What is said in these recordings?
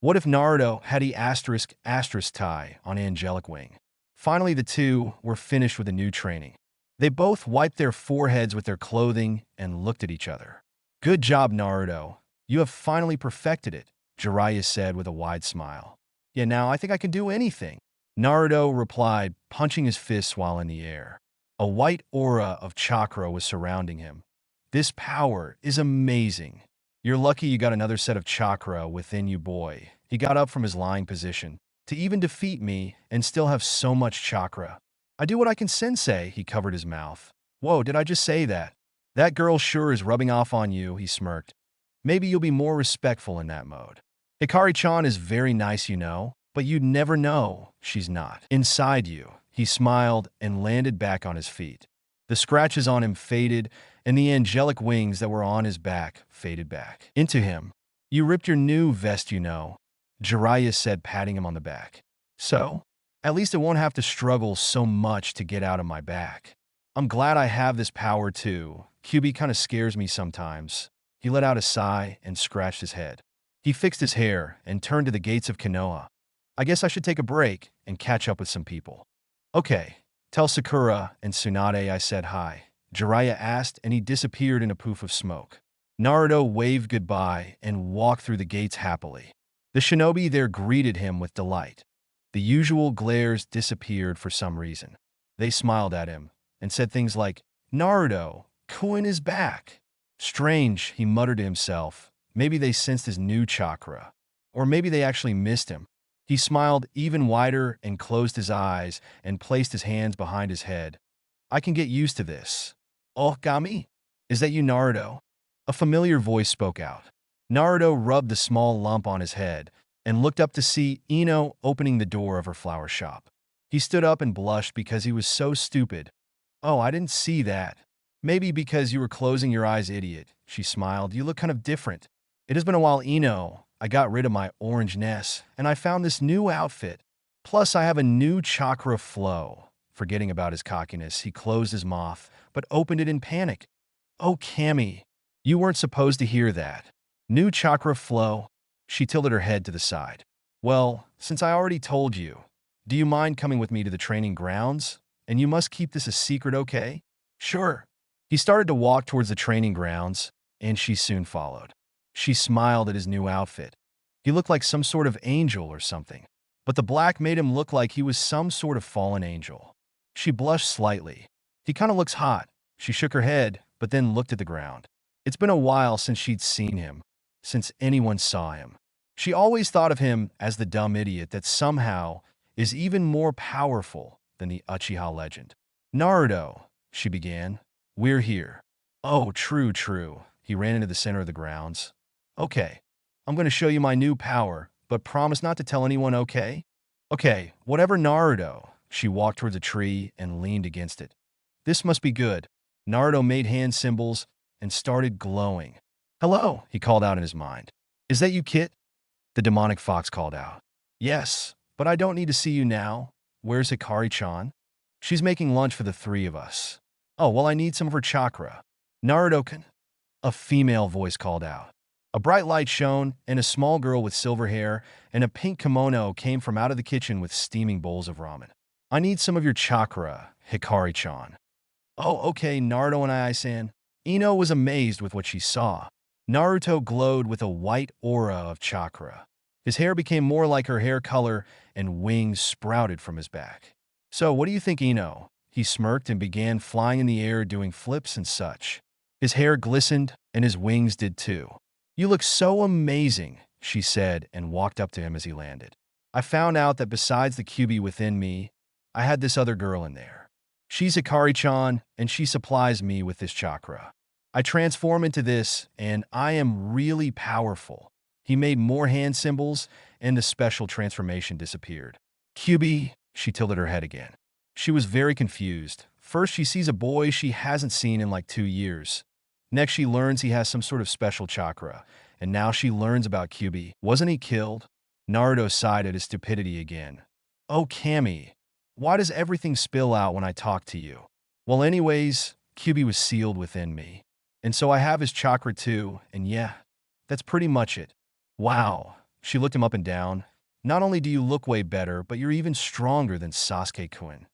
What if Naruto had the asterisk tie on Angelic wing? Finally, the two were finished with the new training. They both wiped their foreheads with their clothing and looked at each other. Good job, Naruto. You have finally perfected it, Jiraiya said with a wide smile. Yeah, now I think I can do anything. Naruto replied, punching his fists while in the air. A white aura of chakra was surrounding him. This power is amazing. You're lucky you got another set of chakra within you, boy. He got up from his lying position. To even defeat me and still have so much chakra. I do what I can, sensei, he covered his mouth. Whoa, did I just say that? That girl sure is rubbing off on you, he smirked. Maybe you'll be more respectful in that mode. Hikari-chan is very nice, you know, but you'd never know she's not. Inside you, he smiled and landed back on his feet. The scratches on him faded, and the angelic wings that were on his back faded back into him. You ripped your new vest, you know, Jiraiya said, patting him on the back. So, at least I won't have to struggle so much to get out of my back. I'm glad I have this power too. QB kind of scares me sometimes. He let out a sigh and scratched his head. He fixed his hair and turned to the gates of Konoha. I guess I should take a break and catch up with some people. Okay, tell Sakura and Tsunade I said hi, Jiraiya asked, and he disappeared in a poof of smoke. Naruto waved goodbye and walked through the gates happily. The shinobi there greeted him with delight. The usual glares disappeared for some reason. They smiled at him and said things like, Naruto, Kuin is back. Strange, he muttered to himself. Maybe they sensed his new chakra. Or maybe they actually missed him. He smiled even wider and closed his eyes and placed his hands behind his head. I can get used to this. Oh, Gami? Is that you, Naruto? A familiar voice spoke out. Naruto rubbed the small lump on his head and looked up to see Ino opening the door of her flower shop. He stood up and blushed because he was so stupid. Oh, I didn't see that. Maybe because you were closing your eyes, idiot, she smiled. You look kind of different. It has been a while, Ino. I got rid of my orangeness, and I found this new outfit. Plus, I have a new chakra flow. Forgetting about his cockiness, he closed his mouth, but opened it in panic. Oh, Cammy, you weren't supposed to hear that. New chakra flow? She tilted her head to the side. Well, since I already told you, do you mind coming with me to the training grounds? And you must keep this a secret, okay? Sure. He started to walk towards the training grounds, and she soon followed. She smiled at his new outfit. He looked like some sort of angel or something, but the black made him look like he was some sort of fallen angel. She blushed slightly. He kind of looks hot. She shook her head, but then looked at the ground. It's been a while since she'd seen him, since anyone saw him. She always thought of him as the dumb idiot that somehow is even more powerful than the Uchiha legend. Naruto, she began. We're here. Oh, true. He ran into the center of the grounds. Okay, I'm going to show you my new power, but promise not to tell anyone, okay? Okay, whatever, Naruto. She walked towards a tree and leaned against it. This must be good. Naruto made hand symbols and started glowing. Hello, he called out in his mind. Is that you, Kit? The demonic fox called out. Yes, but I don't need to see you now. Where's Hikari-chan? She's making lunch for the three of us. Oh, well, I need some of her chakra. Naruto-kun? A female voice called out. A bright light shone, and a small girl with silver hair and a pink kimono came from out of the kitchen with steaming bowls of ramen. I need some of your chakra, Hikari-chan. Oh, okay, Naruto and I-san. Ino was amazed with what she saw. Naruto glowed with a white aura of chakra. His hair became more like her hair color, and wings sprouted from his back. So, what do you think, Ino? He smirked and began flying in the air, doing flips and such. His hair glistened, and his wings did too. You look so amazing, she said, and walked up to him as he landed. I found out that besides the QB within me, I had this other girl in there. She's Hikari-chan, and she supplies me with this chakra. I transform into this, and I am really powerful. He made more hand symbols, and the special transformation disappeared. QB, she tilted her head again. She was very confused. First, she sees a boy she hasn't seen in like 2 years. Next, she learns he has some sort of special chakra, and now she learns about QB. Wasn't he killed? Naruto sighed at his stupidity again. Oh, Cammy, why does everything spill out when I talk to you? Well, anyways, QB was sealed within me. And so I have his chakra too, and yeah, that's pretty much it. Wow, She looked him up and down. Not only do you look way better, but you're even stronger than Sasuke-kun.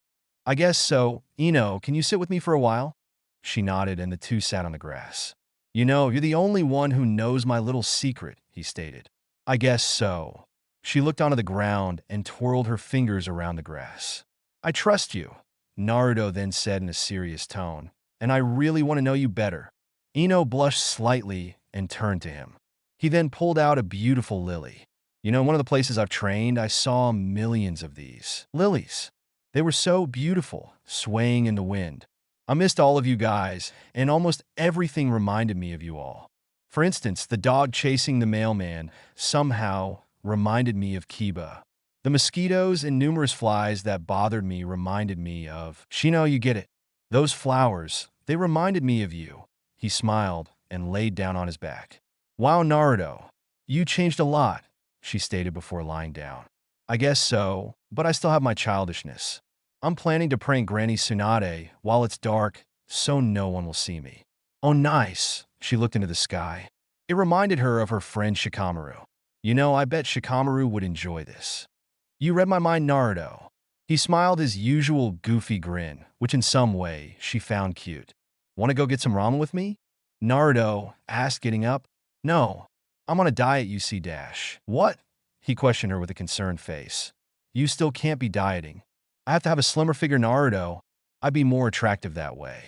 I guess so. Ino, can you sit with me for a while? She nodded and the two sat on the grass. You know, you're the only one who knows my little secret, he stated. I guess so. She looked onto the ground and twirled her fingers around the grass. I trust you, Naruto then said in a serious tone, and I really want to know you better. Ino blushed slightly and turned to him. He then pulled out a beautiful lily. You know, one of the places I've trained, I saw millions of these lilies. They were so beautiful, swaying in the wind. I missed all of you guys, and almost everything reminded me of you all. For instance, the dog chasing the mailman somehow reminded me of Kiba. The mosquitoes and numerous flies that bothered me reminded me of Shino, you get it. Those flowers, they reminded me of you. He smiled and laid down on his back. Wow, Naruto, you changed a lot, she stated before lying down. I guess so, but I still have my childishness. I'm planning to prank Granny Tsunade while it's dark, so no one will see me. Oh, nice. She looked into the sky. It reminded her of her friend Shikamaru. You know, I bet Shikamaru would enjoy this. You read my mind, Naruto. He smiled his usual goofy grin, which in some way she found cute. Want to go get some ramen with me? Naruto asked, getting up. No, I'm on a diet, you see dash. What? He questioned her with a concerned face. You still can't be dieting. I have to have a slimmer figure, Naruto. I'd be more attractive that way.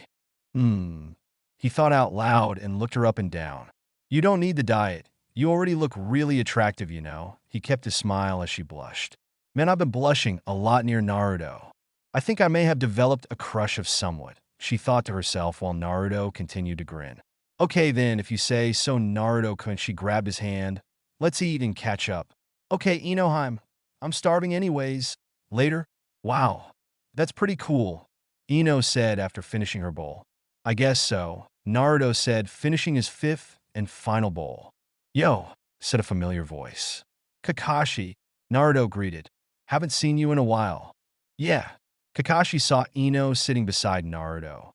He thought out loud and looked her up and down. You don't need the diet. You already look really attractive, you know. He kept his smile as she blushed. Man, I've been blushing a lot near Naruto. I think I may have developed a crush of somewhat, she thought to herself while Naruto continued to grin. Okay then, if you say so, Naruto-kun. She grabbed his hand. Let's eat and catch up. Okay, Inoheim. I'm starving anyways. Later? Wow, that's pretty cool, Ino said after finishing her bowl. I guess so, Naruto said, finishing his fifth and final bowl. Yo, said a familiar voice. Kakashi, Naruto greeted. Haven't seen you in a while. Yeah, Kakashi saw Ino sitting beside Naruto.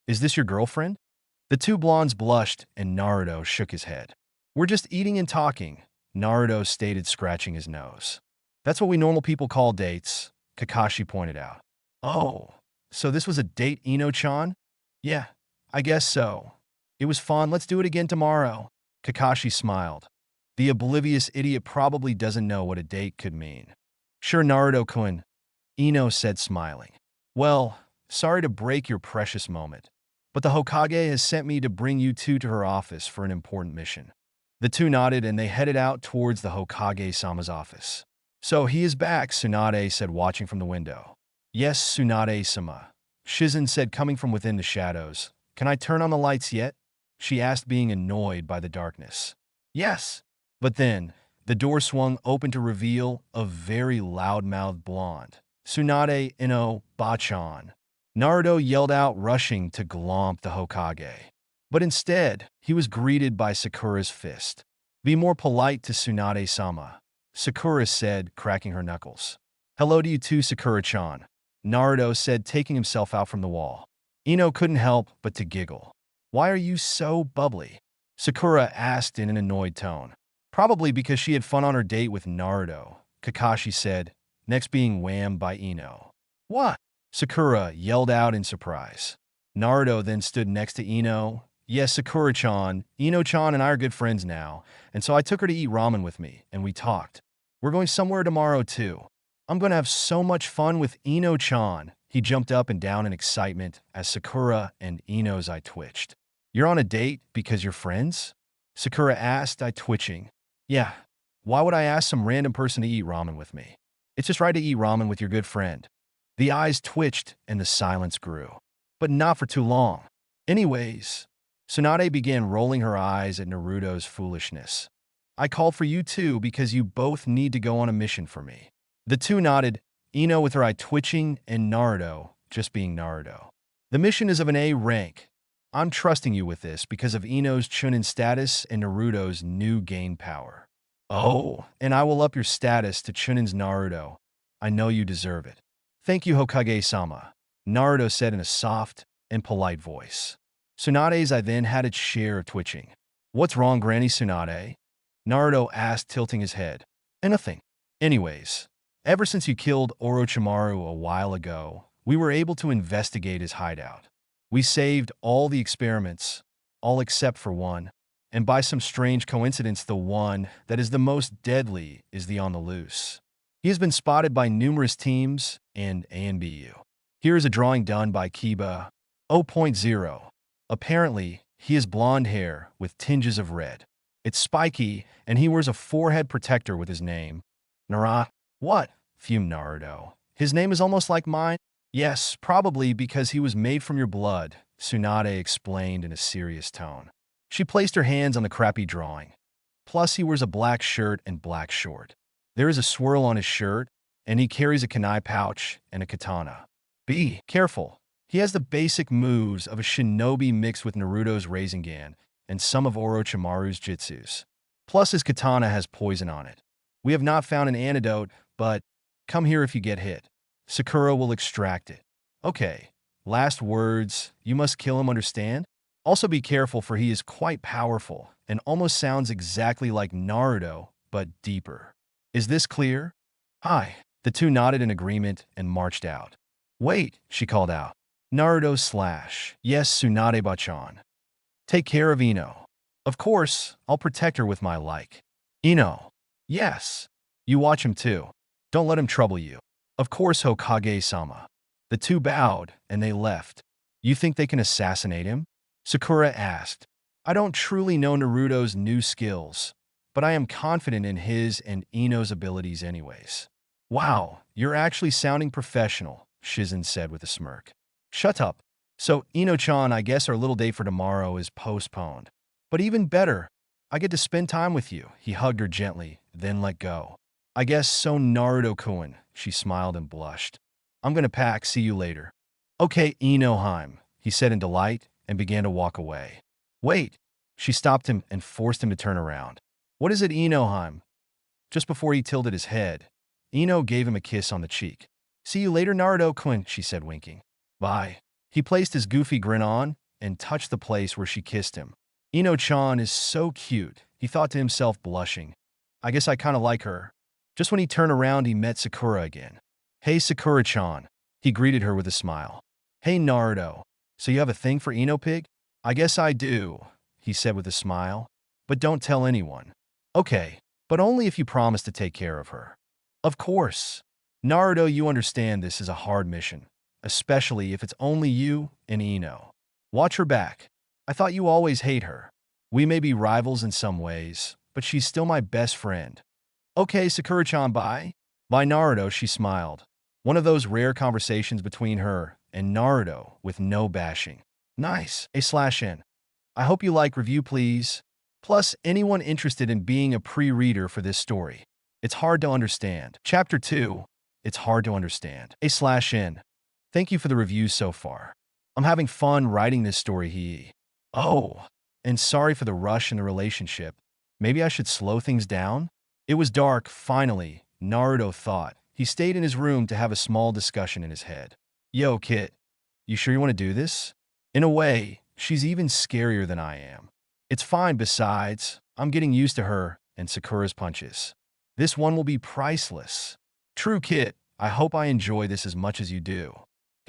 Is this your girlfriend? The two blondes blushed and Naruto shook his head. We're just eating and talking, Naruto stated, scratching his nose. That's what we normal people call dates, Kakashi pointed out. Oh, so this was a date, Ino-chan? Yeah, I guess so. It was fun. Let's do it again tomorrow. Kakashi smiled. The oblivious idiot probably doesn't know what a date could mean. Sure, Naruto-kun, Ino said, smiling. Well, sorry to break your precious moment, but the Hokage has sent me to bring you two to her office for an important mission. The two nodded and they headed out towards the Hokage-sama's office. So he is back, Tsunade said, watching from the window. Yes, Tsunade-sama, Shizen said, coming from within the shadows. Can I turn on the lights yet? She asked, being annoyed by the darkness. Yes. But then, the door swung open to reveal a very loud-mouthed blonde. Tsunade Ino Bachan. Naruto yelled out, rushing to glomp the Hokage. But instead, he was greeted by Sakura's fist. Be more polite to Tsunade-sama, Sakura said, cracking her knuckles. Hello to you too, Sakura-chan, Naruto said, taking himself out from the wall. Ino couldn't help but to giggle. Why are you so bubbly? Sakura asked in an annoyed tone. Probably because she had fun on her date with Naruto, Kakashi said, next being whammed by Ino. What? Sakura yelled out in surprise. Naruto then stood next to Ino. Yes, Sakura-chan, Ino-chan and I are good friends now, and so I took her to eat ramen with me, and we talked. We're going somewhere tomorrow, too. I'm going to have so much fun with Ino-chan. He jumped up and down in excitement as Sakura and Ino's eye twitched. You're on a date because you're friends? Sakura asked, eye twitching. Yeah. Why would I ask some random person to eat ramen with me? It's just right to eat ramen with your good friend. The eyes twitched and the silence grew. But not for too long. Anyways, Tsunade began rolling her eyes at Naruto's foolishness. I called for you two because you both need to go on a mission for me. The two nodded, Ino with her eye twitching and Naruto just being Naruto. The mission is of an A rank. I'm trusting you with this because of Ino's Chunin status and Naruto's new gain power. Oh, and I will up your status to Chunin's Naruto. I know you deserve it. Thank you, Hokage-sama, Naruto said in a soft and polite voice. Tsunade's eye then had its share of twitching. What's wrong, Granny Tsunade? Naruto asked, tilting his head. Anything. Anyways, ever since you killed Orochimaru a while ago, we were able to investigate his hideout. We saved all the experiments, all except for one, and by some strange coincidence, the one that is the most deadly is the on the loose. He has been spotted by numerous teams and ANBU. Here is a drawing done by Kiba 0.0. Apparently, he has blonde hair with tinges of red. It's spiky, and he wears a forehead protector with his name. Narato. What? Fumed Naruto. His name is almost like mine? Yes, probably because he was made from your blood, Tsunade explained in a serious tone. She placed her hands on the crappy drawing. Plus, he wears a black shirt and black short. There is a swirl on his shirt, and he carries a kunai pouch and a katana. Be careful. He has the basic moves of a shinobi mixed with Naruto's Rasengan and some of Orochimaru's jutsus. Plus, his katana has poison on it. We have not found an antidote, but come here if you get hit. Sakura will extract it. Okay, last words. You must kill him, understand? Also be careful, for he is quite powerful and almost sounds exactly like Naruto, but deeper. Is this clear? Aye. The two nodded in agreement and marched out. Wait, she called out. Naruto / Yes, Tsunade-bachan. Take care of Ino. Of course, I'll protect her with my like. Ino. Yes. You watch him too. Don't let him trouble you. Of course, Hokage-sama. The two bowed, and they left. You think they can assassinate him? Sakura asked. I don't truly know Naruto's new skills, but I am confident in his and Ino's abilities anyways. Wow, you're actually sounding professional, Shizen said with a smirk. Shut up. So, Ino-chan, I guess our little date for tomorrow is postponed. But even better, I get to spend time with you. He hugged her gently, then let go. I guess so, Naruto-kun. She smiled and blushed. I'm gonna pack, see you later. Okay, Inoheim, he said in delight and began to walk away. Wait, she stopped him and forced him to turn around. What is it, Inoheim? Just before he tilted his head, Ino gave him a kiss on the cheek. See you later, Naruto-kun, she said, winking. Bye. He placed his goofy grin on and touched the place where she kissed him. Ino-chan is so cute, he thought to himself, blushing. I guess I kinda like her. Just when he turned around, he met Sakura again. Hey, Sakura-chan. He greeted her with a smile. Hey, Naruto. So you have a thing for Ino-pig? I guess I do, he said with a smile. But don't tell anyone. Okay, but only if you promise to take care of her. Of course. Naruto, you understand this is a hard mission, especially if it's only you and Ino. Watch her back. I thought you always hate her. We may be rivals in some ways, but she's still my best friend. Okay, Sakura-chan, bye. Bye, Naruto, she smiled. One of those rare conversations between her and Naruto with no bashing. Nice. A/N. I hope you like review, please. Plus, anyone interested in being a pre-reader for this story. It's hard to understand. Chapter 2. It's hard to understand. A/N. Thank you for the reviews so far. I'm having fun writing this story. Oh, and sorry for the rush in the relationship. Maybe I should slow things down? It was dark, finally, Naruto thought. He stayed in his room to have a small discussion in his head. Yo, Kit, you sure you want to do this? In a way, she's even scarier than I am. It's fine, besides, I'm getting used to her and Sakura's punches. This one will be priceless. True, Kit, I hope I enjoy this as much as you do.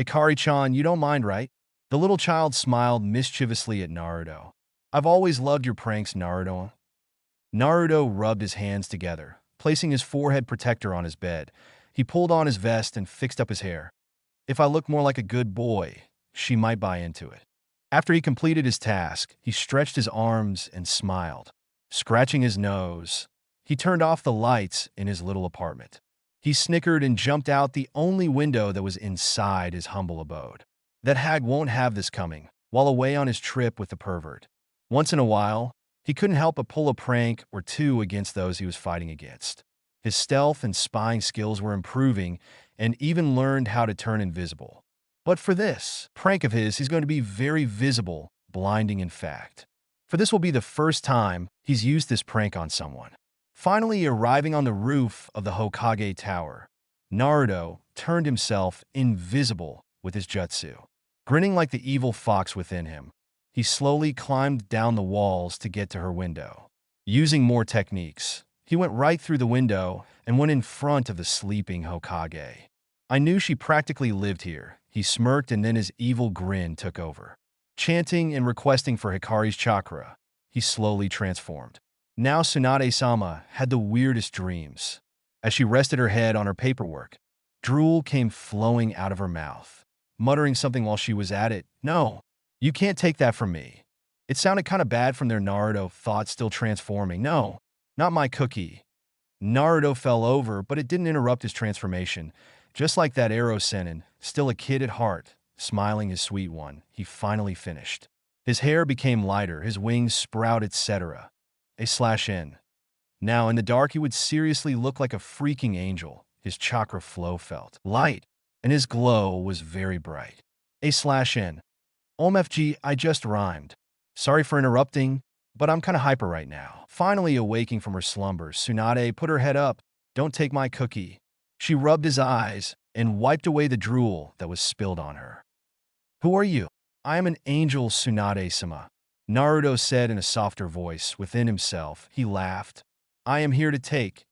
Hikari-chan, you don't mind, right? The little child smiled mischievously at Naruto. I've always loved your pranks, Naruto. Naruto rubbed his hands together, placing his forehead protector on his bed. He pulled on his vest and fixed up his hair. If I look more like a good boy, she might buy into it. After he completed his task, he stretched his arms and smiled. Scratching his nose, he turned off the lights in his little apartment. He snickered and jumped out the only window that was inside his humble abode. That hag won't have this coming, while away on his trip with the pervert. Once in a while, he couldn't help but pull a prank or two against those he was fighting against. His stealth and spying skills were improving, and even learned how to turn invisible. But for this prank of his, he's going to be very visible, blinding in fact. For this will be the first time he's used this prank on someone. Finally arriving on the roof of the Hokage Tower, Naruto turned himself invisible with his jutsu. Grinning like the evil fox within him, he slowly climbed down the walls to get to her window. Using more techniques, He went right through the window and went in front of the sleeping Hokage. I knew she practically lived here. He smirked, and then his evil grin took over. Chanting and requesting for Hikari's chakra, he slowly transformed. Now Tsunade-sama had the weirdest dreams. As she rested her head on her paperwork, drool came flowing out of her mouth, muttering something while she was at it. "No, you can't take that from me." It sounded kind of bad from their Naruto thoughts still transforming. "No, not my cookie." Naruto fell over, but it didn't interrupt his transformation. Just like that arrow Sennin, still a kid at heart, smiling his sweet one, he finally finished. His hair became lighter, his wings sprouted, etc. A/N. Now, in the dark, he would seriously look like a freaking angel. His chakra flow felt light, and his glow was very bright. A/N. OMFG, I just rhymed. Sorry for interrupting, but I'm kinda hyper right now. Finally awaking from her slumbers, Tsunade put her head up. "Don't take my cookie." She rubbed his eyes and wiped away the drool that was spilled on her. "Who are you?" "I am an angel, Tsunade-sama," Naruto said in a softer voice. Within himself, he laughed. "I am here to take.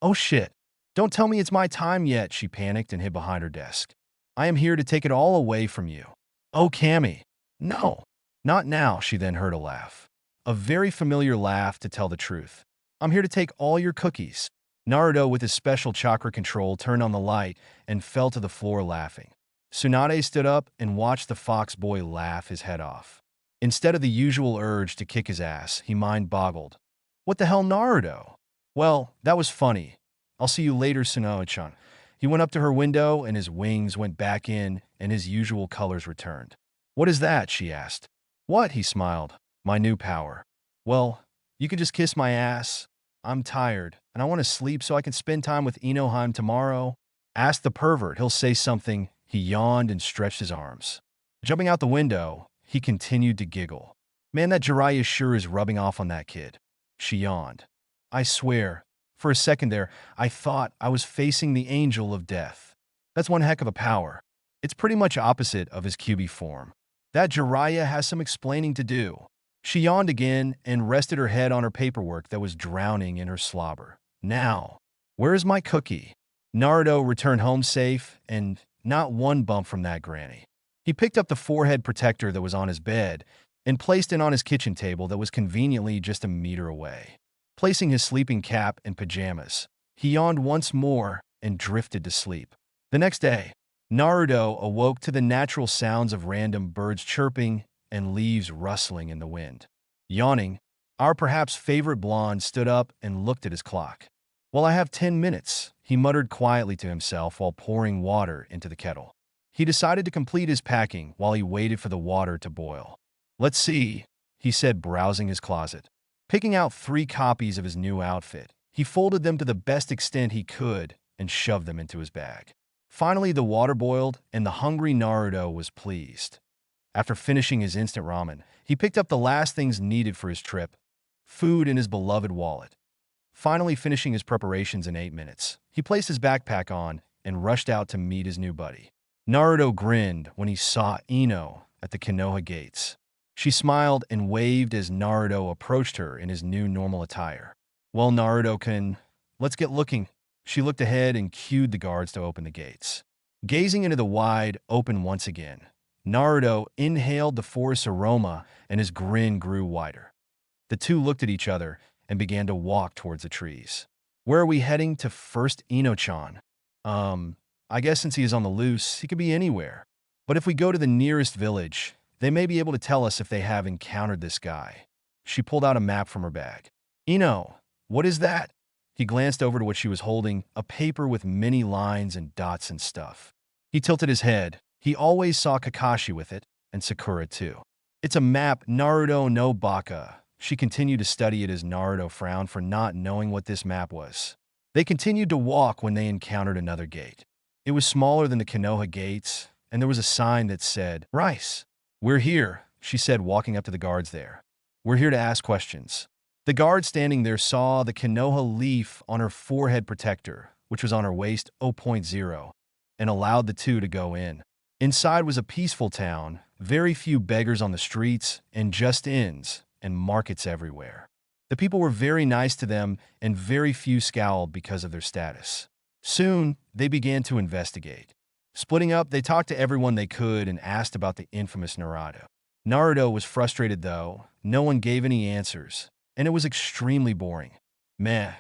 Oh shit. Don't tell me it's my time yet," she panicked and hid behind her desk. "I am here to take it all away from you." "Oh, Cammy." "No, not now," she then heard a laugh. A very familiar laugh, to tell the truth. "I'm here to take all your cookies." Naruto, with his special chakra control, turned on the light and fell to the floor laughing. Tsunade stood up and watched the fox boy laugh his head off. Instead of the usual urge to kick his ass, he mind-boggled. "What the hell, Naruto?" "Well, that was funny. I'll see you later, Tsunoe-chan." He went up to her window and his wings went back in and his usual colors returned. "What is that?" she asked. "What?" he smiled. "My new power." "Well, you can just kiss my ass. I'm tired, and I want to sleep so I can spend time with Inoheim tomorrow." Ask the pervert, he'll say something. He yawned and stretched his arms. Jumping out the window, he continued to giggle. "Man, that Jiraiya sure is rubbing off on that kid." She yawned. "I swear, for a second there, I thought I was facing the angel of death. That's one heck of a power. It's pretty much opposite of his QB form. That Jiraiya has some explaining to do." She yawned again and rested her head on her paperwork that was drowning in her slobber. "Now, where is my cookie?" Naruto returned home safe and not one bump from that granny. He picked up the forehead protector that was on his bed and placed it on his kitchen table that was conveniently just a meter away. Placing his sleeping cap and pajamas, he yawned once more and drifted to sleep. The next day, Naruto awoke to the natural sounds of random birds chirping and leaves rustling in the wind. Yawning, our perhaps favorite blonde stood up and looked at his clock. "Well, I have 10 minutes, he muttered quietly to himself while pouring water into the kettle. He decided to complete his packing while he waited for the water to boil. "Let's see," he said, browsing his closet. Picking out 3 copies of his new outfit, he folded them to the best extent he could and shoved them into his bag. Finally, the water boiled, and the hungry Naruto was pleased. After finishing his instant ramen, he picked up the last things needed for his trip, food in his beloved wallet. Finally finishing his preparations in 8 minutes, he placed his backpack on and rushed out to meet his new buddy. Naruto grinned when he saw Ino at the Konoha gates. She smiled and waved as Naruto approached her in his new normal attire. "Well, Naruto-kun, let's get looking." She looked ahead and cued the guards to open the gates. Gazing into the wide open once again, Naruto inhaled the forest aroma and his grin grew wider. The two looked at each other and began to walk towards the trees. "Where are we heading to first, Ino-chan?" I guess since he is on the loose, he could be anywhere. But if we go to the nearest village, they may be able to tell us if they have encountered this guy." She pulled out a map from her bag. "Ino, what is that?" He glanced over to what she was holding, a paper with many lines and dots and stuff. He tilted his head. He always saw Kakashi with it, and Sakura too. "It's a map, Naruto no Baka." She continued to study it as Naruto frowned for not knowing what this map was. They continued to walk when they encountered another gate. It was smaller than the Konoha gates, and there was a sign that said, "Rice." "We're here," she said, walking up to the guards there. "We're here to ask questions." The guard standing there saw the Konoha leaf on her forehead protector, which was on her waist 0.0, and allowed the two to go in. Inside was a peaceful town, very few beggars on the streets, and just inns and markets everywhere. The people were very nice to them, and very few scowled because of their status. Soon, they began to investigate. Splitting up, they talked to everyone they could and asked about the infamous Narato. Naruto was frustrated, though. No one gave any answers, and it was extremely boring. Meh.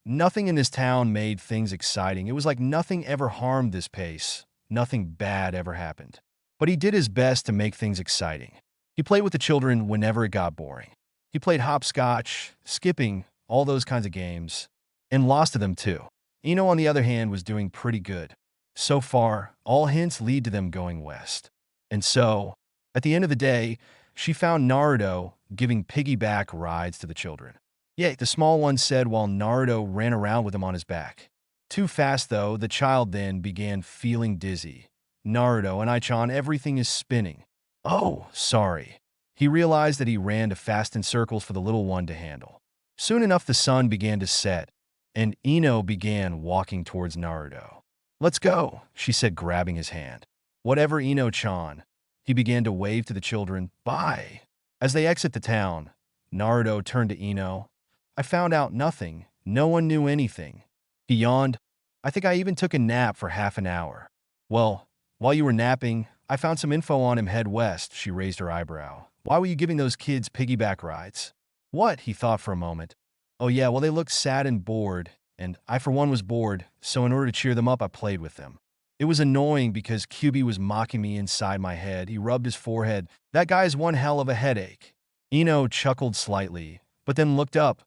Nothing in this town made things exciting. It was like nothing ever harmed this pace. Nothing bad ever happened. But he did his best to make things exciting. He played with the children whenever it got boring. He played hopscotch, skipping, all those kinds of games, and lost to them too. Ino, on the other hand, was doing pretty good. So far, all hints lead to them going west. And so, at the end of the day, she found Naruto giving piggyback rides to the children. Yay, the small one said while Naruto ran around with him on his back. Too fast, though, the child then began feeling dizzy. Naruto and I-chan, everything is spinning. Oh, sorry. He realized that he ran too fast in circles for the little one to handle. Soon enough, the sun began to set, and Ino began walking towards Naruto. Let's go, she said, grabbing his hand. Whatever, Ino-chan. He began to wave to the children. Bye. As they exit the town, Naruto turned to Ino. I found out nothing. No one knew anything. He yawned. I think I even took a nap for half an hour. Well, while you were napping, I found some info on him. Head west, she raised her eyebrow. Why were you giving those kids piggyback rides? What? He thought for a moment. Oh yeah, well they looked sad and bored, and I for one was bored, so in order to cheer them up I played with them. It was annoying because QB was mocking me inside my head. He rubbed his forehead. That guy's one hell of a headache. Ino chuckled slightly, but then looked up.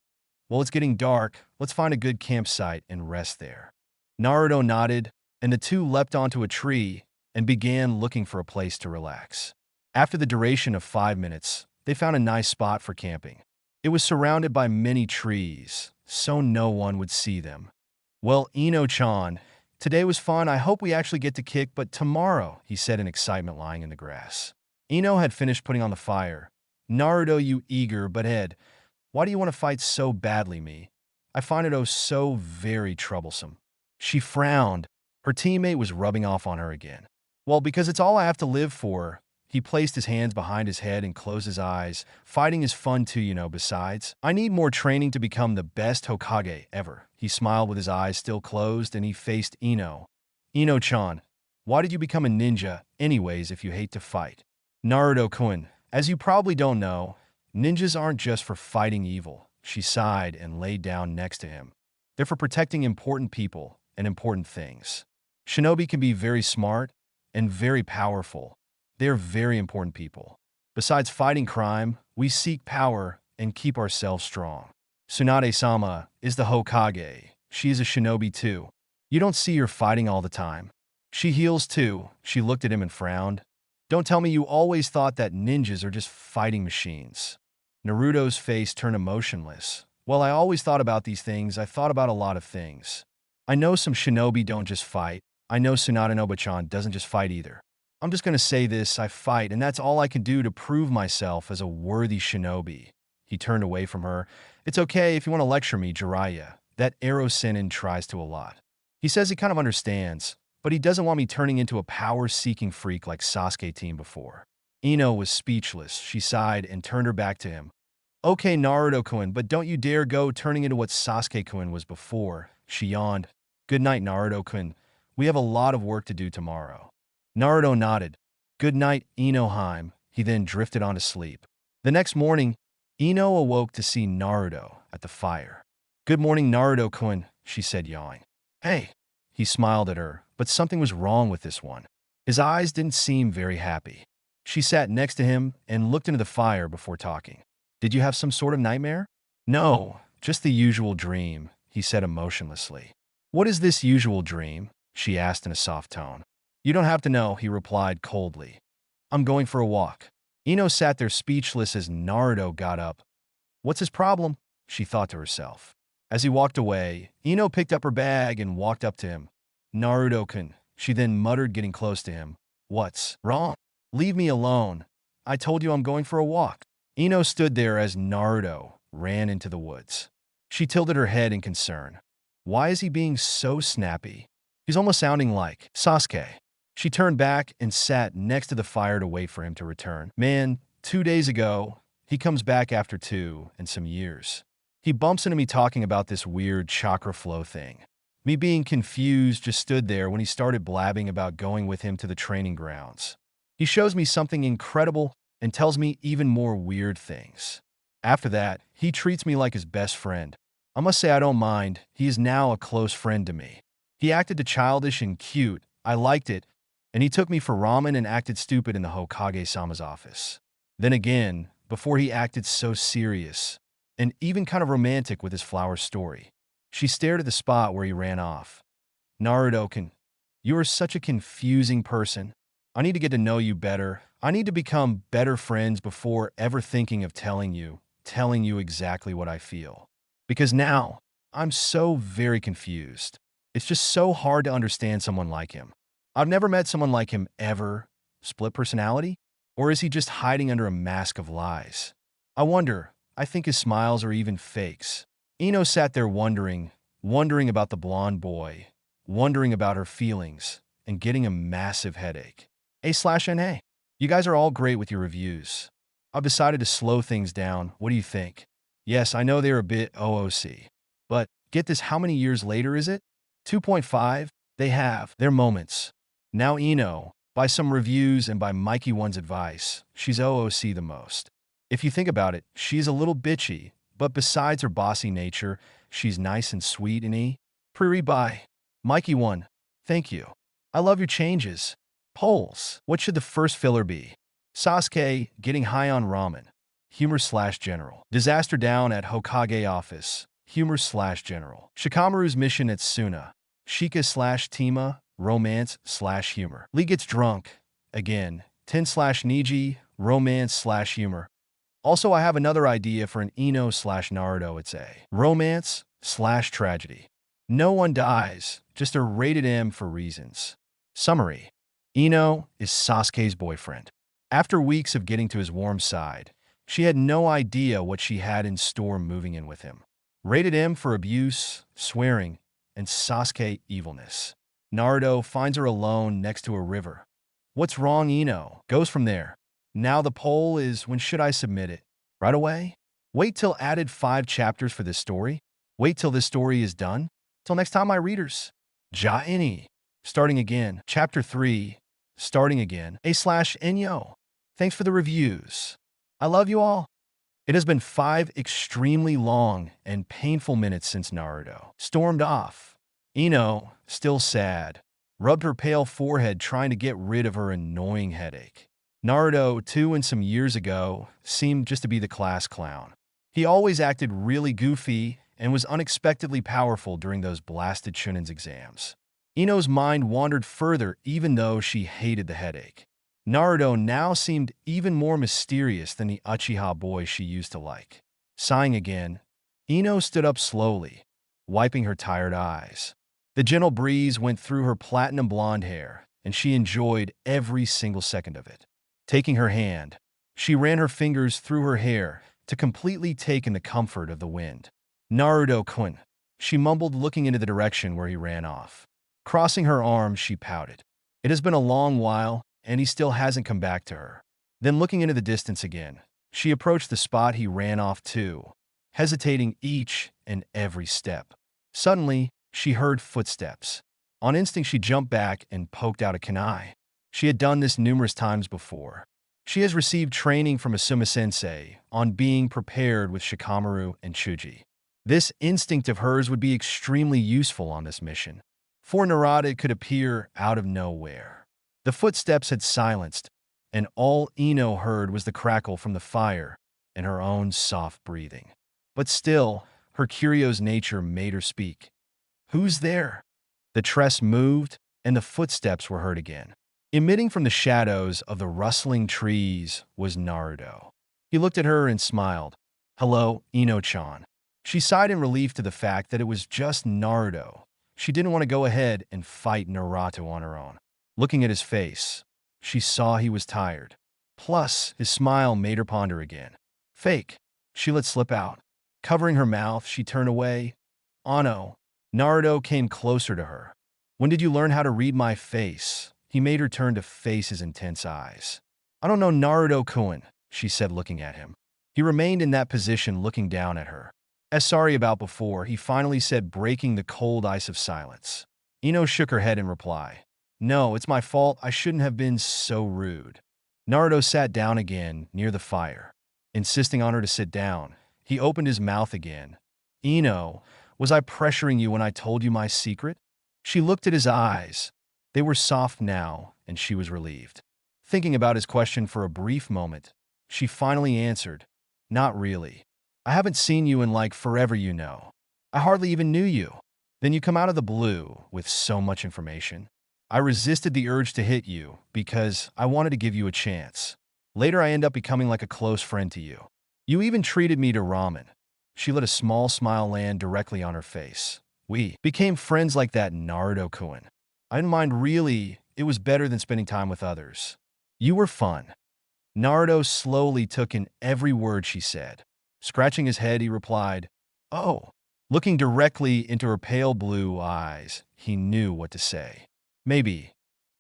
Well, it's getting dark. Let's find a good campsite and rest there. Naruto nodded, and the two leapt onto a tree and began looking for a place to relax. After the duration of 5 minutes, they found a nice spot for camping. It was surrounded by many trees, so no one would see them. Well, Ino-chan, today was fun. I hope we actually get to kick, but tomorrow, he said in excitement, lying in the grass. Ino had finished putting on the fire. Naruto, you eager but head. Why do you want to fight so badly, me? I find it oh so very troublesome. She frowned. Her teammate was rubbing off on her again. Well, because it's all I have to live for. He placed his hands behind his head and closed his eyes. Fighting is fun too, you know. Besides, I need more training to become the best Hokage ever. He smiled with his eyes still closed, and he faced Ino. Ino-chan, why did you become a ninja anyways if you hate to fight? Naruto-kun, as you probably don't know, ninjas aren't just for fighting evil. She sighed and laid down next to him. They're for protecting important people and important things. Shinobi can be very smart and very powerful. They are very important people. Besides fighting crime, we seek power and keep ourselves strong. Tsunade-sama is the Hokage. She is a shinobi too. You don't see her fighting all the time. She heals too. She looked at him and frowned. Don't tell me you always thought that ninjas are just fighting machines. Naruto's face turned emotionless. Well, I always thought about these things. I thought about a lot of things. I know some shinobi don't just fight. I know Tsunade-chan doesn't just fight either. I'm just going to say this, I fight, and that's all I can do to prove myself as a worthy shinobi. He turned away from her. It's okay if you want to lecture me, Jiraiya. That arrow Sennin tries to a lot. He says he kind of understands, but he doesn't want me turning into a power-seeking freak like Sasuke team before. Ino was speechless. She sighed and turned her back to him. Okay, Naruto-kun, but don't you dare go turning into what Sasuke-kun was before. She yawned. Good night, Naruto-kun. We have a lot of work to do tomorrow. Naruto nodded. Good night, Ino-heim. He then drifted on to sleep. The next morning, Ino awoke to see Naruto at the fire. Good morning, Naruto-kun, she said, yawning. Hey. He smiled at her, but something was wrong with this one. His eyes didn't seem very happy. She sat next to him and looked into the fire before talking. Did you have some sort of nightmare? No, just the usual dream, he said emotionlessly. What is this usual dream? She asked in a soft tone. You don't have to know, he replied coldly. I'm going for a walk. Ino sat there speechless as Naruto got up. What's his problem? She thought to herself. As he walked away, Ino picked up her bag and walked up to him. Naruto-kun, she then muttered, getting close to him. What's wrong? Leave me alone. I told you I'm going for a walk. Ino stood there as Naruto ran into the woods. She tilted her head in concern. Why is he being so snappy? He's almost sounding like Sasuke. She turned back and sat next to the fire to wait for him to return. Man, 2 days ago, he comes back after 2 and some years. He bumps into me talking about this weird chakra flow thing. Me being confused just stood there when he started blabbing about going with him to the training grounds. He shows me something incredible and tells me even more weird things. After that, he treats me like his best friend. I must say I don't mind. He is now a close friend to me. He acted childish and cute. I liked it, and he took me for ramen and acted stupid in the Hokage-sama's office. Then again, before he acted so serious, and even kind of romantic with his flower story. She stared at the spot where he ran off. Naruto-kun, you are such a confusing person. I need to get to know you better. I need to become better friends before ever thinking of telling you exactly what I feel. Because now, I'm so very confused. It's just so hard to understand someone like him. I've never met someone like him ever. Split personality? Or is he just hiding under a mask of lies? I wonder. I think his smiles are even fakes. Ino sat there wondering about the blonde boy, wondering about her feelings, and getting a massive headache. A/NA. You guys are all great with your reviews. I've decided to slow things down. What do you think? Yes, I know they're a bit OOC. But get this, how many years later is it? 2.5? They have their moments. Now Ino, by some reviews and by Mikey One's advice, she's OOC the most. If you think about it, she's a little bitchy, but besides her bossy nature, she's nice and sweet and Pre-read by Mikey One. Thank you. I love your changes. Polls. What should the first filler be? Sasuke getting high on ramen. Humor/general. Disaster down at Hokage office. Humor/general. Shikamaru's mission at Suna. Shika/Tima. Romance/humor. Lee gets drunk. Again. Ten/Niji. Romance/humor. Also, I have another idea for an Ino/Naruto. It's a romance/tragedy. No one dies, just a rated M for reasons. Summary. Ino is Sasuke's boyfriend. After weeks of getting to his warm side, she had no idea what she had in store moving in with him. Rated M for abuse, swearing, and Sasuke evilness. Naruto finds her alone next to a river. What's wrong, Ino? Goes from there. Now the poll is, when should I submit it? Right away? Wait till added 5 chapters for this story? Wait till this story is done? Till next time, my readers. Ja-ini. Starting again. Chapter 3. Starting again. A/Enyo. Thanks for the reviews. I love you all. It has been 5 extremely long and painful minutes since Naruto stormed off. Ino, still sad, rubbed her pale forehead trying to get rid of her annoying headache. Naruto, too, and some years ago, seemed just to be the class clown. He always acted really goofy and was unexpectedly powerful during those blasted Chunin's exams. Ino's mind wandered further even though she hated the headache. Naruto now seemed even more mysterious than the Uchiha boy she used to like. Sighing again, Ino stood up slowly, wiping her tired eyes. The gentle breeze went through her platinum blonde hair, and she enjoyed every single second of it. Taking her hand, she ran her fingers through her hair to completely take in the comfort of the wind. Naruto-kun, she mumbled, looking into the direction where he ran off. Crossing her arms, she pouted. It has been a long while, and he still hasn't come back to her. Then looking into the distance again, she approached the spot he ran off to, hesitating each and every step. Suddenly, she heard footsteps. On instinct, she jumped back and poked out a kunai. She had done this numerous times before. She has received training from Asuma-sensei on being prepared with Shikamaru and Chuji. This instinct of hers would be extremely useful on this mission, for Narato could appear out of nowhere. The footsteps had silenced, and all Ino heard was the crackle from the fire and her own soft breathing. But still, her curious nature made her speak. "Who's there?" The tress moved, and the footsteps were heard again. Emitting from the shadows of the rustling trees was Naruto. He looked at her and smiled. "Hello, Ino-chan." She sighed in relief to the fact that it was just Naruto. She didn't want to go ahead and fight Narato on her own. Looking at his face, she saw he was tired. Plus, his smile made her ponder again. "Fake," she let slip out. Covering her mouth, she turned away. "Ano." Naruto came closer to her. "When did you learn how to read my face?" He made her turn to face his intense eyes. "I don't know, Naruto-kun," she said, looking at him. He remained in that position, looking down at her. As sorry about before, he finally said, breaking the cold ice of silence. Ino shook her head in reply. No, it's my fault. I shouldn't have been so rude. Naruto sat down again near the fire. Insisting on her to sit down, he opened his mouth again. Ino, was I pressuring you when I told you my secret? She looked at his eyes. They were soft now, and she was relieved. Thinking about his question for a brief moment, she finally answered, Not really. I haven't seen you in like forever, you know. I hardly even knew you. Then you come out of the blue with so much information. I resisted the urge to hit you because I wanted to give you a chance. Later, I end up becoming like a close friend to you. You even treated me to ramen. She let a small smile land directly on her face. We became friends like that, Naruto-kun. I didn't mind really. It was better than spending time with others. You were fun. Naruto slowly took in every word she said. Scratching his head, he replied, Oh. Looking directly into her pale blue eyes, he knew what to say. Maybe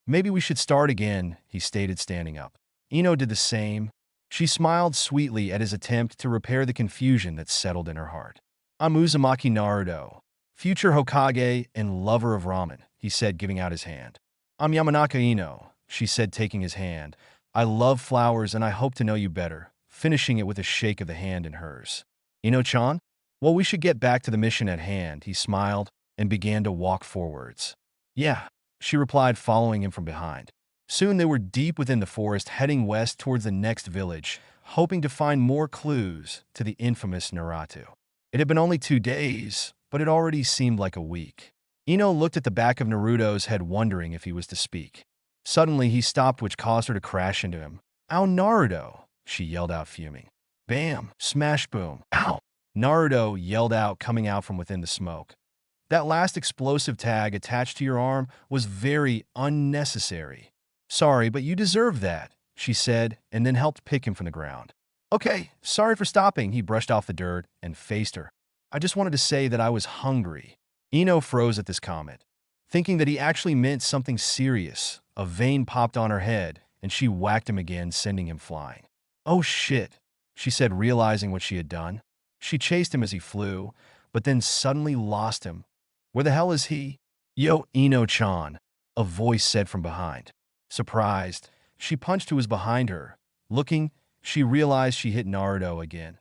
we should start again, he stated, standing up. Ino did the same. She smiled sweetly at his attempt to repair the confusion that settled in her heart. I'm Uzumaki Naruto, future Hokage and lover of ramen, he said, giving out his hand. I'm Yamanaka Ino, she said, taking his hand. I love flowers and I hope to know you better, finishing it with a shake of the hand in hers. Ino-chan? Well, we should get back to the mission at hand, he smiled and began to walk forwards. Yeah, she replied, following him from behind. Soon they were deep within the forest, heading west towards the next village, hoping to find more clues to the infamous Narato. It had been only 2 days, but it already seemed like a week. Ino looked at the back of Naruto's head, wondering if he was to speak. Suddenly, he stopped, which caused her to crash into him. Ow, Naruto, she yelled out, fuming. Bam! Smash boom! Ow! Naruto yelled out, coming out from within the smoke. That last explosive tag attached to your arm was very unnecessary. Sorry, but you deserve that, she said, and then helped pick him from the ground. Okay, sorry for stopping, he brushed off the dirt and faced her. I just wanted to say that I was hungry. Ino froze at this comment. Thinking that he actually meant something serious, a vein popped on her head, and she whacked him again, sending him flying. Oh shit, she said, realizing what she had done. She chased him as he flew, but then suddenly lost him. Where the hell is he? Yo, Ino-chan, a voice said from behind. Surprised, she punched who was behind her. Looking, she realized she hit Naruto again.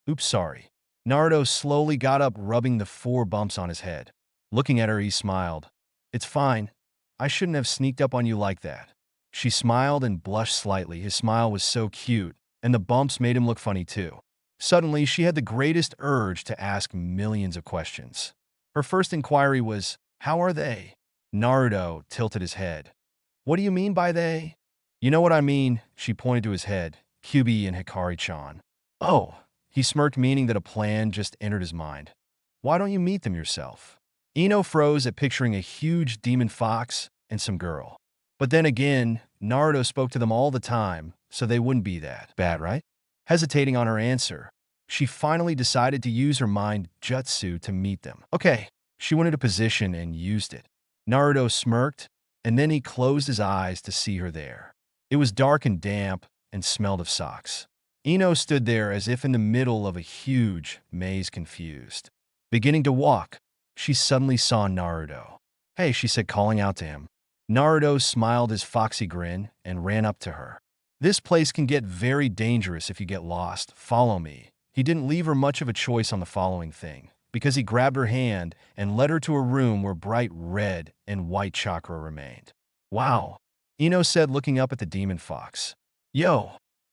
Oops, sorry. Naruto slowly got up, rubbing the 4 bumps on his head. Looking at her, he smiled. It's fine. I shouldn't have sneaked up on you like that. She smiled and blushed slightly. His smile was so cute, and the bumps made him look funny too. Suddenly, she had the greatest urge to ask millions of questions. Her first inquiry was, how are they? Naruto tilted his head. What do you mean by they? You know what I mean, she pointed to his head, Kyubi and Hikari-chan. Oh, he smirked, meaning that a plan just entered his mind. Why don't you meet them yourself? Ino froze at picturing a huge demon fox and some girl. But then again, Naruto spoke to them all the time, so they wouldn't be that bad, right? Hesitating on her answer, she finally decided to use her mind jutsu to meet them. Okay, she went into position and used it. Naruto smirked, and then he closed his eyes to see her there. It was dark and damp and smelled of socks. Ino stood there as if in the middle of a huge maze, confused. Beginning to walk, she suddenly saw Naruto. Hey, she said, calling out to him. Naruto smiled his foxy grin and ran up to her. This place can get very dangerous if you get lost. Follow me. He didn't leave her much of a choice on the following thing, because he grabbed her hand and led her to a room where bright red and white chakra remained. Wow, Ino said, looking up at the demon fox. Yo,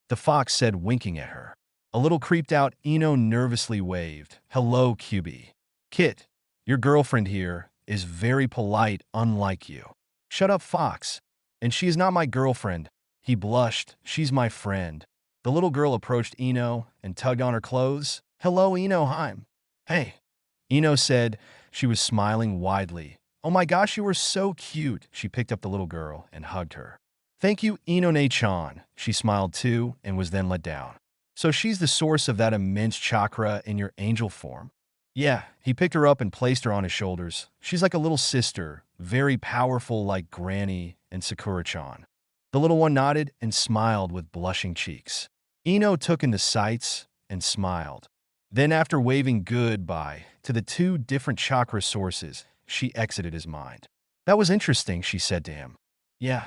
the fox said, winking at her. A little creeped out, Ino nervously waved. Hello, Kyubi. Kit, your girlfriend here is very polite, unlike you. Shut up, fox. And she is not my girlfriend. He blushed. She's my friend. The little girl approached Ino and tugged on her clothes. Hello, Ino. Hi. Hey. Ino said. She was smiling widely. Oh my gosh, you are so cute. She picked up the little girl and hugged her. Thank you, Ino-ne-chan. She smiled too and was then let down. So she's the source of that immense chakra in your angel form? Yeah, he picked her up and placed her on his shoulders. She's like a little sister, very powerful like Granny and Sakura-chan. The little one nodded and smiled with blushing cheeks. Ino took in the sights and smiled. Then after waving goodbye to the two different chakra sources, she exited his mind. That was interesting, she said to him. Yeah,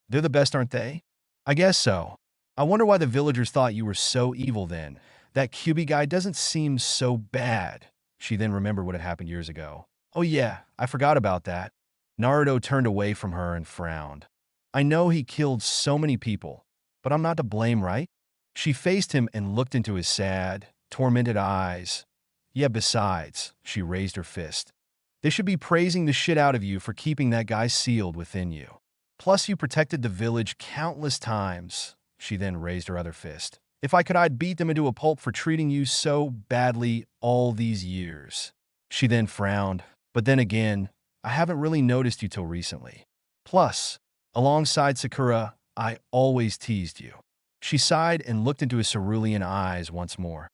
they're the best, aren't they? I guess so. I wonder why the villagers thought you were so evil then. That Kyubi guy doesn't seem so bad. She then remembered what had happened years ago. Oh yeah, I forgot about that. Naruto turned away from her and frowned. I know he killed so many people, but I'm not to blame, right? She faced him and looked into his sad, tormented eyes. Yeah, besides, she raised her fist. They should be praising the shit out of you for keeping that guy sealed within you. Plus, you protected the village countless times. She then raised her other fist. If I could, I'd beat them into a pulp for treating you so badly all these years. She then frowned, but then again, I haven't really noticed you till recently. Plus, alongside Sakura, I always teased you. She sighed and looked into his cerulean eyes once more.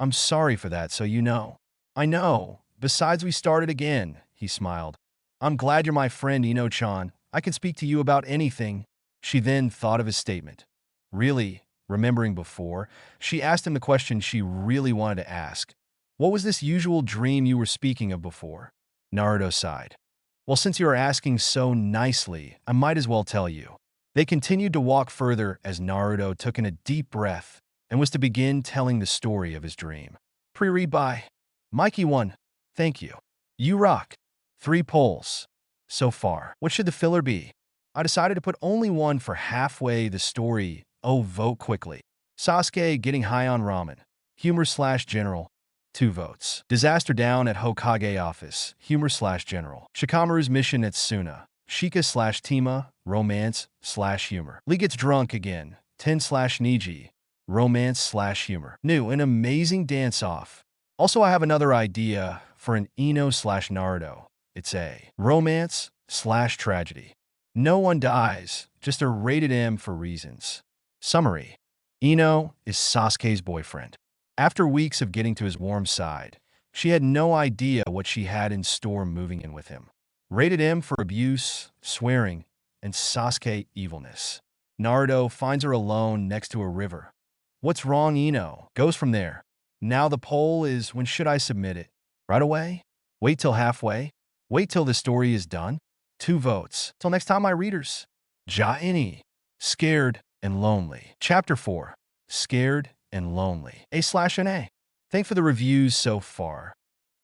I'm sorry for that, so you know. I know. Besides, we started again, he smiled. I'm glad you're my friend, Ino-chan. I can speak to you about anything. She then thought of his statement. Really, remembering before, she asked him the question she really wanted to ask. What was this usual dream you were speaking of before? Naruto sighed. Well, since you are asking so nicely, I might as well tell you. They continued to walk further as Naruto took in a deep breath and was to begin telling the story of his dream. Pre-read by Mikey 1. Thank you. You rock. 3 polls. So far. What should the filler be? I decided to put only one for halfway the story. Oh, vote quickly. Sasuke getting high on ramen. Humor/general. 2 votes. Disaster down at Hokage office. Humor/general. Shikamaru's mission at Suna. Shika/Tima. Romance/humor. Lee gets drunk again. 10/Niji. Romance/humor. New and amazing dance-off. Also, I have another idea for an Ino/Naruto. It's a romance/tragedy. No one dies, just a rated M for reasons. Summary. Ino is Sasuke's boyfriend. After weeks of getting to his warm side, she had no idea what she had in store moving in with him. Rated M for abuse, swearing, and Sasuke evilness. Naruto finds her alone next to a river. What's wrong, Ino? Goes from there. Now the poll is, when should I submit it? Right away? Wait till halfway? Wait till the story is done? 2 votes. Till next time, my readers. Ja-ini. Scared and lonely. Chapter 4. Scared and lonely. A/A. Thanks for the reviews so far.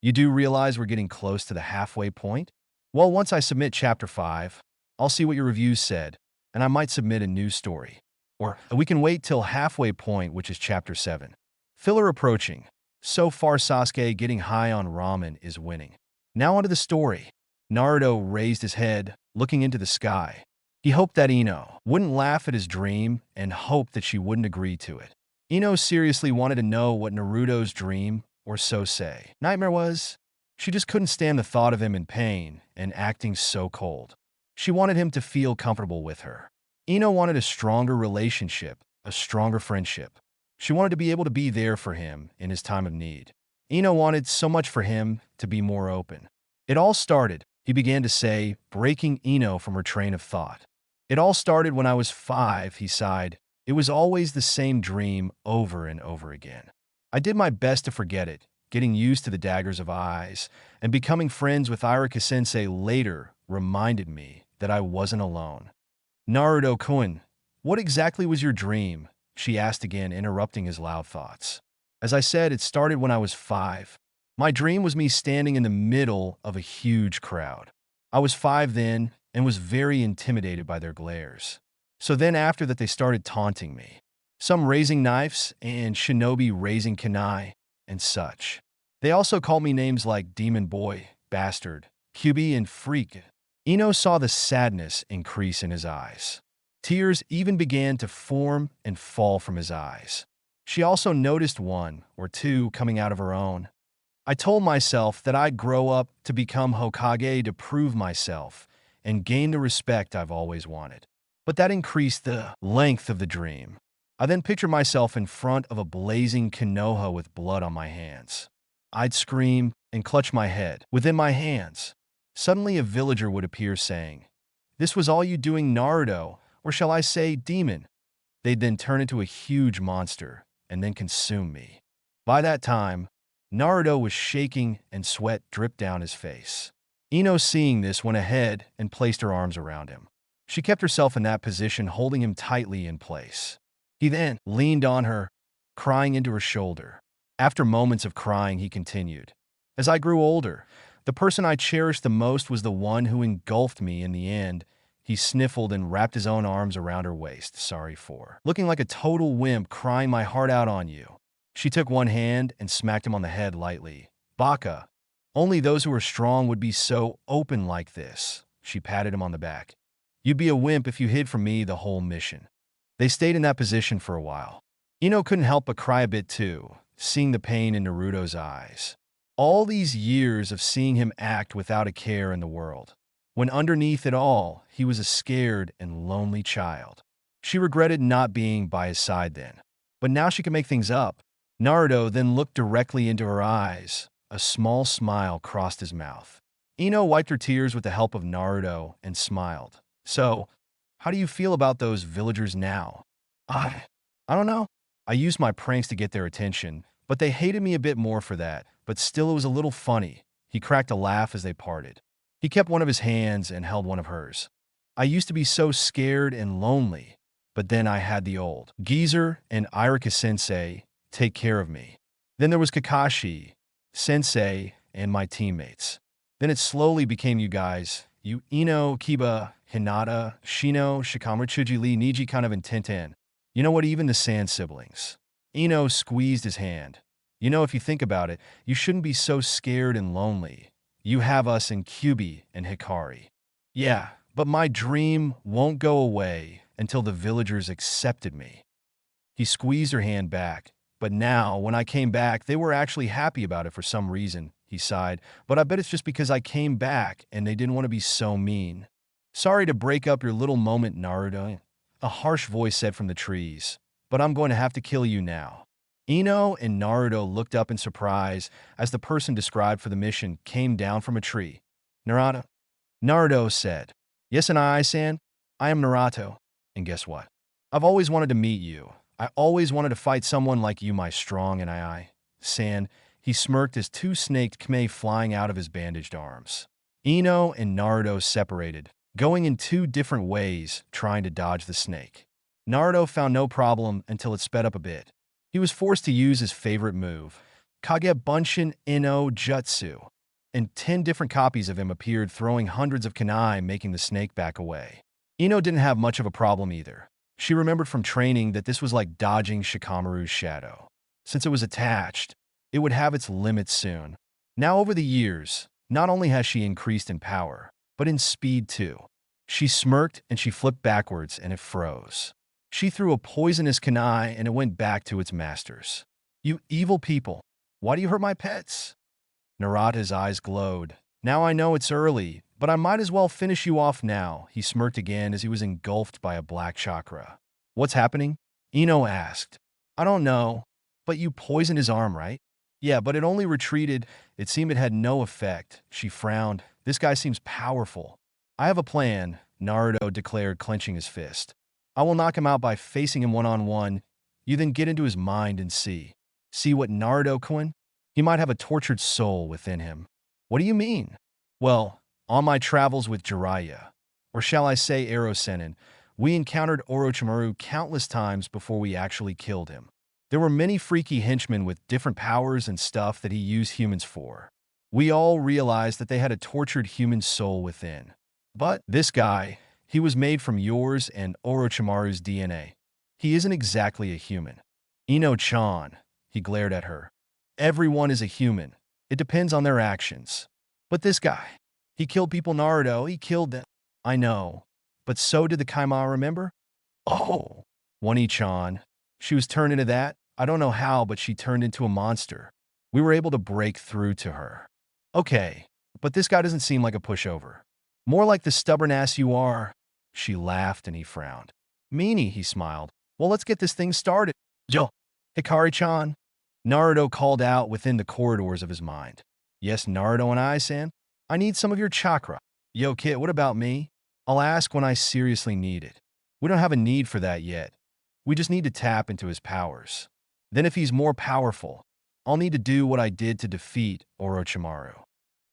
You do realize we're getting close to the halfway point? Well, once I submit Chapter 5, I'll see what your reviews said, and I might submit a new story. Or we can wait till halfway point, which is Chapter 7. Filler approaching. So far, Sasuke getting high on ramen is winning. Now onto the story. Naruto raised his head, looking into the sky. He hoped that Ino wouldn't laugh at his dream and hoped that she wouldn't agree to it. Ino seriously wanted to know what Naruto's dream, or so say, nightmare was. She just couldn't stand the thought of him in pain and acting so cold. She wanted him to feel comfortable with her. Ino wanted a stronger relationship, a stronger friendship. She wanted to be able to be there for him in his time of need. Ino wanted so much for him to be more open. It all started, he began to say, breaking Ino from her train of thought. It all started when I was 5, he sighed. It was always the same dream over and over again. I did my best to forget it, getting used to the daggers of eyes, and becoming friends with Irika-sensei later reminded me that I wasn't alone. Naruto-kun, what exactly was your dream? She asked again, interrupting his loud thoughts. As I said, it started when I was 5. My dream was me standing in the middle of a huge crowd. I was 5 then and was very intimidated by their glares. So then after that they started taunting me. Some raising knives and shinobi raising kunai and such. They also called me names like Demon Boy, Bastard, Kyubi, and Freak. Ino saw the sadness increase in his eyes. Tears even began to form and fall from his eyes. She also noticed 1 or 2 coming out of her own. I told myself that I'd grow up to become Hokage to prove myself and gain the respect I've always wanted. But that increased the length of the dream. I then pictured myself in front of a blazing Konoha with blood on my hands. I'd scream and clutch my head within my hands. Suddenly a villager would appear saying, "This was all you doing, Naruto, or shall I say demon?" They'd then turn into a huge monster and then consume me. By that time, Naruto was shaking and sweat dripped down his face. Ino, seeing this, went ahead and placed her arms around him. She kept herself in that position, holding him tightly in place. He then leaned on her, crying into her shoulder. After moments of crying, he continued, "As I grew older, the person I cherished the most was the one who engulfed me in the end." He sniffled and wrapped his own arms around her waist. "Sorry for looking like a total wimp, crying my heart out on you." She took one hand and smacked him on the head lightly. "Baka, only those who are strong would be so open like this." She patted him on the back. "You'd be a wimp if you hid from me the whole mission." They stayed in that position for a while. Ino couldn't help but cry a bit too, seeing the pain in Naruto's eyes. All these years of seeing him act without a care in the world, when underneath it all, he was a scared and lonely child. She regretted not being by his side then. But now she could make things up. Naruto then looked directly into her eyes. A small smile crossed his mouth. Ino wiped her tears with the help of Naruto and smiled. "So, how do you feel about those villagers now?" I don't know. I used my pranks to get their attention, but they hated me a bit more for that. But still, it was a little funny." He cracked a laugh as they parted. He kept one of his hands and held one of hers. "I used to be so scared and lonely, but then I had the old geezer and Irika-sensei take care of me. Then there was Kakashi-sensei and my teammates. Then it slowly became you guys. You Ino, Kiba, Hinata, Shino, Shikamaru, Chuji, Lee, Niji, kind of in Tenten. You know what, even the Sand siblings." Ino squeezed his hand. "You know, if you think about it, you shouldn't be so scared and lonely. You have us in Kyubi and Hikari." "Yeah, but my dream won't go away until the villagers accepted me." He squeezed her hand back. "But now, when I came back, they were actually happy about it for some reason." He sighed. "But I bet it's just because I came back and they didn't want to be so mean." "Sorry to break up your little moment, Naruto," a harsh voice said from the trees, "but I'm going to have to kill you now." Ino and Naruto looked up in surprise as the person described for the mission came down from a tree. "Narato?" Naruto said. "Yes, and I-san, I am Narato. And guess what? I've always wanted to meet you. I always wanted to fight someone like you, my strong and I-san." He smirked as two snaked kame flying out of his bandaged arms. Ino and Naruto separated, going in two different ways, trying to dodge the snake. Naruto found no problem until it sped up a bit. He was forced to use his favorite move, Kage Bunshin Ino Jutsu, and 10 different copies of him appeared, throwing hundreds of kunai, making the snake back away. Ino didn't have much of a problem either. She remembered from training that this was like dodging Shikamaru's shadow. Since it was attached, it would have its limits soon. Now, over the years, not only has she increased in power, but in speed too. She smirked and she flipped backwards and it froze. She threw a poisonous kunai and it went back to its masters. "You evil people, why do you hurt my pets?" Narata's eyes glowed. "Now I know it's early, but I might as well finish you off now." He smirked again as he was engulfed by a black chakra. "What's happening?" Ino asked. "I don't know, but you poisoned his arm, right?" "Yeah, but it only retreated. It seemed it had no effect." She frowned. "This guy seems powerful." "I have a plan," Naruto declared, clenching his fist. "I will knock him out by facing him one-on-one. You then get into his mind and see. See what Naruto-kun? He might have a tortured soul within him." "What do you mean?" "Well, on my travels with Jiraiya, or shall I say Erosenin, we encountered Orochimaru countless times before we actually killed him. There were many freaky henchmen with different powers and stuff that he used humans for. We all realized that they had a tortured human soul within. But this guy, he was made from yours and Orochimaru's DNA. He isn't exactly a human." "Ino-chan," he glared at her. "Everyone is a human. It depends on their actions. But this guy, he killed people, Naruto. He killed them." "I know. But so did the Kaima, remember?" "Oh, Wani-chan. She was turned into that. I don't know how, but she turned into a monster. We were able to break through to her." "Okay, but this guy doesn't seem like a pushover. More like the stubborn ass you are." She laughed and he frowned. "Meanie," he smiled. "Well, let's get this thing started." "Yo, Hikari-chan," Naruto called out within the corridors of his mind. "Yes, Naruto and I-san? I need some of your chakra." "Yo, kid, what about me?" "I'll ask when I seriously need it. We don't have a need for that yet. We just need to tap into his powers. Then if he's more powerful, I'll need to do what I did to defeat Orochimaru.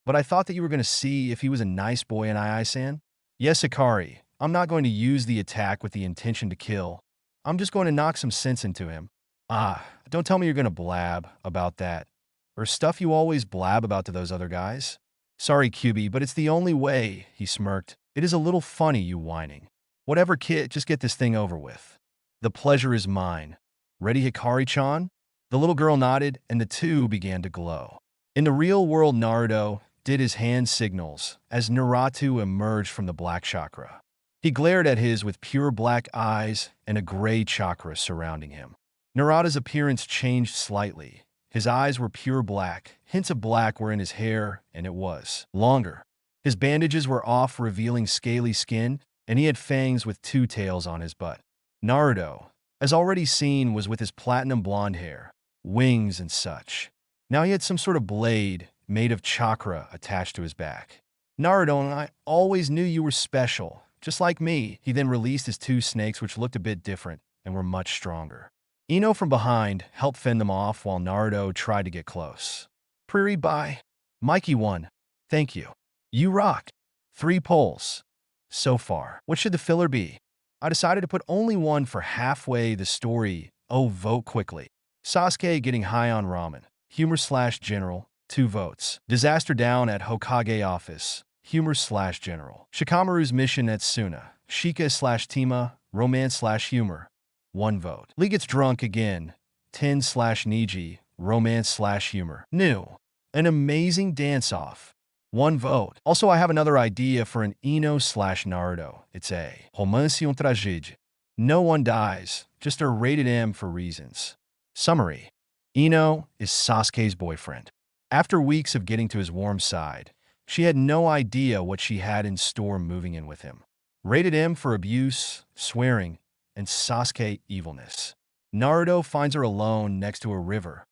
But I thought that you were going to see if he was a nice boy in Ai-san? Yes, Hikari. I'm not going to use the attack with the intention to kill. I'm just going to knock some sense into him. Ah, don't tell me you're going to blab about that. Or stuff you always blab about to those other guys. Sorry, QB, but it's the only way, he smirked. It is a little funny, you whining. Whatever, kid, just get this thing over with. The pleasure is mine. Ready, Hikari-chan? The little girl nodded, and the two began to glow. In the real world, Naruto did his hand signals as Narato emerged from the black chakra. He glared at his with pure black eyes and a gray chakra surrounding him. Narato's appearance changed slightly. His eyes were pure black. Hints of black were in his hair, and it was longer. His bandages were off, revealing scaly skin, and he had fangs with two tails on his butt. Naruto, as already seen, was with his platinum blonde hair, wings and such. Now he had some sort of blade made of chakra attached to his back. Naruto, and I always knew you were special, just like me. He then released his two snakes, which looked a bit different and were much stronger. Ino from behind helped fend them off while Naruto tried to get close. Prairie bye. Mikey won. Thank you. You rock. 3 polls. So far. What should the filler be? I decided to put only one for halfway the story. Oh, vote quickly. Sasuke getting high on ramen. Humor/general. 2 votes. Disaster down at Hokage office. Humor/general. Shikamaru's mission at Suna. Shika/Tima. Romance/humor. 1 vote. Lee gets drunk again. Ten/Niji. Romance/humor. New. An amazing dance-off. 1 vote. Also, I have another idea for an Ino/Naruto. It's a romance tragédie. No one dies, just a rated M for reasons. Summary. Ino is Sasuke's boyfriend. After weeks of getting to his warm side, she had no idea what she had in store moving in with him. Rated M for abuse, swearing, and Sasuke evilness. Naruto finds her alone next to a river.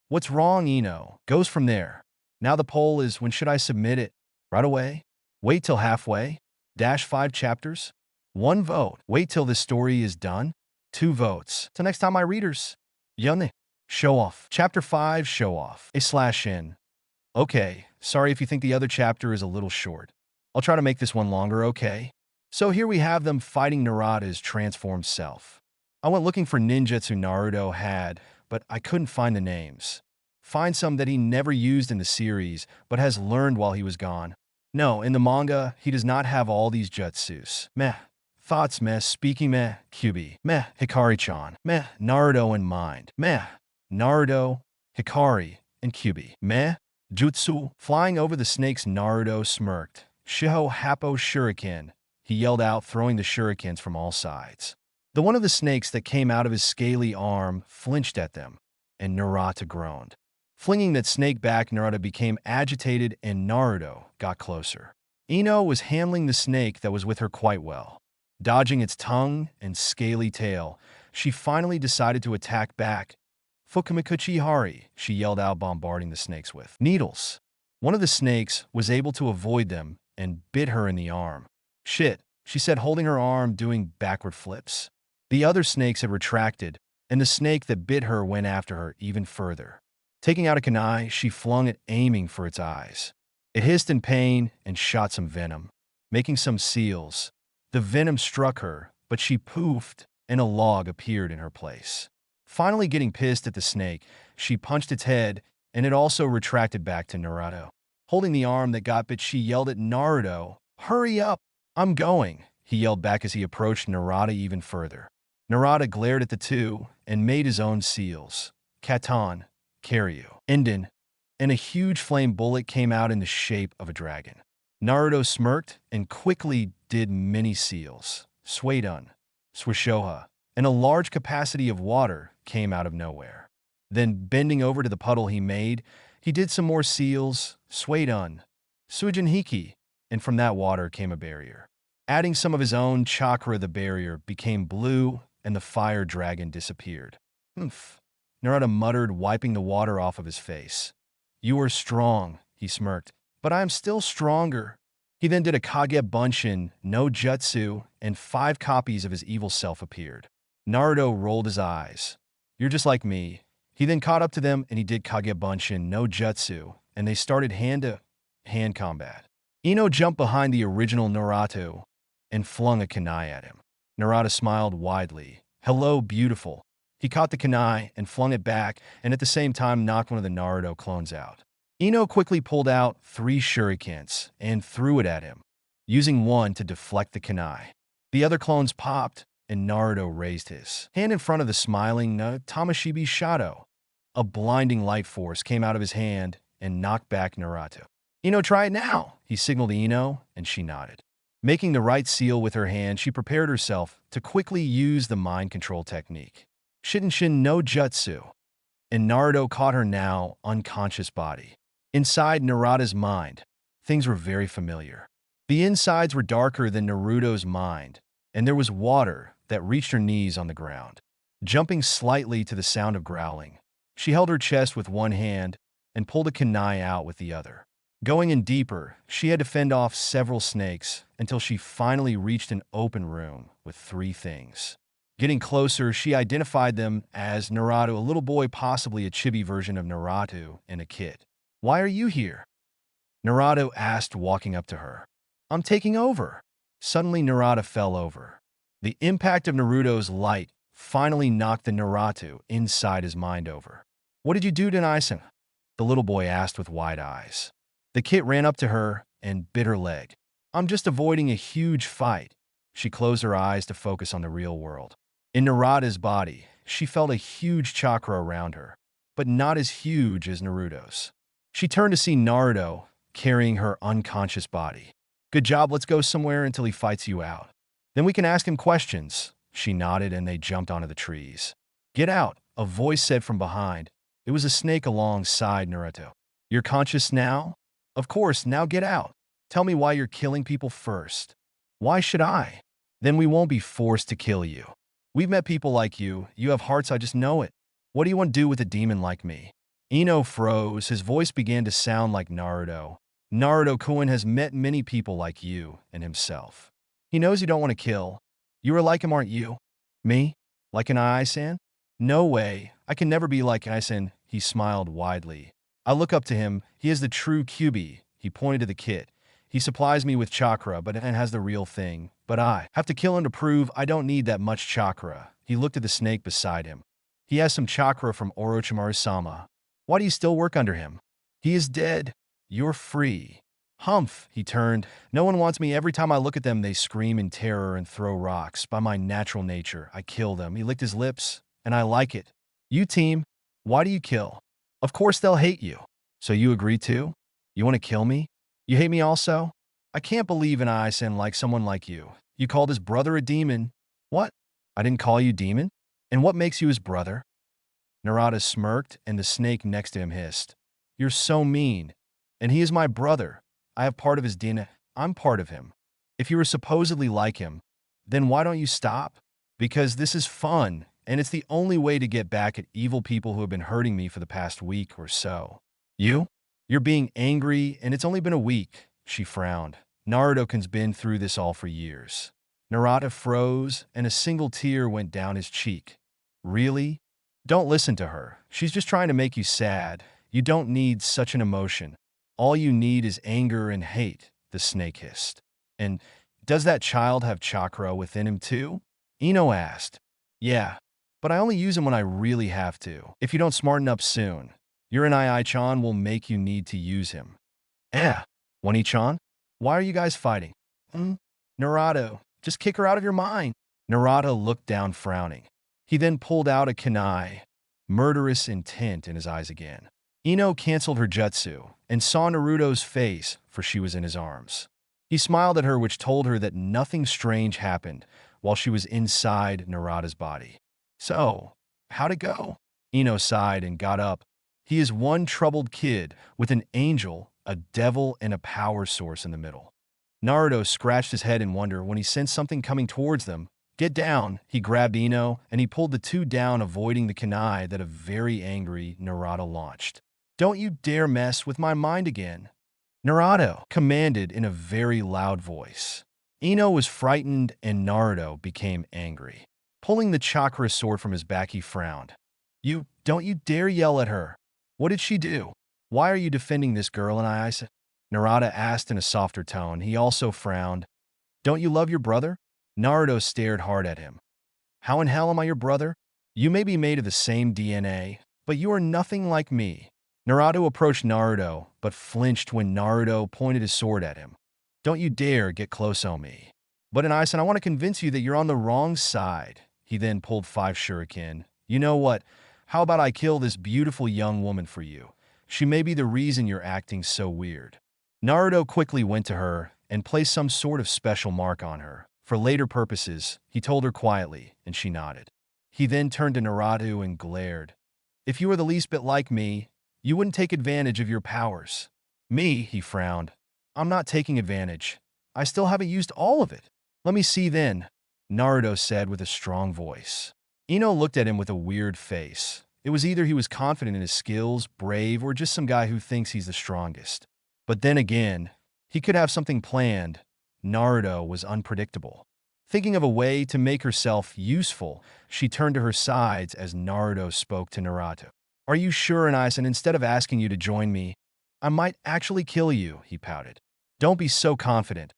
What's wrong, Ino? Goes from there. Now the poll is, when should I submit it? Right away? Wait till halfway? -5 chapters? 1 vote. Wait till this story is done? 2 votes. Till next time, my readers. Yone. Show off. Chapter 5, show off. A/N. Okay, sorry if you think the other chapter is a little short. I'll try to make this one longer, okay? So here we have them fighting Narato's transformed self. I went looking for ninjutsu Naruto had, but I couldn't find the names. Find some that he never used in the series, but has learned while he was gone. No, in the manga, he does not have all these jutsus. Meh. Thoughts meh. Speaking meh. QB. Meh. Hikari-chan. Meh. Naruto in mind. Meh. Naruto, Hikari, and QB. Meh. Jutsu. Flying over the snakes, Naruto smirked. Shiho Happo Shuriken. He yelled out, throwing the shurikens from all sides. The one of the snakes that came out of his scaly arm flinched at them, and Narato groaned. Flinging that snake back, Narato became agitated, and Naruto got closer. Ino was handling the snake that was with her quite well. Dodging its tongue and scaly tail, she finally decided to attack back. Fukumikuchi Hari, she yelled out, bombarding the snakes with needles. One of the snakes was able to avoid them and bit her in the arm. Shit, she said, holding her arm, doing backward flips. The other snakes had retracted, and the snake that bit her went after her even further. Taking out a kunai, she flung it, aiming for its eyes. It hissed in pain and shot some venom, making some seals. The venom struck her, but she poofed, and a log appeared in her place. Finally getting pissed at the snake, she punched its head, and it also retracted back to Narato. Holding the arm that got bit, she yelled at Naruto, "Hurry up! I'm going!" He yelled back as he approached Narato even further. Narato glared at the two and made his own seals. Katan, Karyu, Enden, and a huge flame bullet came out in the shape of a dragon. Naruto smirked and quickly did many seals. Suedun, Swishoha, and a large capacity of water came out of nowhere. Then, bending over to the puddle he made, he did some more seals, Suedun, Suijinhiki, and from that water came a barrier. Adding some of his own chakra, the barrier became blue, and the fire dragon disappeared. Humph, Naruto muttered, wiping the water off of his face. "You are strong," he smirked, "but I am still stronger." He then did a Kage Bunshin no Jutsu, and 5 copies of his evil self appeared. Naruto rolled his eyes. "You're just like me. He then caught up to them and he did Kagebunshin no Jutsu, and they started hand-to-hand combat. Ino jumped behind the original Narato and flung a kunai at him. Narato smiled widely. "Hello, beautiful." He caught the kunai and flung it back, and at the same time knocked one of the Naruto clones out. Ino quickly pulled out 3 shurikens and threw it at him, using one to deflect the kunai. The other clones popped, and Naruto raised his hand in front of the smiling Tamashibi's shadow. A blinding light force came out of his hand and knocked back Narato. "Ino, try it now," he signaled Ino, and she nodded. Making the right seal with her hand, she prepared herself to quickly use the mind control technique. Shitenshin no Jutsu. And Naruto caught her now unconscious body. Inside Narada's mind, things were very familiar. The insides were darker than Naruto's mind, and there was water that reached her knees on the ground. Jumping slightly to the sound of growling, she held her chest with one hand and pulled a kunai out with the other. Going in deeper, she had to fend off several snakes until she finally reached an open room with 3 things. Getting closer, she identified them as Narato, a little boy, possibly a chibi version of Narato, and a kid. "Why are you here?" Narato asked, walking up to her. "I'm taking over." Suddenly, Narato fell over. The impact of Naruto's light finally knocked the Narato inside his mind over. "What did you do to Naisen?" the little boy asked with wide eyes. The kid ran up to her and bit her leg. "I'm just avoiding a huge fight." She closed her eyes to focus on the real world. In Narada's body, she felt a huge chakra around her, but not as huge as Naruto's. She turned to see Naruto carrying her unconscious body. "Good job, let's go somewhere until he fights you out. Then we can ask him questions." She nodded and they jumped onto the trees. "Get out," a voice said from behind. It was a snake alongside Naruto. "You're conscious now?" "Of course, now get out. Tell me why you're killing people first." "Why should I?" "Then we won't be forced to kill you. We've met people like you. You have hearts, I just know it. What do you want to do with a demon like me?" Ino froze. His voice began to sound like Naruto. "Naruto-kun has met many people like you and himself. He knows you don't want to kill. You are like him, aren't you?" "Me? Like an Ai-san?" "No way. I can never be like Ai-san." He smiled widely. "I look up to him. He is the true Kyuubi." He pointed to the kid. "He supplies me with chakra, but and has the real thing. But I have to kill him to prove I don't need that much chakra." He looked at the snake beside him. "He has some chakra from Orochimaru-sama. Why do you still work under him? He is dead. You're free." "Humph," he turned. "No one wants me. Every time I look at them, they scream in terror and throw rocks. By my natural nature, I kill them." He licked his lips. "And I like it. You team, why do you kill?" "Of course they'll hate you." "So you agree too? You want to kill me? You hate me also?" "I can't believe an Ai-san like someone like you. You called his brother a demon." "What? I didn't call you demon? And what makes you his brother?" Narada smirked, and the snake next to him hissed. "You're so mean. And he is my brother. I have part of his DNA. I'm part of him. If you were supposedly like him, then why don't you stop?" "Because this is fun, and it's the only way to get back at evil people who have been hurting me for the past week or so." "You? You're being angry, and it's only been a week." She frowned. "Naruto-kun's been through this all for years." Narada froze, and a single tear went down his cheek. "Really? Don't listen to her. She's just trying to make you sad. You don't need such an emotion. All you need is anger and hate," the snake hissed. "And does that child have chakra within him too?" Ino asked. "Yeah, but I only use him when I really have to. If you don't smarten up soon, your Nai-chan will make you need to use him." Wani-chan? Why are you guys fighting?" "Narato, just kick her out of your mind." Narada looked down frowning. He then pulled out a kunai, murderous intent in his eyes again. Ino canceled her jutsu and saw Naruto's face, for she was in his arms. He smiled at her, which told her that nothing strange happened while she was inside Narada's body. "So, how'd it go?" Ino sighed and got up. "He is one troubled kid with an angel, a devil, and a power source in the middle." Naruto scratched his head in wonder when he sensed something coming towards them. "Get down!" He grabbed Ino, and he pulled the two down, avoiding the kunai that a very angry Narato launched. "Don't you dare mess with my mind again," Narato commanded in a very loud voice. Ino was frightened, and Naruto became angry. Pulling the chakra sword from his back, he frowned. Don't you dare yell at her. What did she do? Why are you defending this girl? And I said, Narada asked in a softer tone. He also frowned. Don't you love your brother? Naruto stared hard at him. How in hell am I your brother? You may be made of the same DNA, but you are nothing like me. Narato approached Naruto, but flinched when Naruto pointed his sword at him. Don't you dare get close on me. But in Aizen, I want to convince you that you're on the wrong side. He then pulled 5 shuriken. You know what? How about I kill this beautiful young woman for you? She may be the reason you're acting so weird. Naruto quickly went to her and placed some sort of special mark on her. For later purposes, he told her quietly, and she nodded. He then turned to Narato and glared. If you were the least bit like me, you wouldn't take advantage of your powers. Me, he frowned. I'm not taking advantage. I still haven't used all of it. Let me see then, Naruto said with a strong voice. Ino looked at him with a weird face. It was either he was confident in his skills, brave, or just some guy who thinks he's the strongest. But then again, he could have something planned. Naruto was unpredictable. Thinking of a way to make herself useful, she turned to her sides as Naruto spoke to Narato. Are you sure, Anais, and instead of asking you to join me, I might actually kill you, he pouted. Don't be so confident.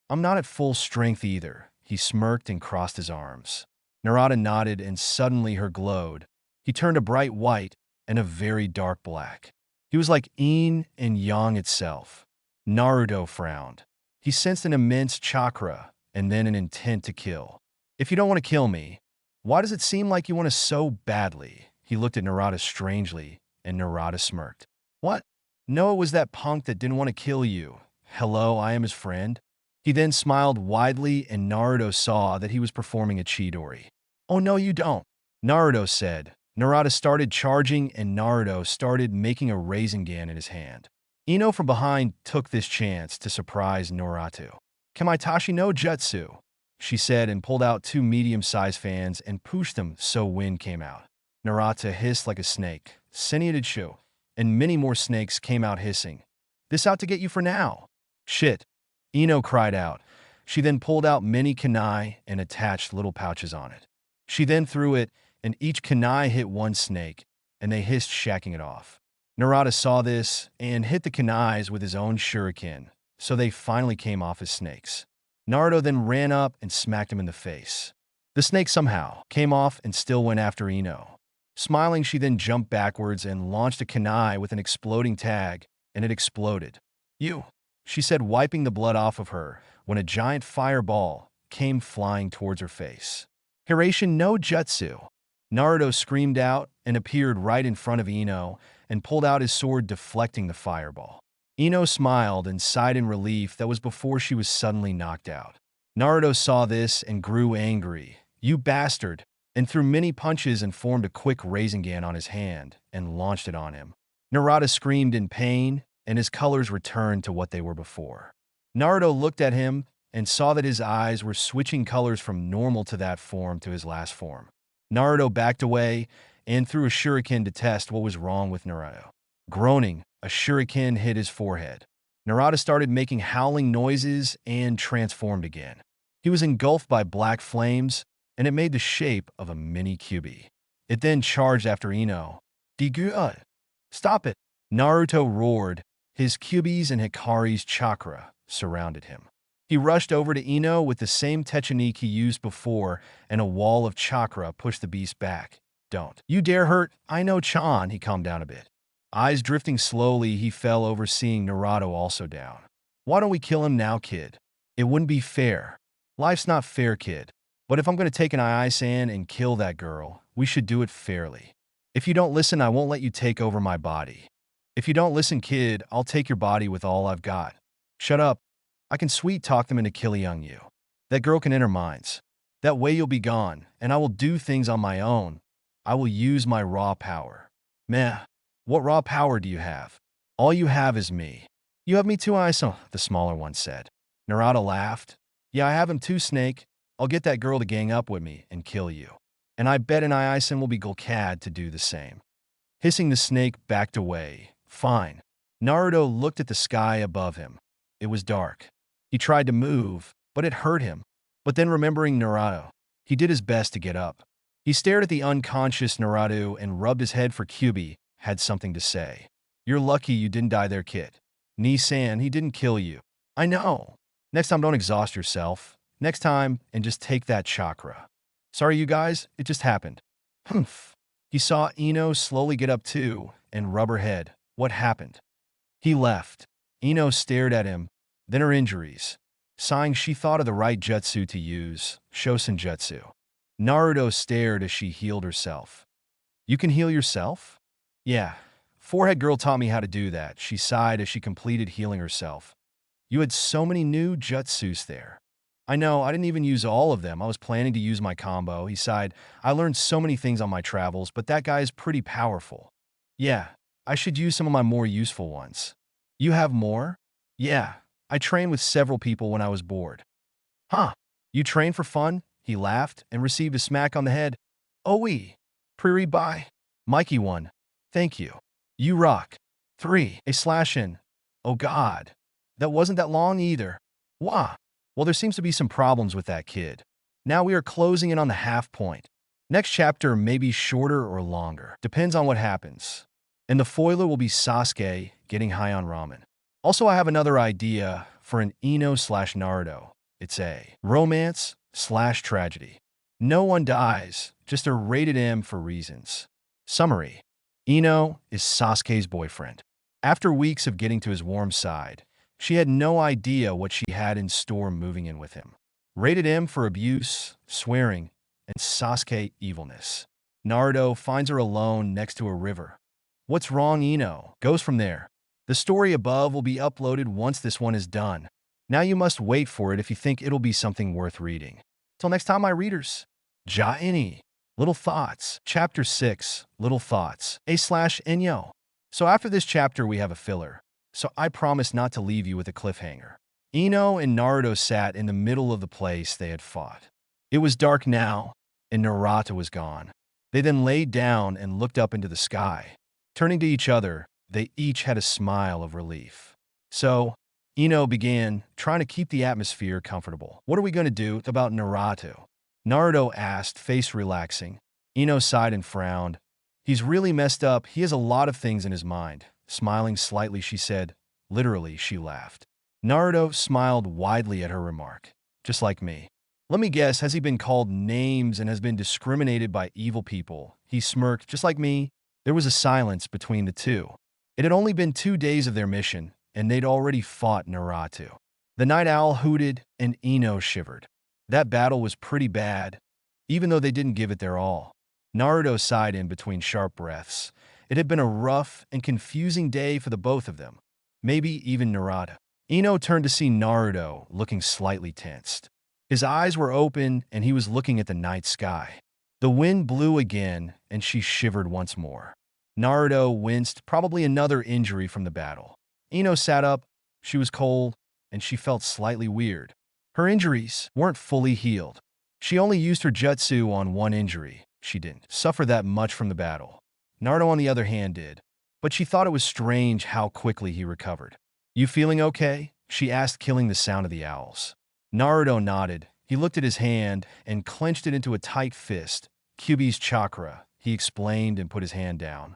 I'm not at full strength either. He smirked and crossed his arms. Narada nodded and suddenly her glowed. He turned a bright white and a very dark black. He was like yin and yang itself. Naruto frowned. He sensed an immense chakra and then an intent to kill. If you don't want to kill me, why does it seem like you want to so badly? He looked at Narada strangely, and Narada smirked. What? No, it was that punk that didn't want to kill you. Hello, I am his friend. He then smiled widely, and Naruto saw that he was performing a Chidori. Oh no, you don't, Naruto said. Narada started charging, and Naruto started making a Rasengan in his hand. Ino from behind took this chance to surprise Narato. Kamaitachi no Jutsu, she said, and pulled out 2 medium-sized fans and pushed them so wind came out. Narato hissed like a snake, Senioted Shu, and many more snakes came out hissing. This out to get you for now. Shit, Ino cried out. She then pulled out many kunai and attached little pouches on it. She then threw it, and each kunai hit one snake, and they hissed, shacking it off. Narada saw this and hit the kunais with his own shuriken, so they finally came off as snakes. Naruto then ran up and smacked him in the face. The snake somehow came off and still went after Ino. Smiling, she then jumped backwards and launched a kunai with an exploding tag, and it exploded. You, she said, wiping the blood off of her, when a giant fireball came flying towards her face. Hirashin no Jutsu. Naruto screamed out and appeared right in front of Ino and pulled out his sword, deflecting the fireball. Ino smiled and sighed in relief that was before she was suddenly knocked out. Naruto saw this and grew angry. You bastard! And threw many punches and formed a quick Rasengan on his hand and launched it on him. Narada screamed in pain, and his colors returned to what they were before. Naruto looked at him and saw that his eyes were switching colors from normal to that form to his last form. Naruto backed away and threw a shuriken to test what was wrong with Naruto. Groaning, a shuriken hit his forehead. Narada started making howling noises and transformed again. He was engulfed by black flames, and it made the shape of a mini Kyuubi. It then charged after Ino. Digu, stop it! Naruto roared. His Kyuubis and Hikari's chakra surrounded him. He rushed over to Ino with the same technique he used before, and a wall of chakra pushed the beast back. Don't you dare hurt Ino-chan, he calmed down a bit. Eyes drifting slowly, he fell over, seeing Narato also down. Why don't we kill him now, kid? It wouldn't be fair. Life's not fair, kid. But if I'm going to take an Ai-san and kill that girl, we should do it fairly. If you don't listen, I won't let you take over my body. If you don't listen, kid, I'll take your body with all I've got. Shut up. I can sweet-talk them into killing you. That girl can enter minds. That way you'll be gone, and I will do things on my own. I will use my raw power. Meh. What raw power do you have? All you have is me. You have me too, Aisan, the smaller one said. Narato laughed. Yeah, I have him too, Snake. I'll get that girl to gang up with me and kill you. And I bet an Aisan will be Gulcad to do the same. Hissing, the snake backed away. Fine. Naruto looked at the sky above him. It was dark. He tried to move, but it hurt him. But then remembering Narato, he did his best to get up. He stared at the unconscious Narato and rubbed his head for Kyubi had something to say. You're lucky you didn't die there, kid. Ni-san, he didn't kill you. I know. Next time, don't exhaust yourself. Next time, and just take that chakra. Sorry, you guys, it just happened. Humph. He saw Ino slowly get up too and rub her head. What happened? He left. Ino stared at him, then her injuries. Sighing, she thought of the right jutsu to use, Shosen Jutsu. Naruto stared as she healed herself. You can heal yourself? Yeah. Forehead girl taught me how to do that, she sighed as she completed healing herself. You had so many new jutsus there. I know, I didn't even use all of them. I was planning to use my combo, he sighed. I learned so many things on my travels, but that guy is pretty powerful. Yeah, I should use some of my more useful ones. You have more? Yeah, I trained with several people when I was bored. Huh, you train for fun? He laughed and received a smack on the head. OE. Prairie bye. Mikey 1. Thank you. You rock. 3. A slash in. Oh god. That wasn't that long either. Wah. Well, there seems to be some problems with that kid. Now we are closing in on the half point. Next chapter may be shorter or longer. Depends on what happens. And the foiler will be Sasuke getting high on ramen. Also, I have another idea for an Ino/Naruto. It's a romance/tragedy. No one dies, just a rated M for reasons. Summary. Ino is Sasuke's boyfriend. After weeks of getting to his warm side, she had no idea what she had in store moving in with him. Rated M for abuse, swearing, and Sasuke evilness. Naruto finds her alone next to a river. What's wrong, Ino? Goes from there. The story above will be uploaded once this one is done. Now you must wait for it if you think it'll be something worth reading. Till next time, my readers. Ja-ini. Little Thoughts. Chapter 6. Little Thoughts. A/Inyo. So after this chapter, we have a filler. So I promise not to leave you with a cliffhanger. Ino and Naruto sat in the middle of the place they had fought. It was dark now, and Narato was gone. They then laid down and looked up into the sky. Turning to each other, they each had a smile of relief. So, Ino began, trying to keep the atmosphere comfortable. What are we going to do about Narato? Naruto asked, face relaxing. Ino sighed and frowned. He's really messed up. He has a lot of things in his mind. Smiling slightly, she said. Literally, she laughed. Naruto smiled widely at her remark. Just like me. Let me guess, has he been called names and has been discriminated by evil people? He smirked. Just like me. There was a silence between the two. It had only been 2 days of their mission, and they'd already fought Narato. The night owl hooted, and Ino shivered. That battle was pretty bad, even though they didn't give it their all. Naruto sighed in between sharp breaths. It had been a rough and confusing day for the both of them, maybe even Narato. Ino turned to see Naruto, looking slightly tensed. His eyes were open, and he was looking at the night sky. The wind blew again, and she shivered once more. Naruto winced, probably another injury from the battle. Ino sat up. She was cold, and she felt slightly weird. Her injuries weren't fully healed. She only used her jutsu on one injury. She didn't suffer that much from the battle. Naruto, on the other hand, did. But she thought it was strange how quickly he recovered. You feeling okay? She asked, killing the sound of the owls. Naruto nodded. He looked at his hand and clenched it into a tight fist. Kyubi's chakra, he explained and put his hand down.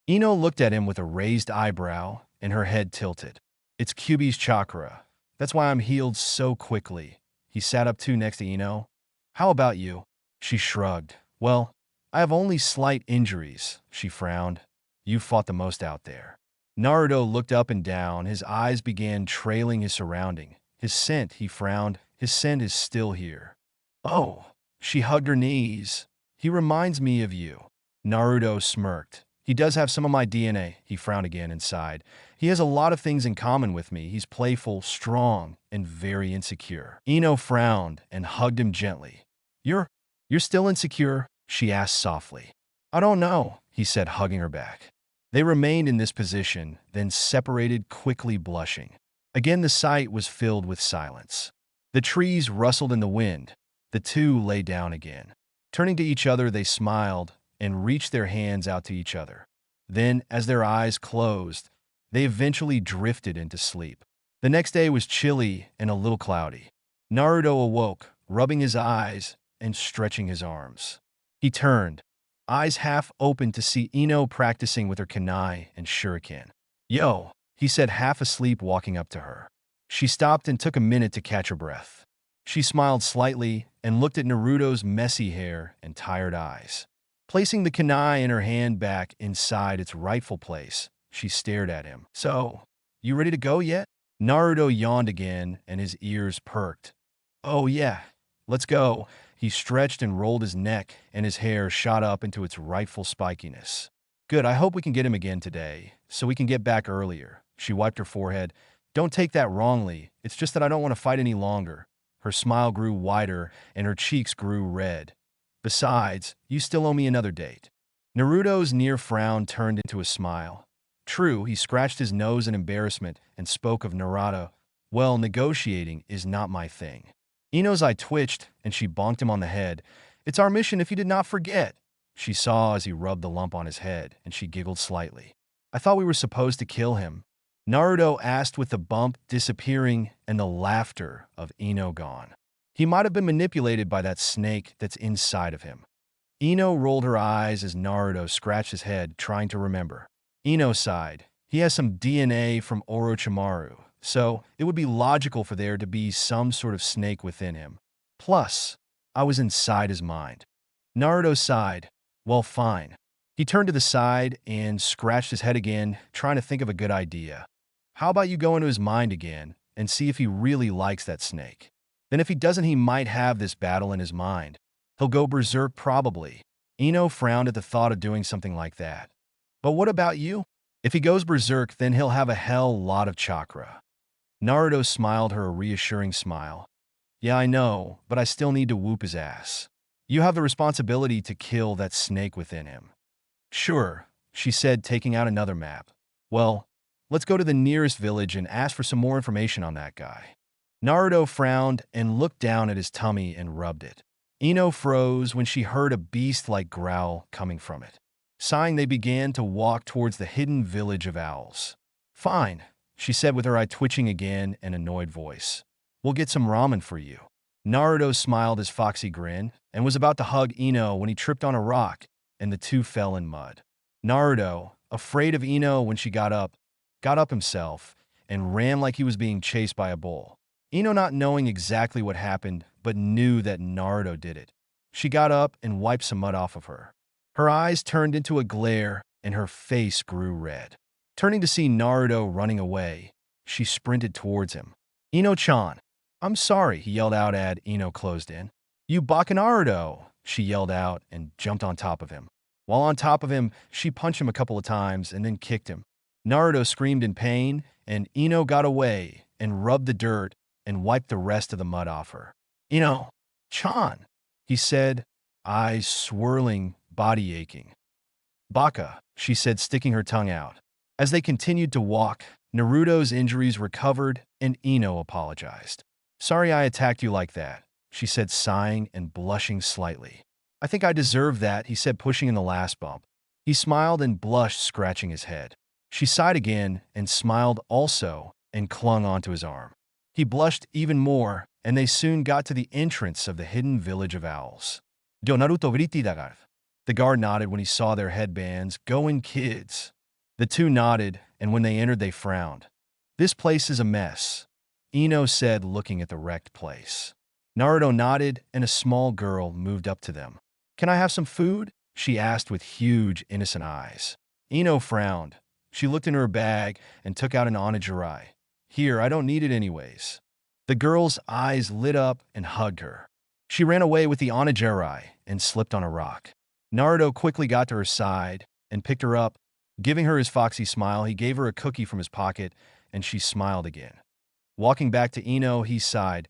Ino looked at him with a raised eyebrow and her head tilted. It's Kyubi's chakra. That's why I'm healed so quickly. He sat up too next to Ino. How about you? She shrugged. Well, I have only slight injuries, she frowned. You fought the most out there. Naruto looked up and down. His eyes began trailing his surrounding. His scent, he frowned. His scent is still here. Oh, she hugged her knees. He reminds me of you. Naruto smirked. He does have some of my DNA. He frowned again and sighed. He has a lot of things in common with me. He's playful, strong, and very insecure. Ino frowned and hugged him gently. You're still insecure? She asked softly. I don't know, he said, hugging her back. They remained in this position, then separated, quickly blushing. Again, the sight was filled with silence. The trees rustled in the wind. The two lay down again. Turning to each other, they smiled and reached their hands out to each other. Then, as their eyes closed, they eventually drifted into sleep. The next day was chilly and a little cloudy. Naruto awoke, rubbing his eyes and stretching his arms. He turned, eyes half open to see Ino practicing with her kunai and shuriken. Yo, he said half asleep walking up to her. She stopped and took a minute to catch her breath. She smiled slightly and looked at Naruto's messy hair and tired eyes. Placing the kunai in her hand back inside its rightful place, she stared at him. So, you ready to go yet? Naruto yawned again and his ears perked. Oh yeah, let's go. He stretched and rolled his neck and his hair shot up into its rightful spikiness. Good, I hope we can get him again today, so we can get back earlier. She wiped her forehead. Don't take that wrongly, it's just that I don't want to fight any longer. Her smile grew wider and her cheeks grew red. Besides, you still owe me another date. Naruto's near frown turned into a smile. True, he scratched his nose in embarrassment and spoke of Narato. Well, negotiating is not my thing. Ino's eye twitched and she bonked him on the head. It's our mission if you did not forget. She saw as he rubbed the lump on his head and she giggled slightly. I thought we were supposed to kill him. Naruto asked with the bump disappearing and the laughter of Ino gone. He might have been manipulated by that snake that's inside of him. Ino rolled her eyes as Naruto scratched his head, trying to remember. Ino sighed. He has some DNA from Orochimaru, so it would be logical for there to be some sort of snake within him. Plus, I was inside his mind. Naruto sighed. Well, fine. He turned to the side and scratched his head again, trying to think of a good idea. How about you go into his mind again and see if he really likes that snake? Then if he doesn't, he might have this battle in his mind. He'll go berserk probably. Ino frowned at the thought of doing something like that. But what about you? If he goes berserk, then he'll have a hell lot of chakra. Naruto smiled her a reassuring smile. Yeah, I know, but I still need to whoop his ass. You have the responsibility to kill that snake within him. Sure, she said, taking out another map. Well, let's go to the nearest village and ask for some more information on that guy. Naruto frowned and looked down at his tummy and rubbed it. Ino froze when she heard a beast-like growl coming from it. Sighing, they began to walk towards the hidden village of owls. Fine, she said with her eye twitching again and annoyed voice. We'll get some ramen for you. Naruto smiled his foxy grin and was about to hug Ino when he tripped on a rock and the two fell in mud. Naruto, afraid of Ino when she got up himself and ran like he was being chased by a bull. Ino not knowing exactly what happened, but knew that Naruto did it. She got up and wiped some mud off of her. Her eyes turned into a glare and her face grew red. Turning to see Naruto running away, she sprinted towards him. Ino-chan, I'm sorry, he yelled out as Ino closed in. You baka Naruto, she yelled out and jumped on top of him. While on top of him, she punched him a couple of times and then kicked him. Naruto screamed in pain and Ino got away and rubbed the dirt and wiped the rest of the mud off her. Ino-chan, he said, eyes swirling, body aching. Baka, she said, sticking her tongue out. As they continued to walk, Naruto's injuries recovered and Ino apologized. Sorry I attacked you like that, she said, sighing and blushing slightly. I think I deserve that, he said, pushing in the last bump. He smiled and blushed, scratching his head. She sighed again and smiled also and clung onto his arm. He blushed even more, and they soon got to the entrance of the hidden village of owls. Naruto vriti dagar. The guard nodded when he saw their headbands. Go in, kids. The two nodded, and when they entered they frowned. This place is a mess, Ino said, looking at the wrecked place. Naruto nodded, and a small girl moved up to them. Can I have some food? She asked with huge, innocent eyes. Ino frowned. She looked in her bag and took out an onigiri. Here, I don't need it anyways. The girl's eyes lit up and hugged her. She ran away with the onigiri and slipped on a rock. Naruto quickly got to her side and picked her up. Giving her his foxy smile, he gave her a cookie from his pocket, and she smiled again. Walking back to Ino, he sighed.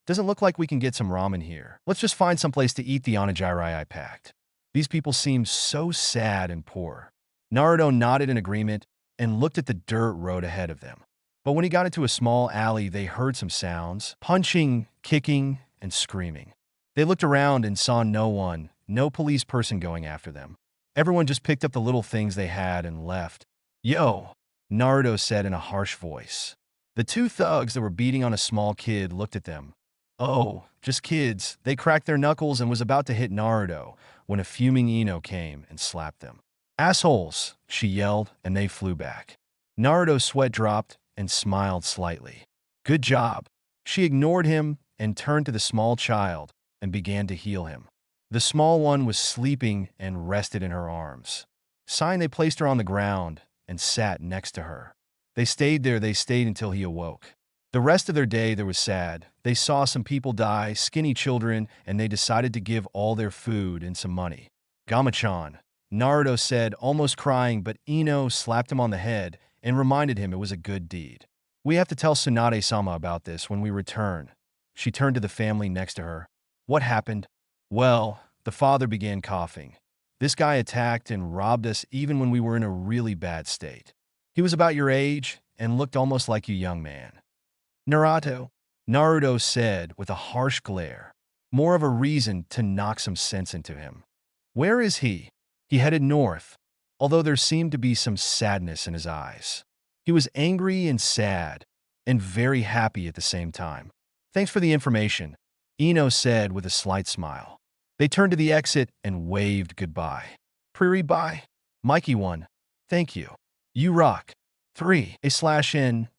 Doesn't look like we can get some ramen here. Let's just find someplace to eat the onigiri I packed. These people seem so sad and poor. Naruto nodded in agreement and looked at the dirt road ahead of them. But when he got into a small alley, they heard some sounds, punching, kicking, and screaming. They looked around and saw no one, no police person going after them. Everyone just picked up the little things they had and left. Yo, Naruto said in a harsh voice. The two thugs that were beating on a small kid looked at them. Oh, just kids. They cracked their knuckles and was about to hit Naruto when a fuming Ino came and slapped them. Assholes, she yelled, and they flew back. Naruto's sweat dropped and smiled slightly. Good job. She ignored him and turned to the small child and began to heal him. The small one was sleeping and rested in her arms. Sighing, they placed her on the ground and sat next to her. They stayed until he awoke. The rest of their day there was sad. They saw some people die, skinny children, and they decided to give all their food and some money. Gamachan, Naruto said, almost crying, but Ino slapped him on the head and reminded him it was a good deed. We have to tell Tsunade-sama about this when we return. She turned to the family next to her. What happened? Well, the father began coughing. This guy attacked and robbed us even when we were in a really bad state. He was about your age and looked almost like you, young man. Narato, Naruto said with a harsh glare. More of a reason to knock some sense into him. Where is he? He headed north, although there seemed to be some sadness in his eyes. He was angry and sad, and very happy at the same time. Thanks for the information, Ino said with a slight smile. They turned to the exit and waved goodbye. Prairie bye. Mikey 1. Thank you. You rock. 3. A/N.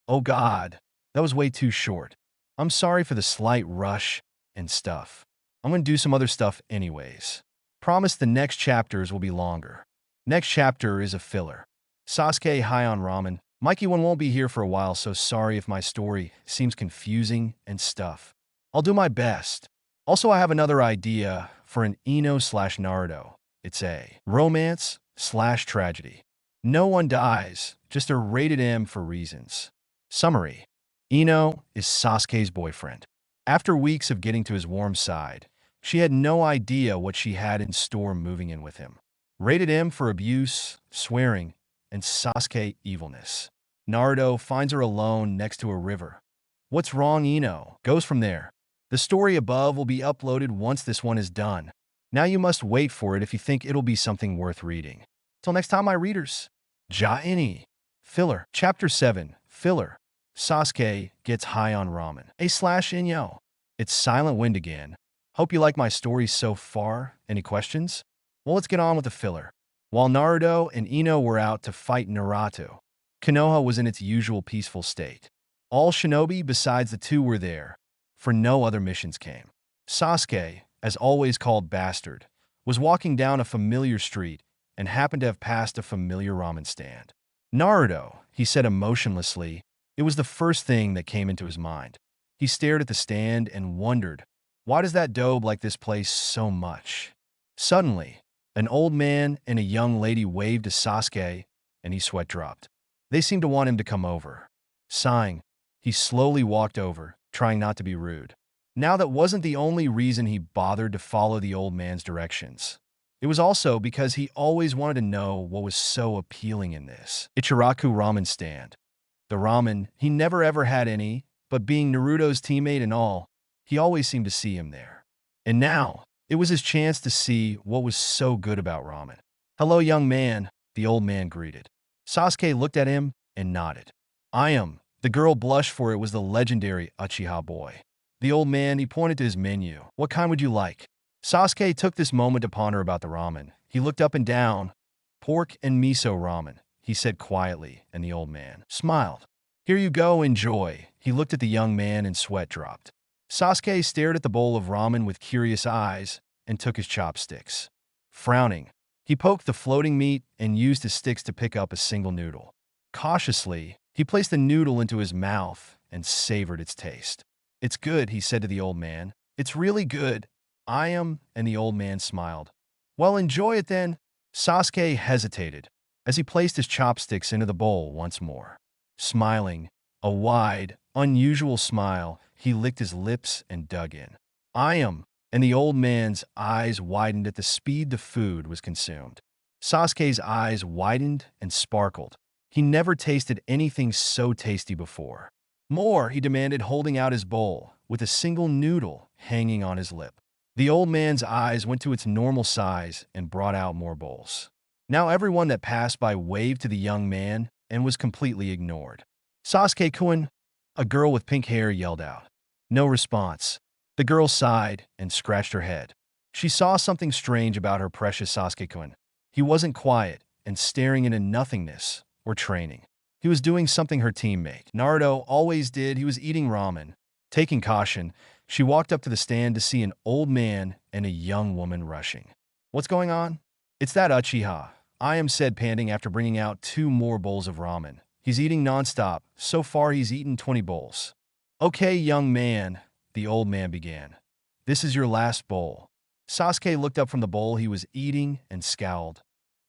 Oh God, that was way too short. I'm sorry for the slight rush and stuff. I'm gonna do some other stuff anyways. Promise the next chapters will be longer. Next chapter is a filler. Sasuke high on ramen. Mikey 1 won't be here for a while, so sorry if my story seems confusing and stuff. I'll do my best. Also, I have another idea for an Ino/Naruto. It's a romance/tragedy. No one dies, just a rated M for reasons. Summary. Ino is Sasuke's boyfriend. After weeks of getting to his warm side, she had no idea what she had in store moving in with him. Rated M for abuse, swearing, and Sasuke evilness. Naruto finds her alone next to a river. What's wrong, Ino? Goes from there. The story above will be uploaded once this one is done. Now you must wait for it if you think it'll be something worth reading. Till next time, my readers. Ja-ini. Filler. Chapter 7. Filler. Sasuke gets high on ramen. A/Inyo. It's Silent Wind again. Hope you like my stories so far. Any questions? Well, let's get on with the filler. While Naruto and Ino were out to fight Narato, Konoha was in its usual peaceful state. All shinobi besides the two were there, for no other missions came. Sasuke, as always called Bastard, was walking down a familiar street and happened to have passed a familiar ramen stand. Naruto, he said emotionlessly. It was the first thing that came into his mind. He stared at the stand and wondered, why does that dobe like this place so much? Suddenly, an old man and a young lady waved to Sasuke, and he sweat dropped. They seemed to want him to come over. Sighing, he slowly walked over, trying not to be rude. Now that wasn't the only reason he bothered to follow the old man's directions. It was also because he always wanted to know what was so appealing in this Ichiraku ramen stand. The ramen, he never ever had any, but being Naruto's teammate and all, he always seemed to see him there. And now, it was his chance to see what was so good about ramen. Hello, young man, the old man greeted. Sasuke looked at him and nodded. I am. The girl blushed, for it was the legendary Uchiha boy. The old man, he pointed to his menu. What kind would you like? Sasuke took this moment to ponder about the ramen. He looked up and down. Pork and miso ramen, he said quietly, and the old man smiled. Here you go, enjoy. He looked at the young man and sweat dropped. Sasuke stared at the bowl of ramen with curious eyes and took his chopsticks. Frowning, he poked the floating meat and used his sticks to pick up a single noodle. Cautiously, he placed the noodle into his mouth and savored its taste. It's good, he said to the old man. It's really good. I am, and the old man smiled. Well, enjoy it then. Sasuke hesitated as he placed his chopsticks into the bowl once more. Smiling, a wide, unusual smile, he licked his lips and dug in. I am, and the old man's eyes widened at the speed the food was consumed. Sasuke's eyes widened and sparkled. He never tasted anything so tasty before. More, he demanded, holding out his bowl, with a single noodle hanging on his lip. The old man's eyes went to its normal size and brought out more bowls. Now everyone that passed by waved to the young man and was completely ignored. Sasuke-kun, a girl with pink hair, yelled out. No response. The girl sighed and scratched her head. She saw something strange about her precious Sasuke-kun. He wasn't quiet and staring into nothingness or training. He was doing something her teammate, Naruto, always did. He was eating ramen. Taking caution, she walked up to the stand to see an old man and a young woman rushing. What's going on? It's that Uchiha, said, panting after bringing out 2 more bowls of ramen. He's eating nonstop. So far, he's eaten 20 bowls. Okay, young man, the old man began. This is your last bowl. Sasuke looked up from the bowl he was eating and scowled.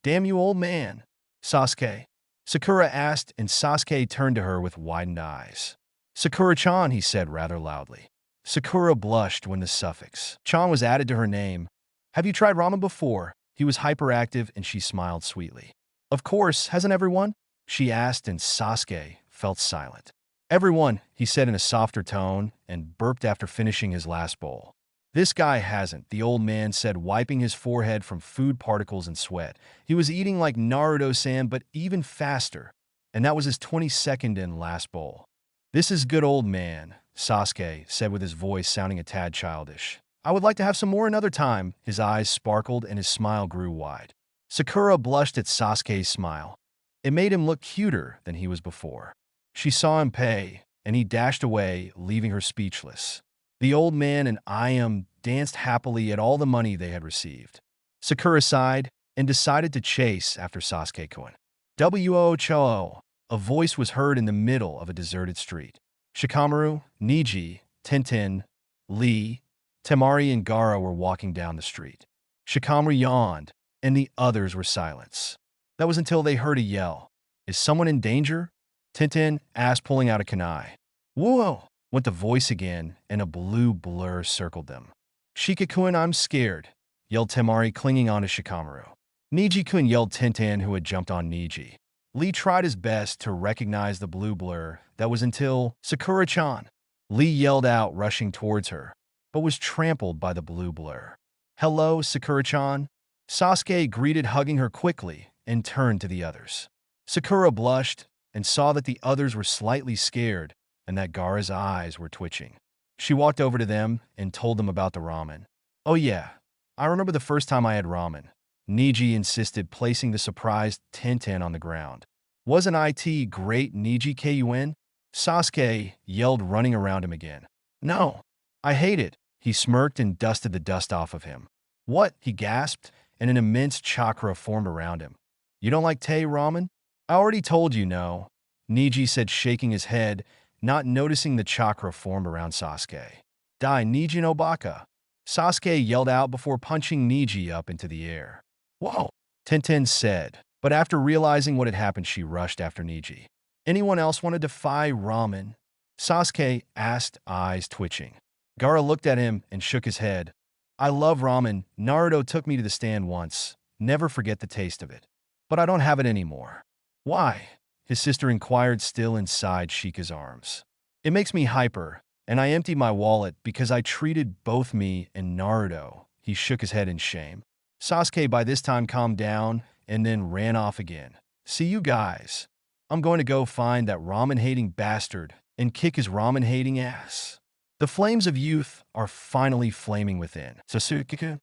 Damn you, old man. Sasuke. Sakura asked, and Sasuke turned to her with widened eyes. Sakura-chan, he said rather loudly. Sakura blushed when the suffix chan was added to her name. Have you tried ramen before? He was hyperactive, and she smiled sweetly. Of course, hasn't everyone? She asked, and Sasuke felt silent. Everyone, he said in a softer tone, and burped after finishing his last bowl. This guy hasn't, the old man said, wiping his forehead from food particles and sweat. He was eating like Naruto-san, but even faster, and that was his 22nd and last bowl. This is good, old man, Sasuke said with his voice sounding a tad childish. I would like to have some more another time. His eyes sparkled and his smile grew wide. Sakura blushed at Sasuke's smile. It made him look cuter than he was before. She saw him pay, and he dashed away, leaving her speechless. The old man and Iam danced happily at all the money they had received. Sakura sighed and decided to chase after Sasuke-kun. Wo-cho! A voice was heard in the middle of a deserted street. Shikamaru, Neji, Tenten, Lee, Temari, and Gaara were walking down the street. Shikamaru yawned, and the others were silent. That was until they heard a yell. Is someone in danger? Tenten asked, pulling out a kunai. Whoa! Went the voice again, and a blue blur circled them. Shika-kun, I'm scared, yelled Temari, clinging on to Shikamaru. Neji-kun, yelled Tenten, who had jumped on Neji. Lee tried his best to recognize the blue blur. That was until Sakura-chan. Lee yelled out, rushing towards her, but was trampled by the blue blur. Hello, Sakura-chan. Sasuke greeted, hugging her quickly, and turned to the others. Sakura blushed and saw that the others were slightly scared and that Gaara's eyes were twitching. She walked over to them and told them about the ramen. Oh yeah, I remember the first time I had ramen. Neji insisted, placing the surprised Tenten on the ground. Wasn't it great, Neji-kun? Sasuke yelled, running around him again. No, I hate it. He smirked and dusted the dust off of him. What? He gasped, and an immense chakra formed around him. You don't like Tei ramen? I already told you no, Neji said, shaking his head, not noticing the chakra formed around Sasuke. Die, Neji no baka. Sasuke yelled out before punching Neji up into the air. Whoa, Tenten said, but after realizing what had happened, she rushed after Neji. Anyone else want to defy ramen? Sasuke asked, eyes twitching. Gaara looked at him and shook his head. I love ramen. Naruto took me to the stand once. Never forget the taste of it. But I don't have it anymore. Why? His sister inquired, still inside Shika's arms. It makes me hyper, and I emptied my wallet because I treated both me and Naruto. He shook his head in shame. Sasuke by this time calmed down and then ran off again. See you guys. I'm going to go find that ramen-hating bastard and kick his ramen-hating ass. The flames of youth are finally flaming within. Sasuke?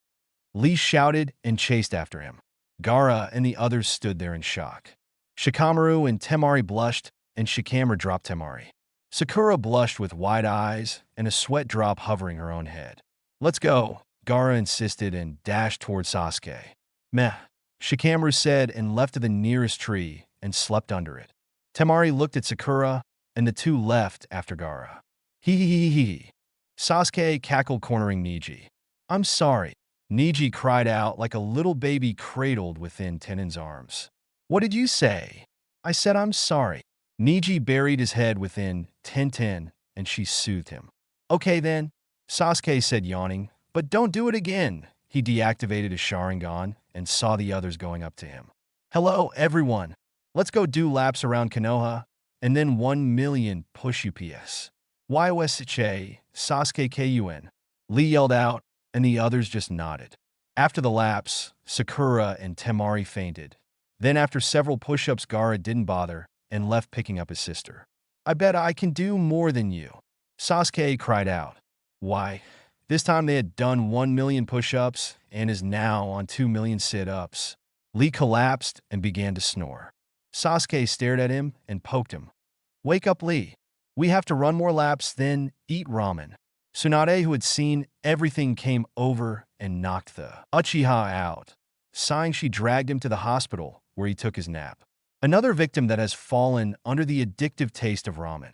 Lee shouted and chased after him. Gaara and the others stood there in shock. Shikamaru and Temari blushed, and Shikamaru dropped Temari. Sakura blushed with wide eyes and a sweat drop hovering her own head. Let's go, Gaara insisted and dashed toward Sasuke. Meh, Shikamaru said and left to the nearest tree and slept under it. Temari looked at Sakura, and the two left after Gaara. Hee hee hee hee. Sasuke cackled, cornering Neji. I'm sorry, Neji cried out like a little baby cradled within Tenen's arms. What did you say? I said I'm sorry. Neji buried his head within Tenten, and she soothed him. Okay then, Sasuke said, yawning, but don't do it again. He deactivated his Sharingan and saw the others going up to him. Hello, everyone. Let's go do laps around Konoha, and then 1 million push UPS. YOSHA, Sasuke KUN. Lee yelled out, and the others just nodded. After the laps, Sakura and Temari fainted. Then after several push-ups, Gaara didn't bother and left, picking up his sister. I bet I can do more than you. Sasuke cried out. Why? This time they had done 1 million push-ups and is now on 2 million sit-ups. Lee collapsed and began to snore. Sasuke stared at him and poked him. Wake up, Lee. We have to run more laps, then eat ramen. Tsunade, who had seen everything, came over and knocked the Uchiha out. Sighing, she dragged him to the hospital, where he took his nap. Another victim that has fallen under the addictive taste of ramen.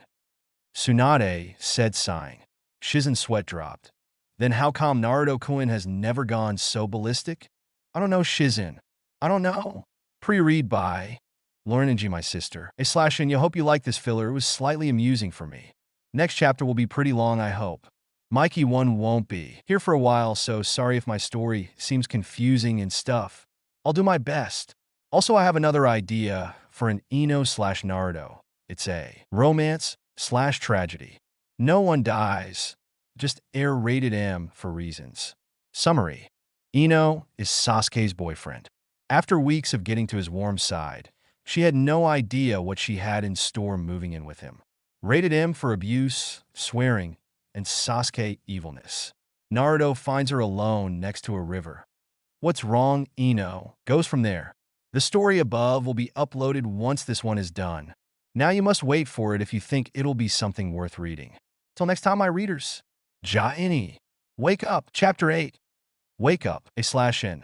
Tsunade said, sighing. Shizen's sweat dropped. Then how come Naruto-kun has never gone so ballistic? I don't know, Shizen. I don't know. Pre-read by Lauren and G, my sister. /and you hope you like this filler. It was slightly amusing for me. Next chapter will be pretty long, I hope. Mikey 1 won't be here for a while, so sorry if my story seems confusing and stuff. I'll do my best. Also, I have another idea for an Ino/Naruto. It's a romance/tragedy. No one dies, just rated M for reasons. Summary. Ino is Sasuke's boyfriend. After weeks of getting to his warm side, she had no idea what she had in store moving in with him. Rated M for abuse, swearing, and Sasuke evilness. Naruto finds her alone next to a river. What's wrong, Ino? Goes from there. The story above will be uploaded once this one is done. Now you must wait for it if you think it'll be something worth reading. Till next time, my readers. Ja-ini. Wake up. Chapter 8. Wake up. /n.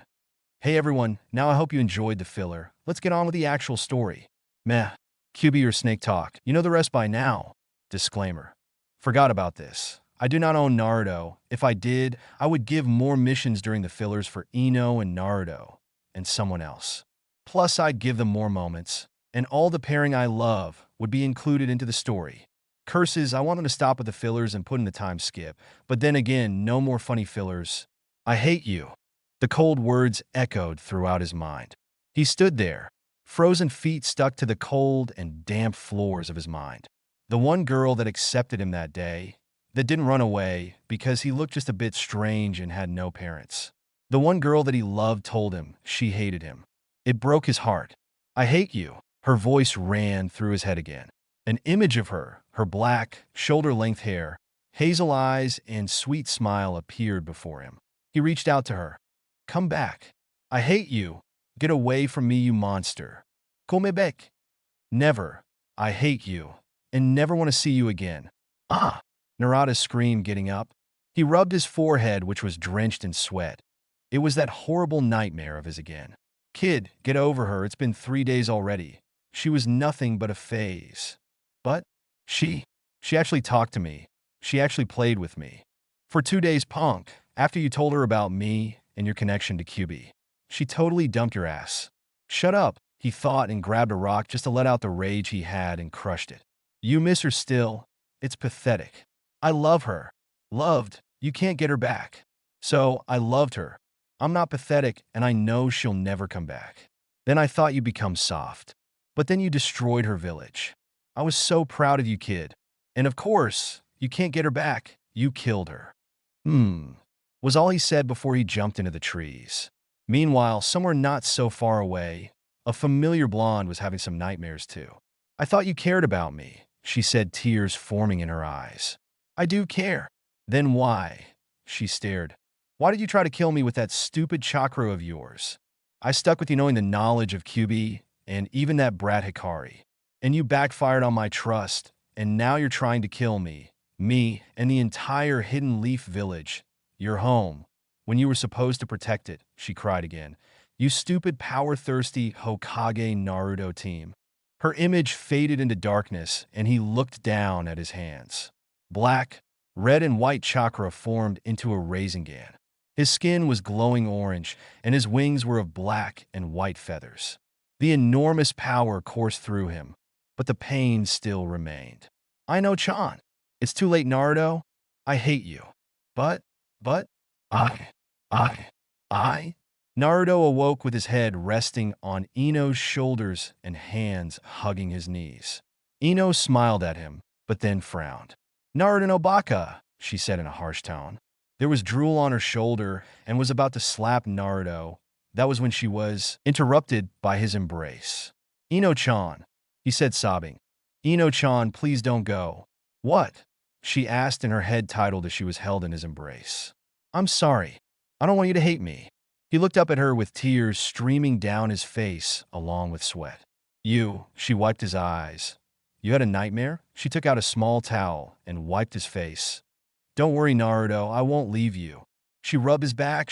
Hey everyone, now I hope you enjoyed the filler. Let's get on with the actual story. Meh. QB or snake talk. You know the rest by now. Disclaimer. Forgot about this. I do not own Naruto. If I did, I would give more missions during the fillers for Ino and Naruto and someone else. Plus, I'd give them more moments, and all the pairing I love would be included into the story. Curses, I want them to stop with the fillers and put in the time skip, but then again, no more funny fillers. I hate you. The cold words echoed throughout his mind. He stood there, frozen feet stuck to the cold and damp floors of his mind. The one girl that accepted him that day, that didn't run away because he looked just a bit strange and had no parents. The one girl that he loved told him she hated him. It broke his heart. I hate you. Her voice ran through his head again. An image of her black, shoulder-length hair, hazel eyes, and sweet smile appeared before him. He reached out to her. Come back. I hate you. Get away from me, you monster. Come back. Never. I hate you. And never want to see you again. Ah! Narato screamed, getting up. He rubbed his forehead, which was drenched in sweat. It was that horrible nightmare of his again. Kid, get over her. It's been 3 days already. She was nothing but a phase. But she actually talked to me. She actually played with me. For 2 days, punk, after you told her about me and your connection to QB. She totally dumped your ass. Shut up, he thought, and grabbed a rock just to let out the rage he had and crushed it. You miss her still. It's pathetic. I love her. Loved. You can't get her back. So, I loved her. I'm not pathetic, and I know she'll never come back. Then I thought you'd become soft. But then you destroyed her village. I was so proud of you, kid. And of course, you can't get her back. You killed her. Was all he said before he jumped into the trees. Meanwhile, somewhere not so far away, a familiar blonde was having some nightmares too. I thought you cared about me, she said, tears forming in her eyes. I do care. Then why? She stared. Why did you try to kill me with that stupid chakra of yours? I stuck with you knowing the knowledge of QB and even that brat Hikari. And you backfired on my trust, and now you're trying to kill me and the entire Hidden Leaf village, your home, when you were supposed to protect it, she cried again. You stupid, power-thirsty Hokage Naruto team. Her image faded into darkness, and he looked down at his hands. Black, red, and white chakra formed into a Rasengan. His skin was glowing orange, and his wings were of black and white feathers. The enormous power coursed through him, but the pain still remained. I know, Chan. It's too late, Naruto. I hate you. But, I. Naruto awoke with his head resting on Ino's shoulders and hands hugging his knees. Ino smiled at him, but then frowned. Naruto no baka, she said in a harsh tone. There was drool on her shoulder and was about to slap Naruto. That was when she was interrupted by his embrace. Ino-chan, he said, sobbing. Ino-chan, please don't go. What? she asked, and her head tightened as she was held in his embrace. I'm sorry. I don't want you to hate me. He looked up at her with tears streaming down his face along with sweat. She wiped his eyes. You had a nightmare? She took out a small towel and wiped his face. Don't worry, Naruto, I won't leave you. She rubbed his back.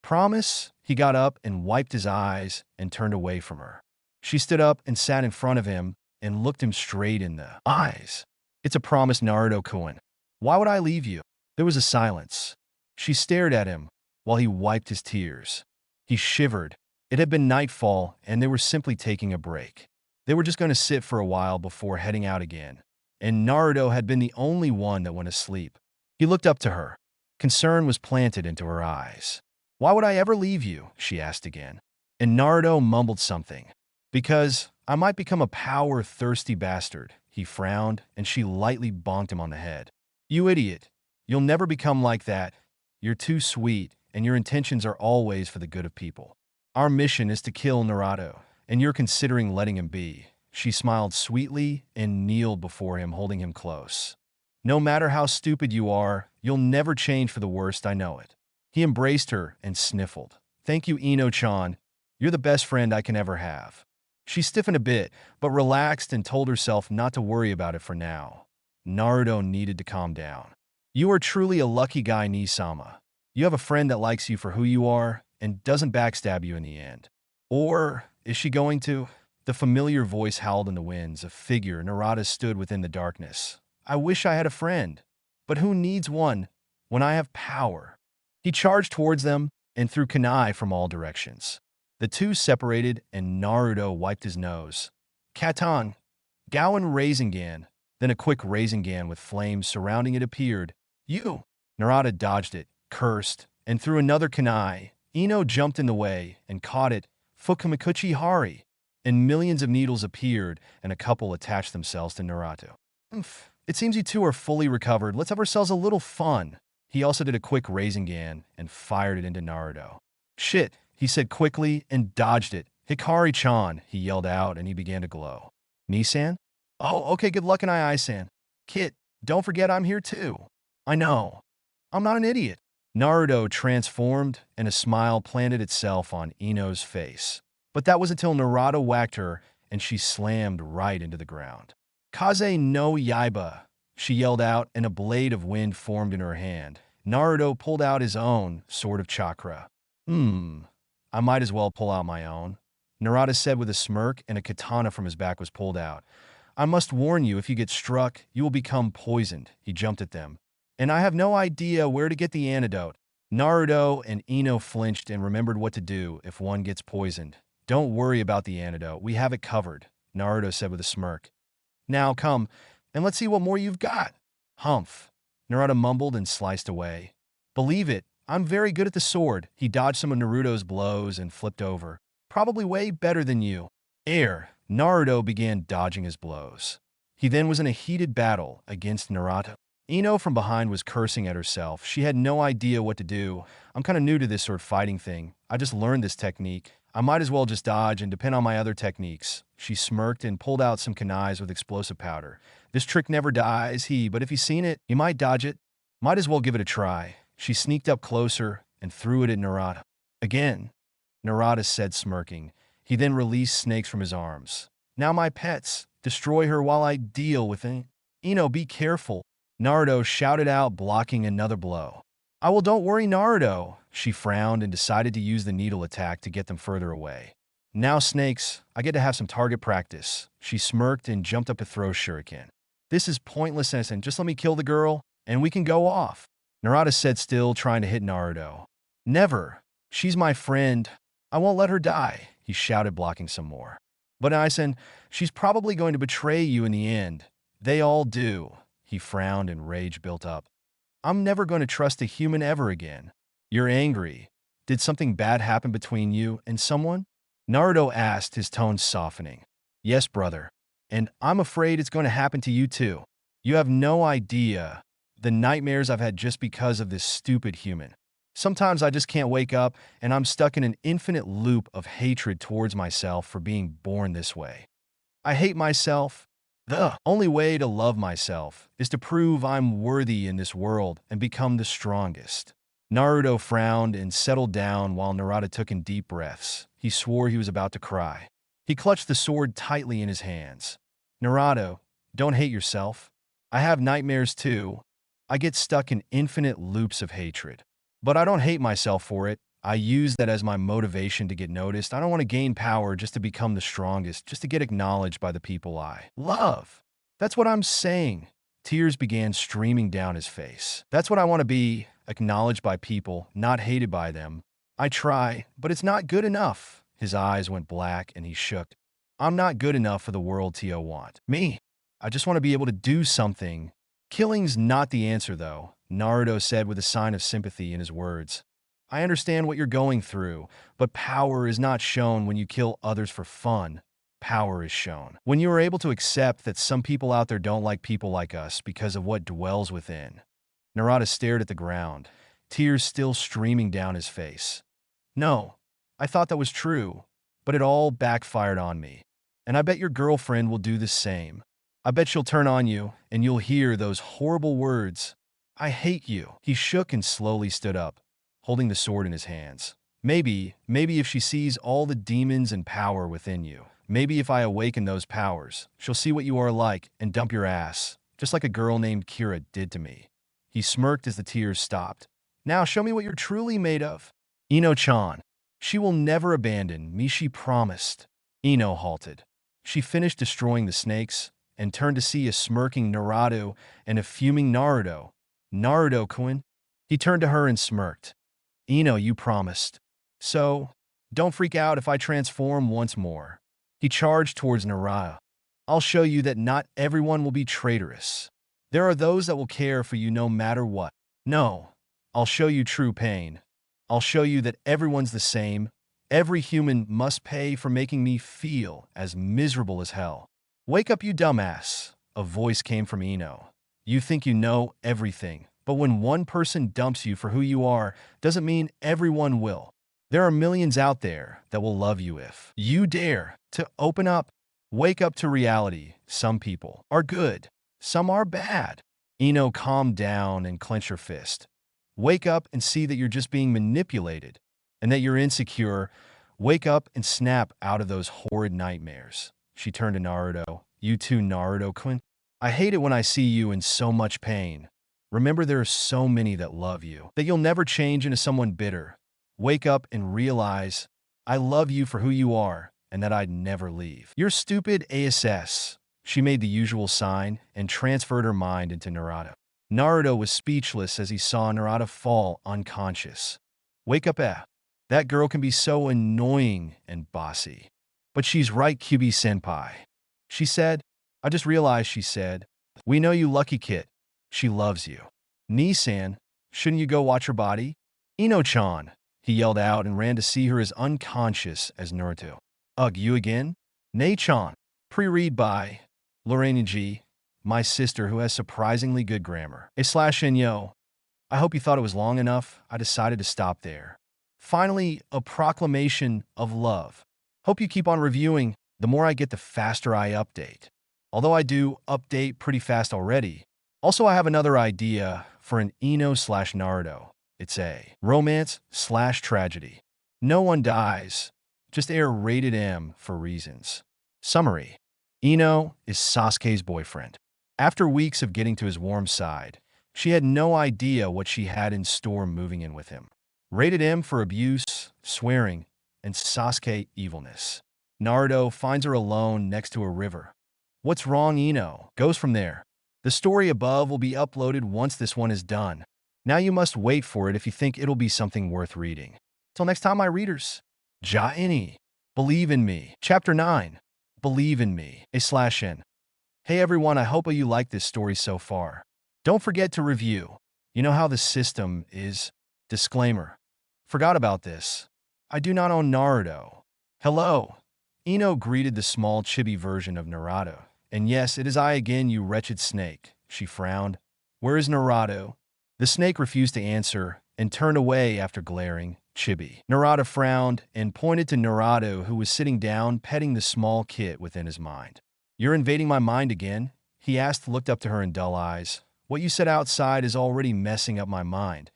Promise? He got up and wiped his eyes and turned away from her. She stood up and sat in front of him and looked him straight in the eyes. It's a promise, Naruto-kun. Why would I leave you? There was a silence. She stared at him while he wiped his tears. He shivered. It had been nightfall, and they were simply taking a break. They were just going to sit for a while before heading out again, and Naruto had been the only one that went asleep. He looked up to her. Concern was planted into her eyes. Why would I ever leave you? She asked again. And Naruto mumbled something. Because I might become a power-thirsty bastard. He frowned, and she lightly bonked him on the head. You idiot. You'll never become like that. You're too sweet, and your intentions are always for the good of people. Our mission is to kill Narato, and you're considering letting him be. She smiled sweetly and kneeled before him, holding him close. No matter how stupid you are, you'll never change for the worst, I know it. He embraced her and sniffled. Thank you, Ino-chan. You're the best friend I can ever have. She stiffened a bit, but relaxed and told herself not to worry about it for now. Naruto needed to calm down. You are truly a lucky guy, Nisama. You have a friend that likes you for who you are and doesn't backstab you in the end. Or is she going to? The familiar voice howled in the winds. A figure, Narato, stood within the darkness. I wish I had a friend, but who needs one when I have power? He charged towards them and threw kunai from all directions. The two separated, and Naruto wiped his nose. Katan, Gowan Rasengan, then a quick Rasengan with flames surrounding it appeared. You! Narato dodged it, cursed, and threw another kunai. Ino jumped in the way and caught it. Fukamikuchi Hari. And millions of needles appeared, and a couple attached themselves to Narato. It seems you two are fully recovered. Let's have ourselves a little fun. He also did a quick Rasengan and fired it into Naruto. Shit, he said quickly and dodged it. Hikari-chan, he yelled out, and he began to glow. Nisan? Oh, okay, good luck in Ai-san. Kit, don't forget I'm here too. I know. I'm not an idiot. Naruto transformed, and a smile planted itself on Ino's face. But that was until Narato whacked her, and she slammed right into the ground. Kaze no Yaiba, she yelled out, and a blade of wind formed in her hand. Naruto pulled out his own sword of chakra. I might as well pull out my own, Narato said with a smirk, and a katana from his back was pulled out. I must warn you, if you get struck, you will become poisoned. He jumped at them. And I have no idea where to get the antidote. Naruto and Ino flinched and remembered what to do if one gets poisoned. Don't worry about the antidote. We have it covered, Naruto said with a smirk. Now come, and let's see what more you've got. Humph. Narato mumbled and sliced away. Believe it, I'm very good at the sword. He dodged some of Naruto's blows and flipped over. Probably way better than you. Air. Naruto began dodging his blows. He then was in a heated battle against Narato. Ino from behind was cursing at herself. She had no idea what to do. I'm kind of new to this sort of fighting thing. I just learned this technique. I might as well just dodge and depend on my other techniques. She smirked and pulled out some kunais with explosive powder. This trick never dies, but if he's seen it, he might dodge it. Might as well give it a try. She sneaked up closer and threw it at Narato. Again, Narato said, smirking. He then released snakes from his arms. Now my pets, destroy her while I deal with it. Ino, be careful. Naruto shouted out, blocking another blow. I will, don't worry, Naruto. She frowned and decided to use the needle attack to get them further away. Now, snakes, I get to have some target practice. She smirked and jumped up to throw shuriken. This is pointless, and just let me kill the girl, and we can go off. Narato said, still trying to hit Naruto. Never. She's my friend. I won't let her die, he shouted, blocking some more. But Aizen, she's probably going to betray you in the end. They all do. He frowned and rage built up. I'm never going to trust a human ever again. You're angry. Did something bad happen between you and someone? Naruto asked, his tone softening. Yes, brother. And I'm afraid it's going to happen to you too. You have no idea the nightmares I've had just because of this stupid human. Sometimes I just can't wake up, and I'm stuck in an infinite loop of hatred towards myself for being born this way. I hate myself. The only way to love myself is to prove I'm worthy in this world and become the strongest. Naruto frowned and settled down while Narato took in deep breaths. He swore he was about to cry. He clutched the sword tightly in his hands. Narato, don't hate yourself. I have nightmares too. I get stuck in infinite loops of hatred. But I don't hate myself for it. I use that as my motivation to get noticed. I don't want to gain power just to become the strongest, just to get acknowledged by the people I love. That's what I'm saying. Tears began streaming down his face. That's what I want to be, acknowledged by people, not hated by them. I try, but it's not good enough. His eyes went black and he shook. I'm not good enough for the world Tio want. Me. I just want to be able to do something. Killing's not the answer, though, Naruto said with a sign of sympathy in his words. I understand what you're going through, but power is not shown when you kill others for fun. Power is shown when you are able to accept that some people out there don't like people like us because of what dwells within. Narato stared at the ground, tears still streaming down his face. No, I thought that was true, but it all backfired on me. And I bet your girlfriend will do the same. I bet she'll turn on you, and you'll hear those horrible words. I hate you. He shook and slowly stood up, holding the sword in his hands. Maybe if she sees all the demons and power within you, maybe if I awaken those powers, she'll see what you are like and dump your ass, just like a girl named Kira did to me. He smirked as the tears stopped. Now show me what you're truly made of. Ino-chan. She will never abandon me, she promised. Ino halted. She finished destroying the snakes and turned to see a smirking Narato and a fuming Naruto. Naruto-kun. He turned to her and smirked. Ino, you promised. So, don't freak out if I transform once more. He charged towards Narato. I'll show you that not everyone will be traitorous. There are those that will care for you no matter what. No, I'll show you true pain. I'll show you that everyone's the same. Every human must pay for making me feel as miserable as hell. Wake up, you dumbass, a voice came from Ino. You think you know everything, but when one person dumps you for who you are, doesn't mean everyone will. There are millions out there that will love you if you dare to open up. Wake up to reality. Some people are good, some are bad. Ino calmed down and clenched her fist. Wake up and see that you're just being manipulated and that you're insecure. Wake up and snap out of those horrid nightmares. She turned to Naruto. You too, Naruto-kun. I hate it when I see you in so much pain. Remember, there are so many that love you, that you'll never change into someone bitter. Wake up and realize I love you for who you are and that I'd never leave. You're stupid ass. She made the usual sign and transferred her mind into Narato. Naruto was speechless as he saw Narato fall unconscious. Wake up, That girl can be so annoying and bossy. But she's right, Kyubi-senpai. She said. I just realized, she said. We know you, lucky kid. She loves you. Nii-san, shouldn't you go watch her body? Ino-chan, he yelled out and ran to see her as unconscious as Naruto. Ugh, you again? Nei-chan. Pre-read by Lorraine G, my sister who has surprisingly good grammar. /Inyo. I hope you thought it was long enough. I decided to stop there. Finally, a proclamation of love. Hope you keep on reviewing. The more I get, the faster I update. Although I do update pretty fast already. Also, I have another idea for an Ino/Naruto. It's a romance/tragedy. No one dies. Just air rated M for reasons. Summary. Ino is Sasuke's boyfriend. After weeks of getting to his warm side, she had no idea what she had in store moving in with him. Rated M for abuse, swearing, and Sasuke evilness. Naruto finds her alone next to a river. What's wrong, Ino? Goes from there. The story above will be uploaded once this one is done. Now you must wait for it if you think it'll be something worth reading. Till next time, my readers. Ja-ini. Believe in me. Chapter 9. Believe in me. /N. Hey everyone, I hope you like this story so far. Don't forget to review. You know how the system is. Disclaimer. Forgot about this. I do not own Naruto. Hello. Ino greeted the small chibi version of Narato. And yes, it is I again, you wretched snake. She frowned. Where is Narato? The snake refused to answer and turned away after glaring. Chibi. Narato frowned and pointed to Narato, who was sitting down petting the small kit within his mind. You're invading my mind again? He asked, looked up to her in dull eyes. What you said outside is already messing up my mind.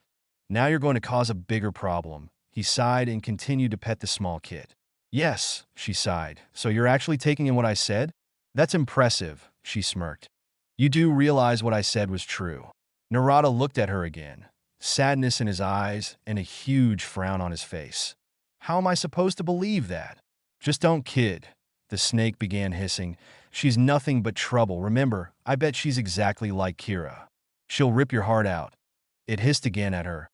Now you're going to cause a bigger problem. He sighed and continued to pet the small kid. Yes, she sighed. So you're actually taking in what I said? That's impressive, she smirked. You do realize what I said was true. Narato looked at her again, sadness in his eyes and a huge frown on his face. How am I supposed to believe that? Just don't kid. The snake began hissing. She's nothing but trouble. Remember, I bet she's exactly like Kira. She'll rip your heart out. It hissed again at her.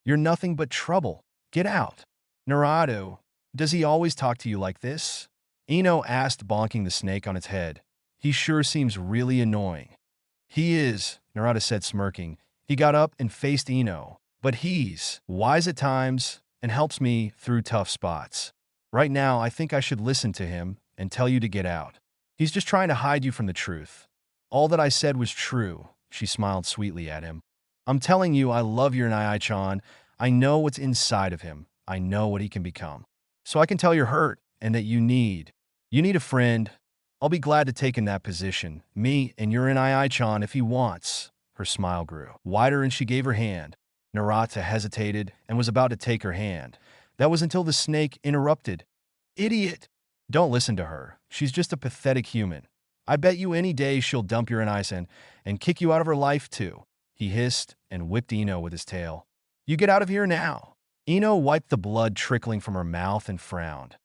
You're nothing but trouble. Get out. Narato, does he always talk to you like this? Ino asked, bonking the snake on its head. He sure seems really annoying. He is, Narato said, smirking. He got up and faced Ino. But he's wise at times and helps me through tough spots. Right now, I think I should listen to him and tell you to get out. He's just trying to hide you from the truth. All that I said was true, she smiled sweetly at him. I'm telling you, I love your Nai-chan. I know what's inside of him. I know what he can become. So I can tell you're hurt and that you need a friend. I'll be glad to take in that position. Me and your Nai-chan if he wants. Her smile grew wider and she gave her hand. Narato hesitated and was about to take her hand. That was until the snake interrupted. Idiot! Don't listen to her. She's just a pathetic human. I bet you any day she'll dump your Anisen and kick you out of her life too. He hissed and whipped Ino with his tail. You get out of here now. Ino wiped the blood trickling from her mouth and frowned.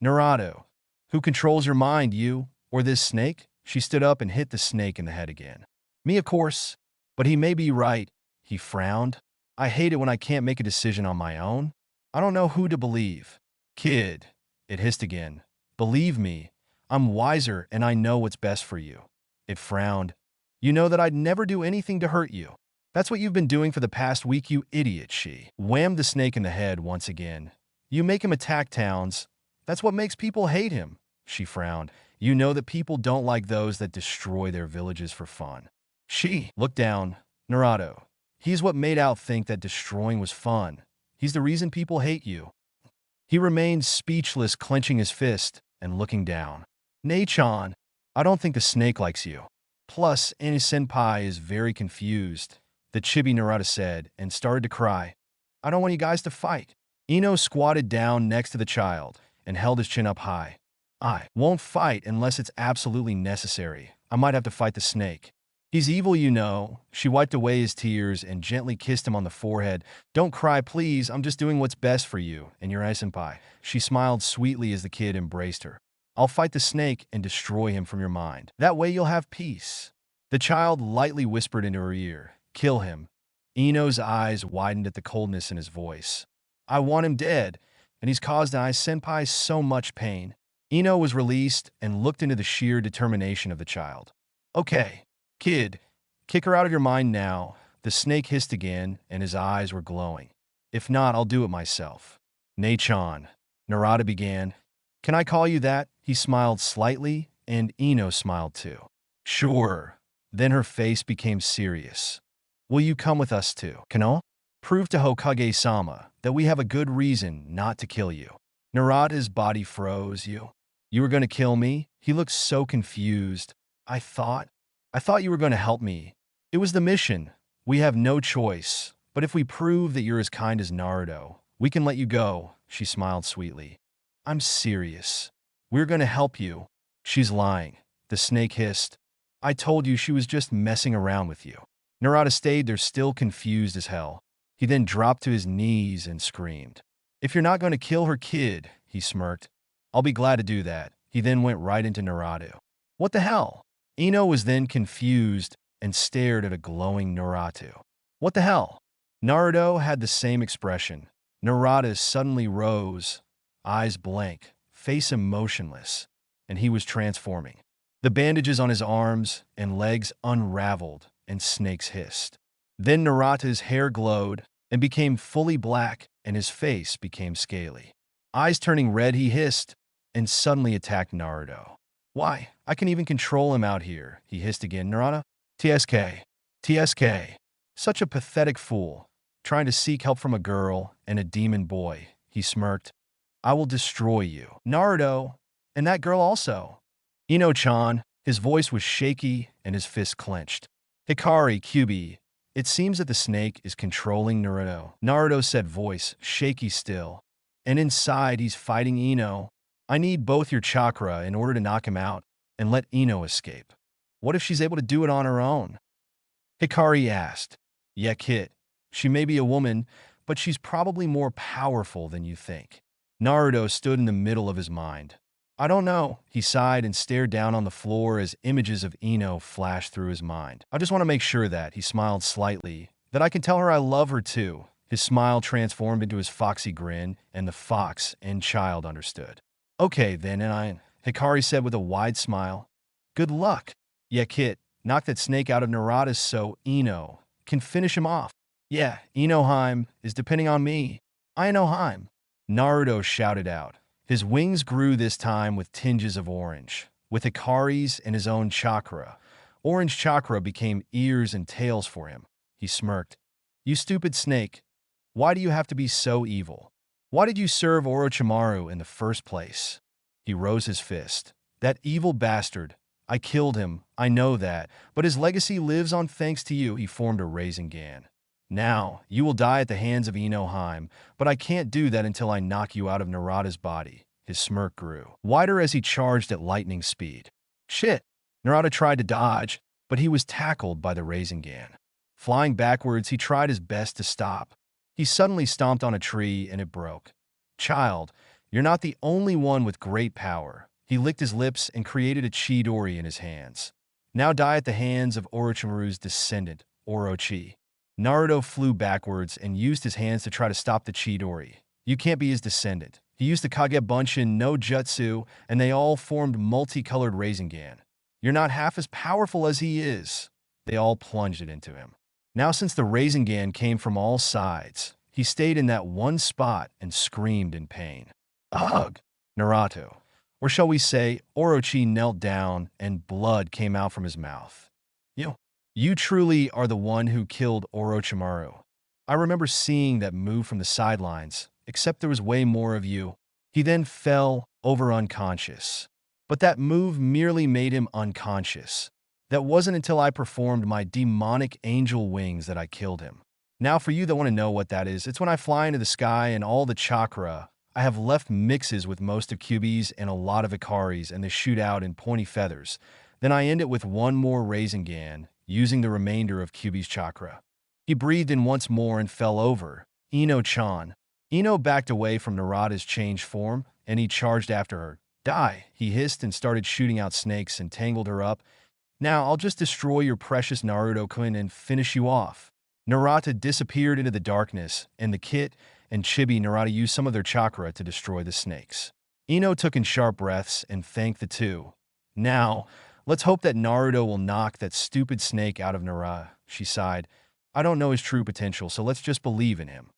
Narato, who controls your mind, you or this snake? She stood up and hit the snake in the head again. Me, of course. But he may be right. He frowned. I hate it when I can't make a decision on my own. I don't know who to believe. Kid, it hissed again. Believe me, I'm wiser and I know what's best for you. It frowned. You know that I'd never do anything to hurt you. That's what you've been doing for the past week, you idiot, she whammed the snake in the head once again. You make him attack towns. That's what makes people hate him, she frowned. You know that people don't like those that destroy their villages for fun. She looked down. Narato, he's what made out think that destroying was fun. He's the reason people hate you. He remained speechless, clenching his fist and looking down. Nei-chan, I don't think the snake likes you. Plus, Annie-senpai is very confused, the chibi Narato said, and started to cry. I don't want you guys to fight. Ino squatted down next to the child and held his chin up high. I won't fight unless it's absolutely necessary. I might have to fight the snake. He's evil, you know. She wiped away his tears and gently kissed him on the forehead. Don't cry, please. I'm just doing what's best for you and your senpai. She smiled sweetly as the kid embraced her. I'll fight the snake and destroy him from your mind. That way you'll have peace. The child lightly whispered into her ear. Kill him. Ino's eyes widened at the coldness in his voice. I want him dead, and he's caused senpai so much pain. Ino was released and looked into the sheer determination of the child. Okay. Kid, kick her out of your mind now. The snake hissed again, and his eyes were glowing. If not, I'll do it myself. Nei-chan, Narato began. Can I call you that? He smiled slightly, and Ino smiled too. Sure. Then her face became serious. Will you come with us to Kano? Prove to Hokage-sama that we have a good reason not to kill you. Narato's body froze. You were going to kill me? He looked so confused. I thought you were going to help me. It was the mission. We have no choice. But if we prove that you're as kind as Naruto, we can let you go, she smiled sweetly. I'm serious. We're going to help you. She's lying. The snake hissed. I told you she was just messing around with you. Narato stayed there still confused as hell. He then dropped to his knees and screamed. If you're not going to kill her kid, he smirked. I'll be glad to do that. He then went right into Narato. What the hell? Ino was then confused and stared at a glowing Narato. What the hell? Naruto had the same expression. Narato suddenly rose, eyes blank, face emotionless, and he was transforming. The bandages on his arms and legs unraveled and snakes hissed. Then Narato's hair glowed and became fully black and his face became scaly. Eyes turning red, he hissed and suddenly attacked Naruto. Why, I can even control him out here, he hissed again. Narato? TSK. Such a pathetic fool, trying to seek help from a girl and a demon boy, he smirked. I will destroy you. Naruto, and that girl also. Ino-chan, His voice was shaky and his fist clenched. Hikari, QB, it seems that the snake is controlling Naruto. Naruto said, voice shaky still. And inside, he's fighting Ino. I need both your chakra in order to knock him out and let Ino escape. What if she's able to do it on her own? Hikari asked. Yeah, Kit. She may be a woman, but she's probably more powerful than you think. Naruto stood in the middle of his mind. I don't know, he sighed and stared down on the floor as images of Ino flashed through his mind. I just want to make sure that, he smiled slightly, that I can tell her I love her too. His smile transformed into his foxy grin, and the fox and child understood. Okay then, Hikari said with a wide smile. Good luck. Yeah, Kit, knock that snake out of Narada so Ino can finish him off. Yeah, Inoheim is depending on me. Inoheim. Naruto shouted out. His wings grew this time with tinges of orange. With Hikari's and his own chakra, orange chakra became ears and tails for him. He smirked. You stupid snake. Why do you have to be so evil? Why did you serve Orochimaru in the first place? He rose his fist. That evil bastard. I killed him, I know that, but his legacy lives on thanks to you. He formed a Rasengan. Now, you will die at the hands of Inoheim, but I can't do that until I knock you out of Narada's body. His smirk grew wider as he charged at lightning speed. Shit! Narada tried to dodge, but he was tackled by the Rasengan. Flying backwards, he tried his best to stop. He suddenly stomped on a tree and it broke. Child, you're not the only one with great power. He licked his lips and created a Chidori in his hands. Now die at the hands of Orochimaru's descendant, Orochi. Naruto flew backwards and used his hands to try to stop the Chidori. You can't be his descendant. He used the Kagebunshin no Jutsu, and they all formed multicolored Rasengan. You're not half as powerful as he is. They all plunged it into him. Now since the Rasengan came from all sides, he stayed in that one spot and screamed in pain. Ugh! Narato. Or shall we say, Orochi knelt down and blood came out from his mouth. You truly are the one who killed Orochimaru. I remember seeing that move from the sidelines, except there was way more of you. He then fell over unconscious. But that move merely made him unconscious. That wasn't until I performed my demonic angel wings that I killed him. Now for you that want to know what that is, it's when I fly into the sky and all the chakra I have left mixes with most of Kyuubi's and a lot of Ikari's and they shoot out in pointy feathers. Then I end it with one more Rasengan, using the remainder of Kyuubi's chakra. He breathed in once more and fell over. Ino-chan. Ino backed away from Narada's changed form, and he charged after her. Die, he hissed and started shooting out snakes and tangled her up. Now I'll just destroy your precious Naruto-kun and finish you off. Narata disappeared into the darkness, and the Kit and Chibi Narada used some of their chakra to destroy the snakes. Ino took in sharp breaths and thanked the two. Now, let's hope that Naruto will knock that stupid snake out of Narada, she sighed. I don't know his true potential, so let's just believe in him.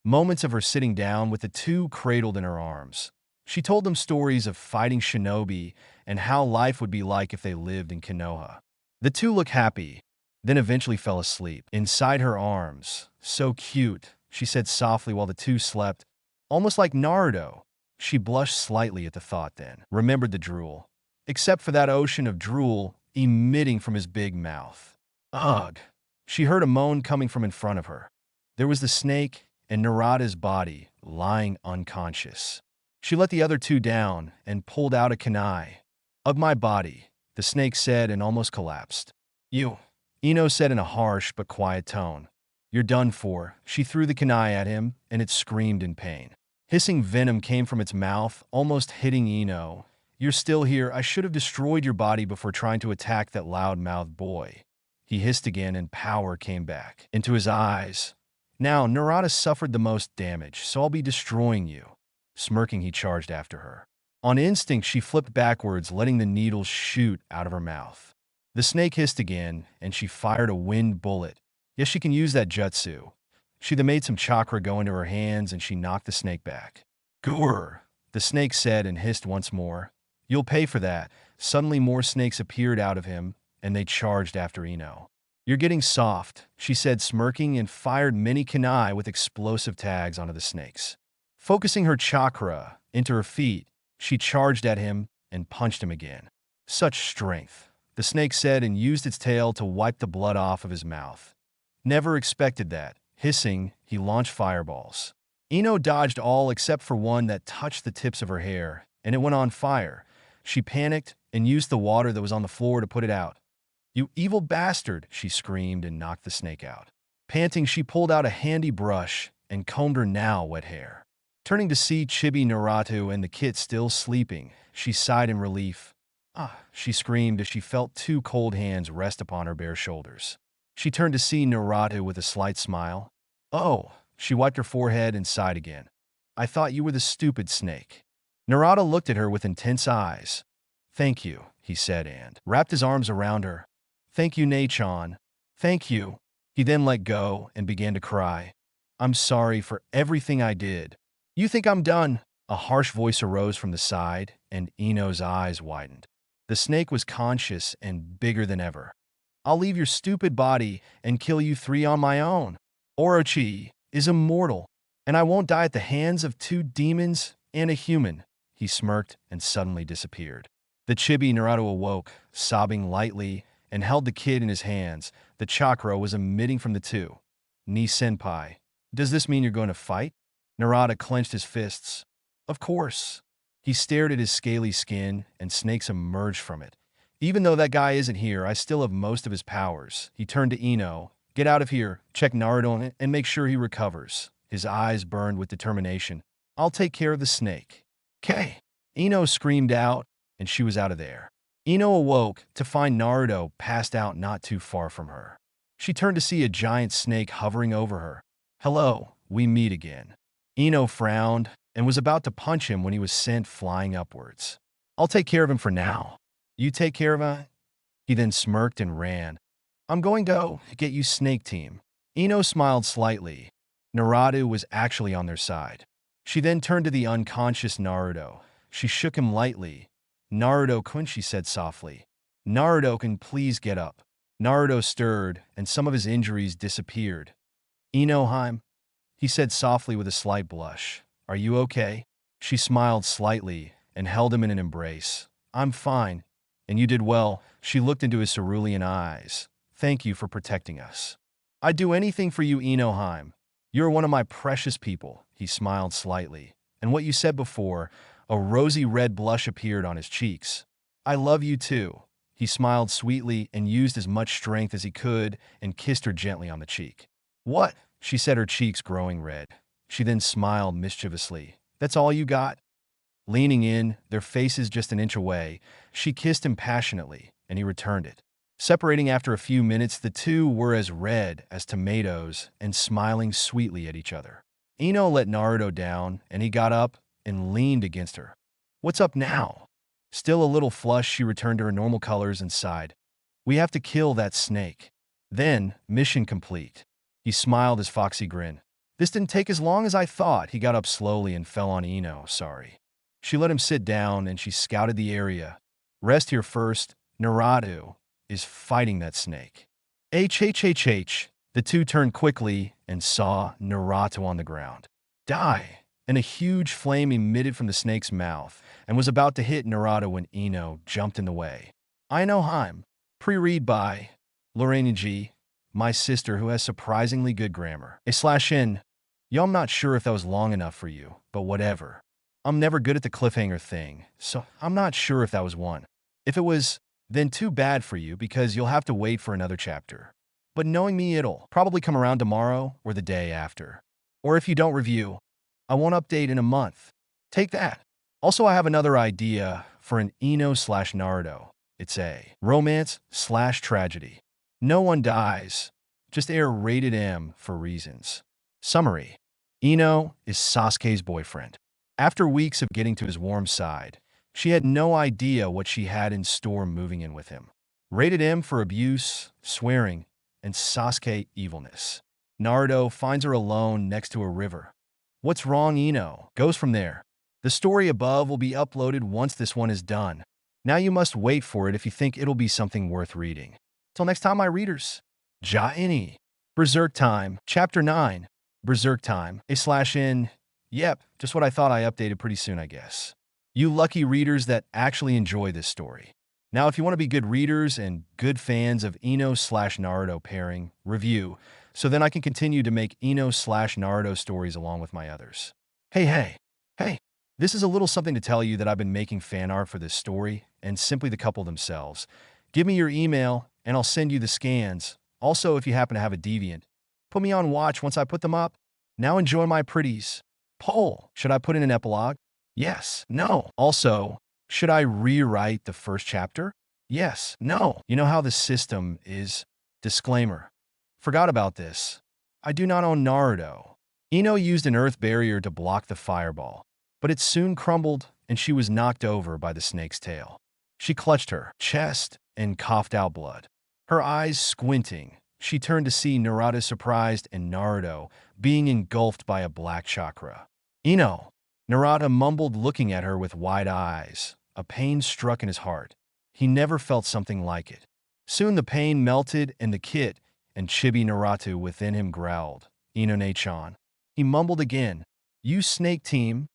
Moments of her sitting down with the two cradled in her arms. She told them stories of fighting shinobi and how life would be like if they lived in Konoha. The two looked happy, then eventually fell asleep. Inside her arms. So cute, she said softly while the two slept. Almost like Naruto. She blushed slightly at the thought then. Remembered the drool. Except for that ocean of drool emitting from his big mouth. Ugh. She heard a moan coming from in front of her. There was the snake and Narada's body lying unconscious. She let the other two down and pulled out a kunai. Of my body, the snake said and almost collapsed. You, Ino said in a harsh but quiet tone. You're done for. She threw the kunai at him and it screamed in pain. Hissing venom came from its mouth, almost hitting Ino. You're still here. I should have destroyed your body before trying to attack that loud-mouthed boy. He hissed again and power came back into his eyes. Now, Narada suffered the most damage, so I'll be destroying you. Smirking, he charged after her. On instinct, she flipped backwards, letting the needles shoot out of her mouth. The snake hissed again, and she fired a wind bullet. Yes, she can use that jutsu. She then made some chakra go into her hands, and she knocked the snake back. Grr, the snake said and hissed once more. You'll pay for that. Suddenly more snakes appeared out of him, and they charged after Ino. You're getting soft, she said, smirking, and fired many kunai with explosive tags onto the snakes. Focusing her chakra into her feet, she charged at him and punched him again. Such strength. the snake said and used its tail to wipe the blood off of his mouth. Never expected that. Hissing, he launched fireballs. Ino dodged all except for one that touched the tips of her hair, and it went on fire. She panicked and used the water that was on the floor to put it out. "You evil bastard!" she screamed and knocked the snake out. Panting, she pulled out a handy brush and combed her now wet hair. Turning to see Chibi, Narato, and the kid still sleeping, she sighed in relief. "Ah," she screamed as she felt two cold hands rest upon her bare shoulders. She turned to see Narato with a slight smile. "Oh," she wiped her forehead and sighed again. "I thought you were the stupid snake." Narato looked at her with intense eyes. "Thank you," he said and wrapped his arms around her. "Thank you, Nei-chan. Thank you." He then let go and began to cry. "I'm sorry for everything I did." "You think I'm done?" A harsh voice arose from the side, and Ino's eyes widened. The snake was conscious and bigger than ever. "I'll leave your stupid body and kill you three on my own. Orochi is immortal, and I won't die at the hands of two demons and a human." He smirked and suddenly disappeared. The chibi Narato awoke, sobbing lightly, and held the kid in his hands. The chakra was emitting from the two. "Ni-senpai, does this mean you're going to fight?" Narato clenched his fists. "Of course." He stared at his scaly skin, and snakes emerged from it. "Even though that guy isn't here, I still have most of his powers." He turned to Ino. "Get out of here, check Naruto, and make sure he recovers." His eyes burned with determination. "I'll take care of the snake." "'Kay." Ino screamed out, and she was out of there. Ino awoke to find Naruto passed out not too far from her. She turned to see a giant snake hovering over her. "Hello, we meet again." Ino frowned and was about to punch him when he was sent flying upwards. "I'll take care of him for now." "You take care of him?" He then smirked and ran. "I'm going to get you, Snake Team." Ino smiled slightly. Narato was actually on their side. She then turned to the unconscious Naruto. She shook him lightly. "Naruto-kun," she said softly. "Naruto-kun, please get up." Naruto stirred, and some of his injuries disappeared. "Inoheim," he said softly with a slight blush. "Are you okay?" She smiled slightly and held him in an embrace. "I'm fine, and you did well." She looked into his cerulean eyes. "Thank you for protecting us." "I'd do anything for you, Inoheim. You're one of my precious people." He smiled slightly. "And what you said before," a rosy red blush appeared on his cheeks. "I love you too." He smiled sweetly and used as much strength as he could and kissed her gently on the cheek. "What?" she said, her cheeks growing red. She then smiled mischievously. "That's all you got?" Leaning in, their faces just an inch away, she kissed him passionately, and he returned it. Separating after a few minutes, the two were as red as tomatoes and smiling sweetly at each other. Ino let Naruto down, and he got up and leaned against her. "What's up now?" Still a little flushed, she returned to her normal colors and sighed. "We have to kill that snake." Then, mission complete. He smiled his foxy grin. "This didn't take as long as I thought." He got up slowly and fell on Ino. "Sorry." She let him sit down, and she scouted the area. "Rest here first. Narato is fighting that snake." H. The two turned quickly and saw Narato on the ground. "Die!" And a huge flame emitted from the snake's mouth and was about to hit Narato when Ino jumped in the way. Inoheim. Pre-read by Lorraine G., my sister who has surprisingly good grammar. /n. Yo, I'm not sure if that was long enough for you, but whatever. I'm never good at the cliffhanger thing, so I'm not sure if that was one. If it was, then too bad for you because you'll have to wait for another chapter. But knowing me, it'll probably come around tomorrow or the day after. Or if you don't review, I won't update in a month. Take that. Also, I have another idea for an Ino/Naruto. It's a romance/tragedy. No one dies. Just air rated M for reasons. Summary. Ino is Sasuke's boyfriend. After weeks of getting to his warm side, she had no idea what she had in store moving in with him. Rated M for abuse, swearing, and Sasuke evilness. Naruto finds her alone next to a river. What's wrong, Ino? Goes from there. The story above will be uploaded once this one is done. Now you must wait for it if you think it'll be something worth reading. Till next time, my readers. Ja-ini. Berserk Time. Chapter 9. Berserk Time. A/N. Yep, just what I thought. I updated pretty soon, I guess. You lucky readers that actually enjoy this story. Now, if you want to be good readers and good fans of Ino/Naruto pairing, review, so then I can continue to make Ino/Naruto stories along with my others. Hey, this is a little something to tell you that I've been making fan art for this story and simply the couple themselves. Give me your email and I'll send you the scans. Also, if you happen to have a deviant, put me on watch once I put them up. Now enjoy my pretties. Poll, should I put in an epilogue? Yes, no. Also, should I rewrite the first chapter? Yes, no. You know how the system is. Disclaimer. Forgot about this. I do not own Naruto. Ino used an earth barrier to block the fireball, but it soon crumbled and she was knocked over by the snake's tail. She clutched her chest and coughed out blood. Her eyes squinting, she turned to see Narato surprised and Naruto being engulfed by a black chakra. Ino, Narato mumbled, looking at her with wide eyes. A pain struck in his heart. He never felt something like it. Soon the pain melted and the kid and chibi Narato within him growled, Ino-ne-chan. He mumbled again, "You snake team."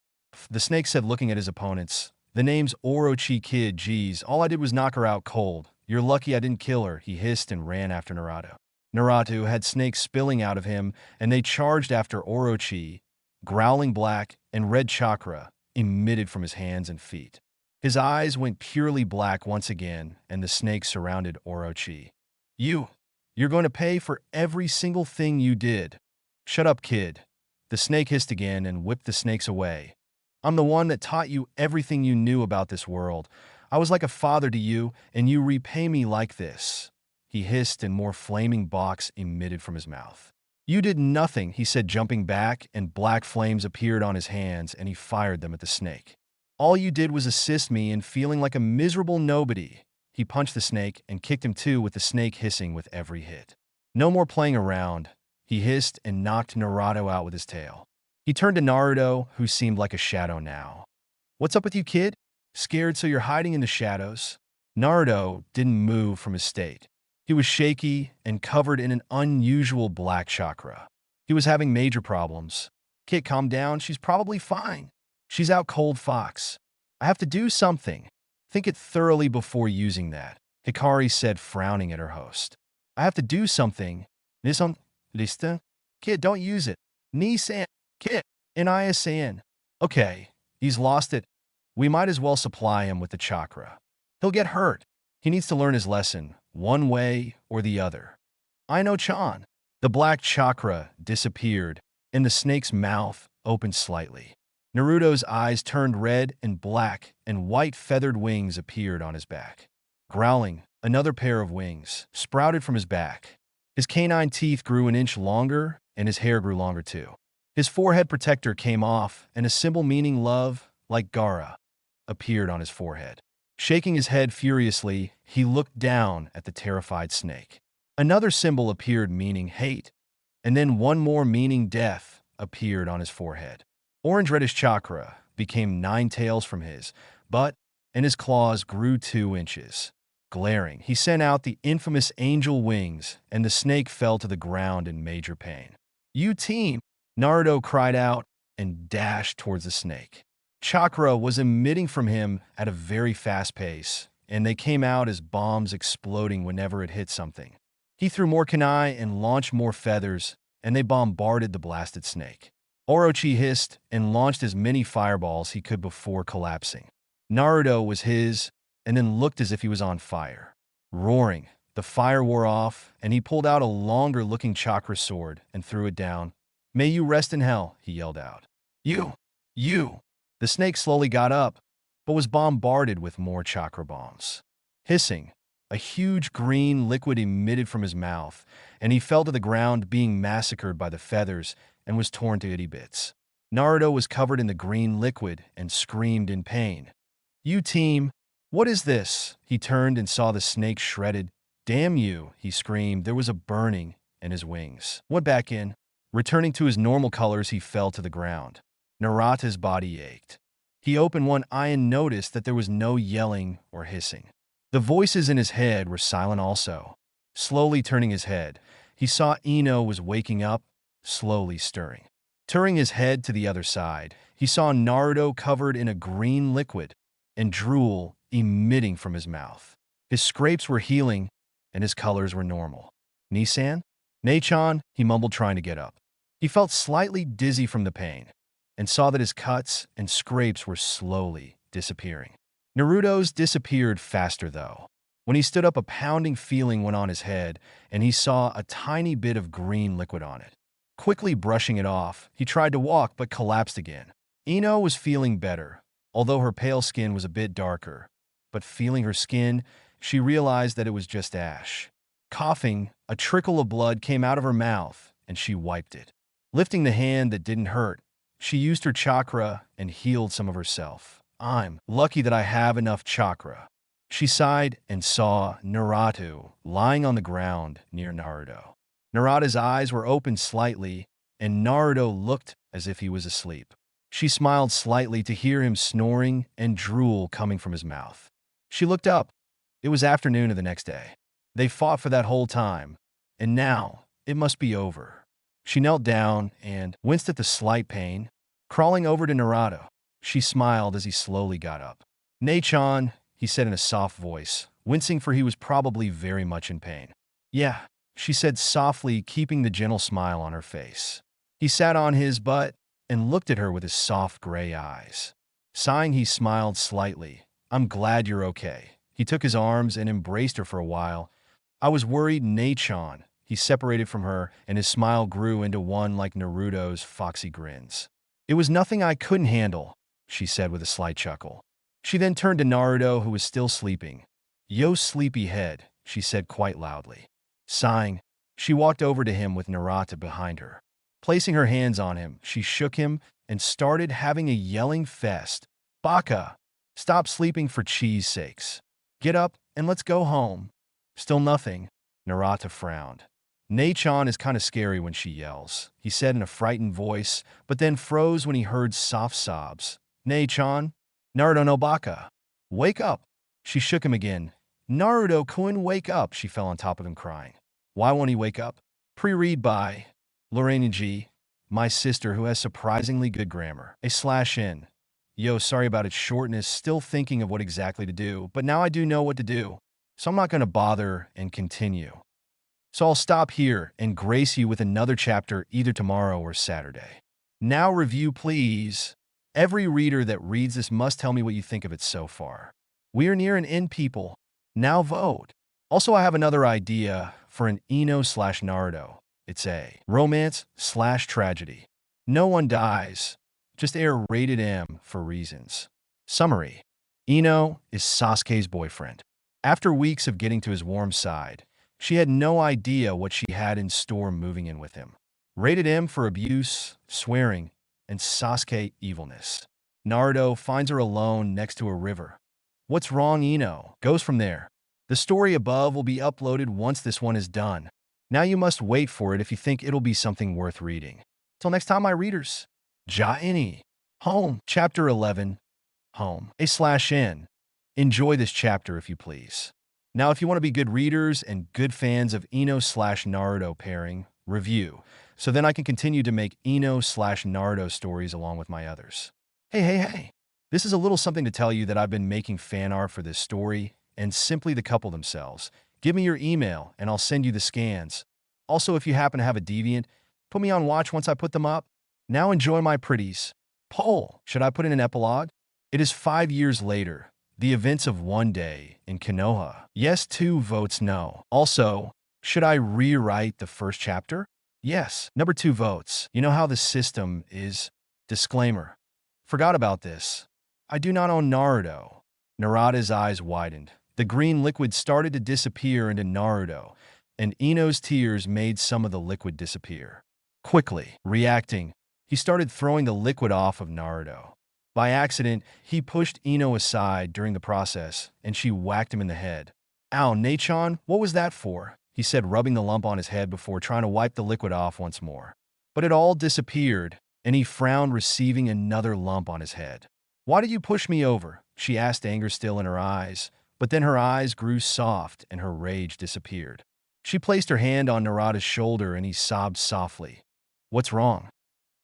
The snake said, looking at his opponents. "The name's Orochi Kid, geez, all I did was knock her out cold. You're lucky I didn't kill her," he hissed and ran after Narato. Narato had snakes spilling out of him, and they charged after Orochi. Growling black and red chakra emitted from his hands and feet. His eyes went purely black once again, and the snake surrounded Orochi. You're going to pay for every single thing you did." "Shut up, kid." The snake hissed again and whipped the snakes away. "I'm the one that taught you everything you knew about this world. I was like a father to you, and you repay me like this." He hissed and more flaming box emitted from his mouth. "You did nothing," he said, jumping back, and black flames appeared on his hands and he fired them at the snake. "All you did was assist me in feeling like a miserable nobody." He punched the snake and kicked him too, with the snake hissing with every hit. "No more playing around," he hissed and knocked Narato out with his tail. He turned to Naruto, who seemed like a shadow now. "What's up with you, kid? Scared so you're hiding in the shadows?" Naruto didn't move from his state. He was shaky and covered in an unusual black chakra. He was having major problems. "Kid, calm down. She's probably fine. She's out cold, Fox. I have to do something. Think it thoroughly before using that," Hikari said, frowning at her host. "I have to do something. Lista? Kid, don't use it. Ni-san. Kid. Inaya-san. Okay, he's lost it. We might as well supply him with the chakra. He'll get hurt. He needs to learn his lesson, one way or the other." "Ino-chan." The black chakra disappeared, and the snake's mouth opened slightly. Naruto's eyes turned red and black, and white feathered wings appeared on his back. Growling, another pair of wings sprouted from his back. His canine teeth grew an inch longer, and his hair grew longer too. His forehead protector came off, and a symbol meaning love, like Gara, appeared on his forehead. Shaking his head furiously, he looked down at the terrified snake. Another symbol appeared meaning hate, and then one more meaning death appeared on his forehead. Orange-reddish chakra became 9 tails from his butt, and his claws grew 2 inches. Glaring, he sent out the infamous angel wings, and the snake fell to the ground in major pain. "You team!" Naruto cried out and dashed towards the snake. Chakra was emitting from him at a very fast pace, and they came out as bombs exploding whenever it hit something. He threw more kunai and launched more feathers, and they bombarded the blasted snake. Orochi hissed and launched as many fireballs he could before collapsing. Naruto was his, and then looked as if he was on fire. Roaring, the fire wore off, and he pulled out a longer-looking chakra sword and threw it down. "May you rest in hell," he yelled out. You! The snake slowly got up, but was bombarded with more chakra bombs. Hissing, a huge green liquid emitted from his mouth, and he fell to the ground, being massacred by the feathers and was torn to itty bits. Naruto was covered in the green liquid and screamed in pain. "You team! What is this?" He turned and saw the snake shredded. "Damn you!" he screamed. There was a burning in his wings. Went back in. Returning to his normal colors, he fell to the ground. Narato's body ached. He opened one eye and noticed that there was no yelling or hissing. The voices in his head were silent also. Slowly turning his head, he saw Ino was waking up, slowly stirring. Turning his head to the other side, he saw Naruto covered in a green liquid and drool emitting from his mouth. His scrapes were healing, and his colors were normal. Nisan? Nachan, he mumbled, trying to get up. He felt slightly dizzy from the pain, and saw that his cuts and scrapes were slowly disappearing. Naruto's disappeared faster, though. When he stood up, a pounding feeling went on his head, and he saw a tiny bit of green liquid on it. Quickly brushing it off, he tried to walk but collapsed again. Ino was feeling better, although her pale skin was a bit darker. But feeling her skin, she realized that it was just ash. Coughing, a trickle of blood came out of her mouth, and she wiped it. Lifting the hand that didn't hurt, she used her chakra and healed some of herself. I'm lucky that I have enough chakra. She sighed and saw Narato lying on the ground near Naruto. Narato's eyes were open slightly, and Naruto looked as if he was asleep. She smiled slightly to hear him snoring and drool coming from his mouth. She looked up. It was afternoon of the next day. They fought for that whole time, and now it must be over. She knelt down and winced at the slight pain. Crawling over to Narato, she smiled as he slowly got up. "Nachan," he said in a soft voice, wincing for he was probably very much in pain. "Yeah," she said softly, keeping the gentle smile on her face. He sat on his butt and looked at her with his soft gray eyes. Sighing, he smiled slightly. "I'm glad you're okay." He took his arms and embraced her for a while. "I was worried, Nachan." He separated from her, and his smile grew into one like Naruto's foxy grins. "It was nothing I couldn't handle," she said with a slight chuckle. She then turned to Naruto, who was still sleeping. "Yo, sleepy head," she said quite loudly. Sighing, she walked over to him with Narato behind her. Placing her hands on him, she shook him and started having a yelling fest. "Baka! Stop sleeping for cheese sakes. Get up and let's go home." "Still nothing." Narato frowned. "Nachan is kind of scary when she yells," he said in a frightened voice, but then froze when he heard soft sobs. "Nachan? Naruto no Baka. Wake up." She shook him again. "Naruto-kun, wake up." She fell on top of him crying. "Why won't he wake up?" Pre-read by Lorraine G., my sister who has surprisingly good grammar. /n. Yo, sorry about its shortness, still thinking of what exactly to do, but now I do know what to do, so I'm not going to bother and continue. So I'll stop here and grace you with another chapter either tomorrow or Saturday. Now review, please. Every reader that reads this must tell me what you think of it so far. We are near an end, people. Now vote. Also, I have another idea for an Ino/Naruto. It's a romance/tragedy. No one dies. Just air rated M for reasons. Summary. Ino is Sasuke's boyfriend. After weeks of getting to his warm side, she had no idea what she had in store moving in with him. Rated M for abuse, swearing, and Sasuke evilness. Naruto finds her alone next to a river. What's wrong, Ino? Goes from there. The story above will be uploaded once this one is done. Now you must wait for it if you think it'll be something worth reading. Till next time, my readers. Ja-ini. Home. Chapter 11. Home. A/N. Enjoy this chapter if you please. Now, if you want to be good readers and good fans of Ino/Naruto pairing, review, so then I can continue to make Ino/Naruto stories along with my others. Hey. This is a little something to tell you that I've been making fan art for this story and simply the couple themselves. Give me your email and I'll send you the scans. Also, if you happen to have a deviant, put me on watch once I put them up. Now enjoy my pretties. Poll. Should I put in an epilogue? It is 5 years later. The events of one day in Konoha. Yes, 2 votes no. Also, should I rewrite the first chapter? Yes. Number 2 votes. You know how the system is. Disclaimer. Forgot about this. I do not own Naruto. Narato's eyes widened. The green liquid started to disappear into Naruto, and Ino's tears made some of the liquid disappear. Quickly, reacting, he started throwing the liquid off of Naruto. By accident, he pushed Ino aside during the process, and she whacked him in the head. "Ow, Nachan, what was that for?" he said, rubbing the lump on his head before trying to wipe the liquid off once more. But it all disappeared, and he frowned, receiving another lump on his head. "Why did you push me over?" she asked, anger still in her eyes. But then her eyes grew soft and her rage disappeared. She placed her hand on Narato's shoulder and he sobbed softly. "What's wrong?"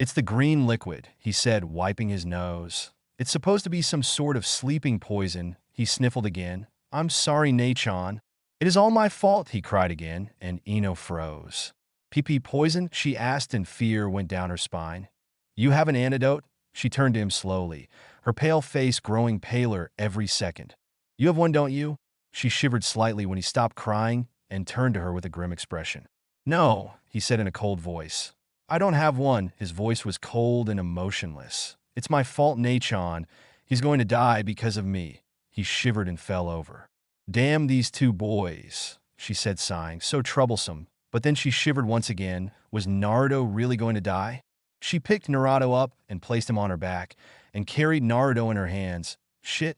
"It's the green liquid," he said, wiping his nose. "It's supposed to be some sort of sleeping poison." He sniffled again. I'm sorry, Nachan. It is all my fault, he cried again, and Ino froze. PP poison? She asked, and fear went down her spine. You have an antidote? She turned to him slowly, her pale face growing paler every second. You have one, don't you? She shivered slightly when he stopped crying and turned to her with a grim expression. No, he said in a cold voice. I don't have one. His voice was cold and emotionless. It's my fault, Nachan. He's going to die because of me. He shivered and fell over. Damn these two boys, she said, sighing, so troublesome. But then she shivered once again. Was Naruto really going to die? She picked Narato up and placed him on her back and carried Naruto in her hands. Shit,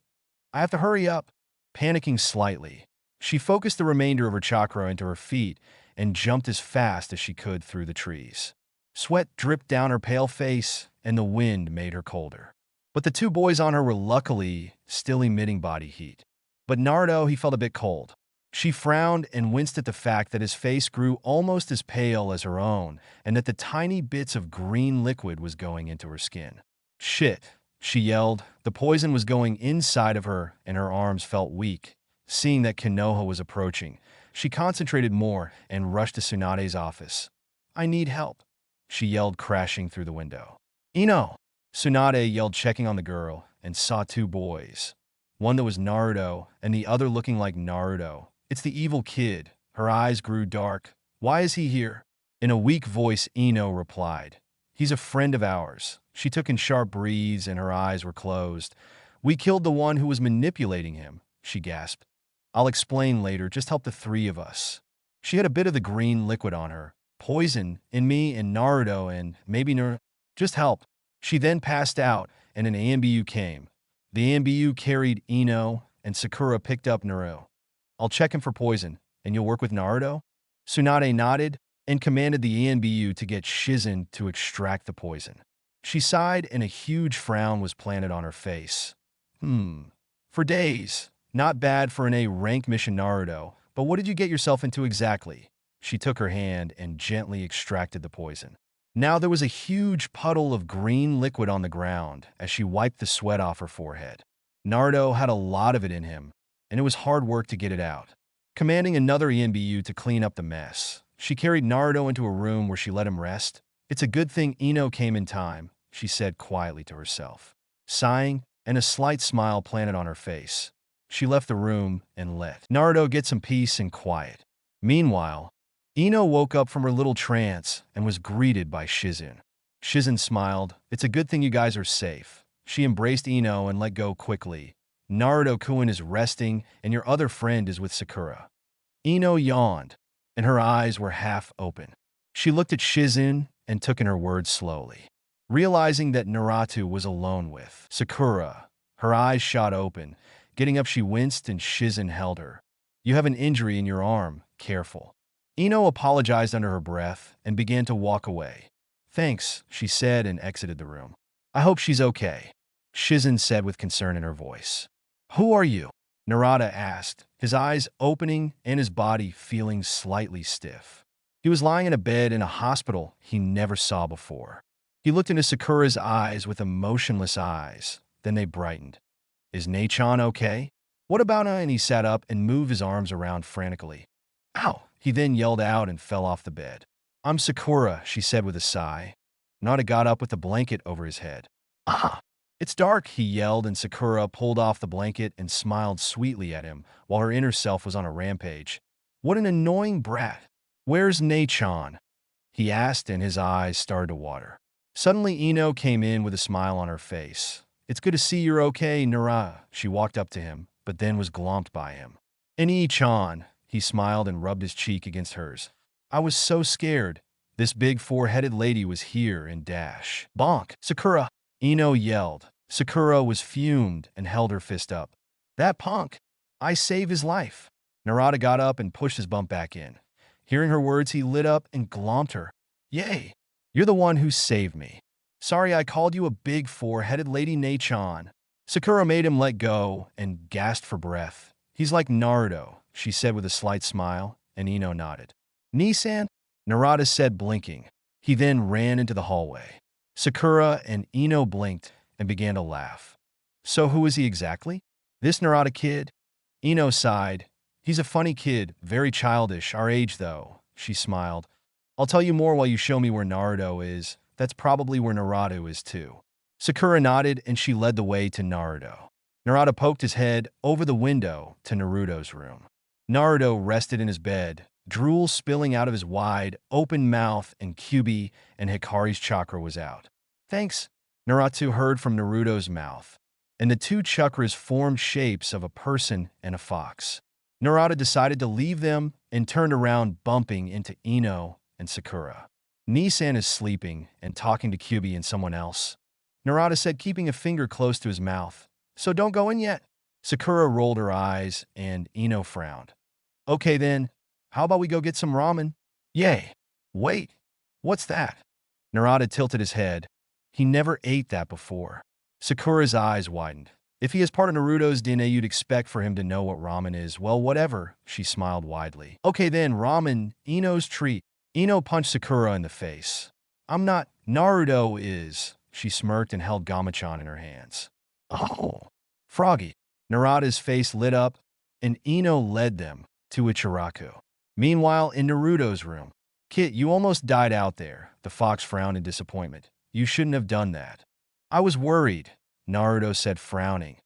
I have to hurry up. Panicking slightly, she focused the remainder of her chakra into her feet and jumped as fast as she could through the trees. Sweat dripped down her pale face, and the wind made her colder. But the two boys on her were luckily still emitting body heat. But Naruto, he felt a bit cold. She frowned and winced at the fact that his face grew almost as pale as her own, and that the tiny bits of green liquid was going into her skin. Shit, she yelled. The poison was going inside of her, and her arms felt weak. Seeing that Konoha was approaching, she concentrated more and rushed to Tsunade's office. I need help, she yelled, crashing through the window. Ino! Tsunade yelled, checking on the girl, and saw two boys. One that was Naruto, and the other looking like Naruto. It's the evil kid. Her eyes grew dark. Why is he here? In a weak voice, Ino replied. He's a friend of ours. She took in sharp breaths, and her eyes were closed. We killed the one who was manipulating him, she gasped. I'll explain later. Just help the three of us. She had a bit of the green liquid on her. Poison in me and Naruto and maybe just help. She then passed out, and an AMBU came. The AMBU carried Ino, and Sakura picked up Naruto. I'll check him for poison, and you'll work with Naruto? Tsunade nodded and commanded the AMBU to get Shizen to extract the poison. She sighed, and a huge frown was planted on her face. For days. Not bad for an A-rank mission, Naruto, but what did you get yourself into exactly? She took her hand and gently extracted the poison. Now there was a huge puddle of green liquid on the ground as she wiped the sweat off her forehead. Naruto had a lot of it in him, and it was hard work to get it out. Commanding another ENBU to clean up the mess, she carried Naruto into a room where she let him rest. It's a good thing Ino came in time, she said quietly to herself. Sighing, and a slight smile planted on her face, she left the room and let Naruto get some peace and quiet. Meanwhile, Ino woke up from her little trance and was greeted by Shizen. Shizen smiled. It's a good thing you guys are safe. She embraced Ino and let go quickly. Naruto-kun is resting, and your other friend is with Sakura. Ino yawned, and her eyes were half open. She looked at Shizen and took in her words slowly. Realizing that Narato was alone with Sakura, her eyes shot open. Getting up, she winced, and Shizen held her. You have an injury in your arm. Careful. Ino apologized under her breath and began to walk away. Thanks, she said, and exited the room. I hope she's okay, Shizen said with concern in her voice. Who are you? Narada asked, his eyes opening and his body feeling slightly stiff. He was lying in a bed in a hospital he never saw before. He looked into Sakura's eyes with emotionless eyes. Then they brightened. Is Nachan okay? What about her? And he sat up and moved his arms around frantically. Ow! He then yelled out and fell off the bed. I'm Sakura, she said with a sigh. Nada got up with the blanket over his head. Ah! It's dark, he yelled, and Sakura pulled off the blanket and smiled sweetly at him while her inner self was on a rampage. What an annoying brat. Where's Nachan? He asked, and his eyes started to water. Suddenly, Ino came in with a smile on her face. It's good to see you're okay, Nara. She walked up to him, but then was glomped by him. Ini-chan, he smiled and rubbed his cheek against hers. I was so scared. This big four-headed lady was here and dash. Bonk! Sakura! Ino yelled. Sakura was fumed and held her fist up. That punk! I saved his life. Narada got up and pushed his bump back in. Hearing her words, he lit up and glomped her. Yay! You're the one who saved me. Sorry I called you a big four-headed lady, Nachan. Sakura made him let go and gasped for breath. He's like Naruto, she said with a slight smile, and Ino nodded. Nisan? Narada said, blinking. He then ran into the hallway. Sakura and Ino blinked and began to laugh. So who is he exactly? This Narada kid? Ino sighed. He's a funny kid, very childish, our age though. She smiled. I'll tell you more while you show me where Naruto is. That's probably where Narato is too. Sakura nodded and she led the way to Naruto. Narato poked his head over the window to Naruto's room. Naruto rested in his bed, drool spilling out of his wide, open mouth, and Kyuubi and Hikari's chakra was out. Thanks, Naruto heard from Naruto's mouth, and the two chakras formed shapes of a person and a fox. Narato decided to leave them and turned around, bumping into Ino and Sakura. Nisan is sleeping and talking to Kyuubi and someone else. Narato said, keeping a finger close to his mouth. So don't go in yet. Sakura rolled her eyes and Ino frowned. Okay then, how about we go get some ramen? Yay. Wait, what's that? Narato tilted his head. He never ate that before. Sakura's eyes widened. If he is part of Naruto's DNA, you'd expect for him to know what ramen is. Well, whatever, she smiled widely. Okay then, ramen, Ino's treat. Ino punched Sakura in the face. I'm not. Naruto is. She smirked and held Gamachan in her hands. Oh, Froggy. Narato's face lit up, and Ino led them to Ichiraku. Meanwhile, in Naruto's room, Kit, you almost died out there. The fox frowned in disappointment. You shouldn't have done that. I was worried, Naruto said, frowning.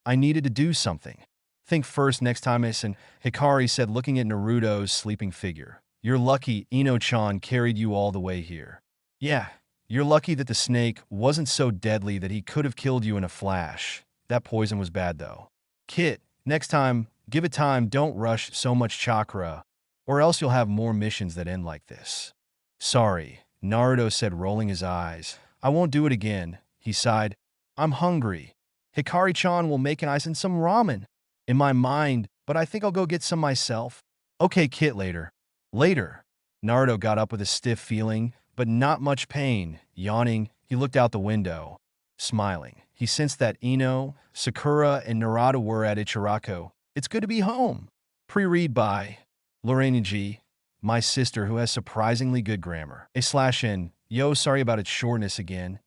I needed to do something. Think first next time, Hikari said, looking at Naruto's sleeping figure. You're lucky Ino-chan carried you all the way here. Yeah, you're lucky that the snake wasn't so deadly that he could have killed you in a flash. That poison was bad, though. Kit, next time, give it time, don't rush so much chakra, or else you'll have more missions that end like this. Sorry, Naruto said, rolling his eyes. I won't do it again, he sighed. I'm hungry. Hikari-chan will make an ice and some ramen. In my mind, but I think I'll go get some myself. Okay, Kit, later. Later. Naruto got up with a stiff feeling, but not much pain. Yawning, he looked out the window, smiling. He sensed that Ino, Sakura, and Narato were at Ichiraku. It's good to be home. Pre-read by Lorraine G, my sister who has surprisingly good grammar. /n. Yo, sorry about its shortness again.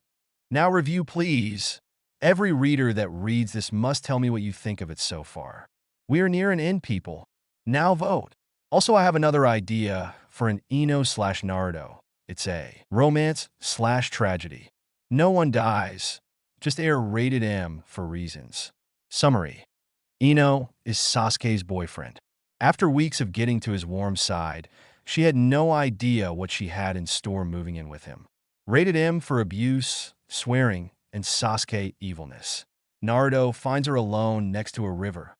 Now review, please. Every reader that reads this must tell me what you think of it so far. We are near an end, people. Now vote. Also, I have another idea for an Ino/Naruto. It's a romance/tragedy. No one dies. Just air rated M for reasons. Summary. Ino is Sasuke's boyfriend. After weeks of getting to his warm side, she had no idea what she had in store moving in with him. Rated M for abuse, swearing, and Sasuke evilness. Naruto finds her alone next to a river.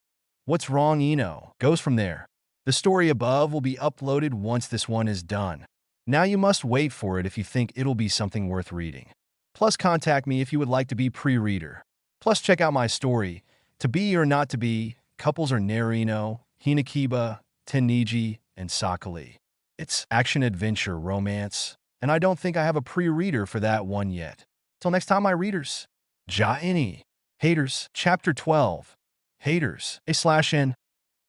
What's wrong, Ino? Goes from there. The story above will be uploaded once this one is done. Now you must wait for it if you think it'll be something worth reading. Plus contact me if you would like to be pre-reader. Plus check out my story, To Be or Not to Be, Couples Are Narino, Hinakiba, Teniji, and Sakali. It's action-adventure romance, and I don't think I have a pre-reader for that one yet. Till next time, my readers. Ja-ini. Haters. Chapter 12. Haters. A/N.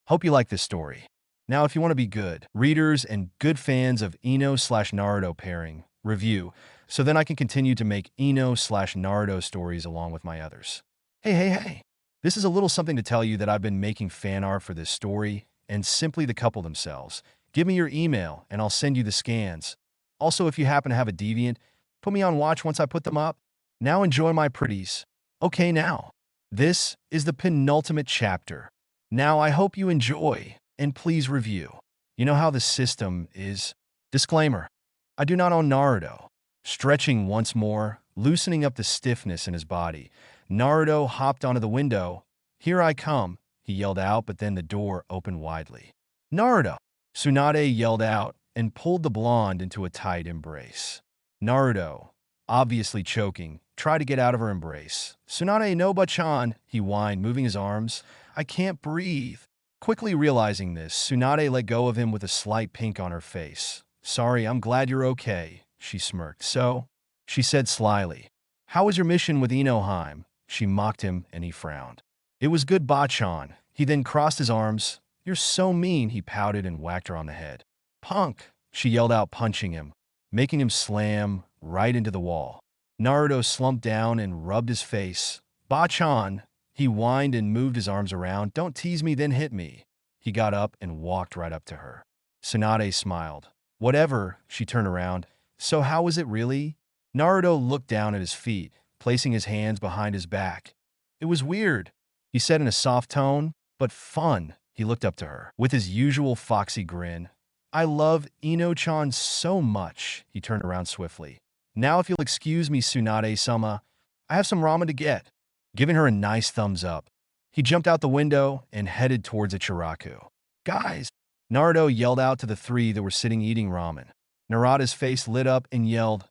Hope you like this story. Now, if you want to be good readers and good fans of Ino/Naruto pairing, review, so then I can continue to make Ino/Naruto stories along with my others. Hey. This is a little something to tell you that I've been making fan art for this story and simply the couple themselves. Give me your email and I'll send you the scans. Also, if you happen to have a deviant, put me on watch once I put them up. Now enjoy my pretties. Okay, now. This is the penultimate chapter. Now I hope you enjoy, and please review. You know how the system is. Disclaimer. I do not own Naruto. Stretching once more, loosening up the stiffness in his body, Naruto hopped onto the window. Here I come, he yelled out, but then the door opened widely. Naruto! Tsunade yelled out and pulled the blonde into a tight embrace. Naruto, obviously choking, tried to get out of her embrace. Tsunade no Bachan, he whined, moving his arms. I can't breathe. Quickly realizing this, Tsunade let go of him with a slight pink on her face. Sorry, I'm glad you're okay, she smirked. So? She said slyly. How was your mission with Inoheim? She mocked him and he frowned. It was good, Bachan. He then crossed his arms. You're so mean, he pouted and whacked her on the head. Punk, she yelled out, punching him, making him slam right into the wall. Naruto slumped down and rubbed his face. Bachan, He whined and moved his arms around. Don't tease me, then hit me. He got up and walked right up to her. Tsunade smiled. Whatever, she turned around. So how was it really? Naruto looked down at his feet, placing his hands behind his back. It was weird, he said in a soft tone, but fun. He looked up to her with his usual foxy grin. I love Ino-chan so much. He turned around swiftly. Now if you'll excuse me, Tsunade-sama, I have some ramen to get. Giving her a nice thumbs up, he jumped out the window and headed towards Ichiraku. Guys! Naruto yelled out to the three that were sitting eating ramen. Narada's face lit up and yelled,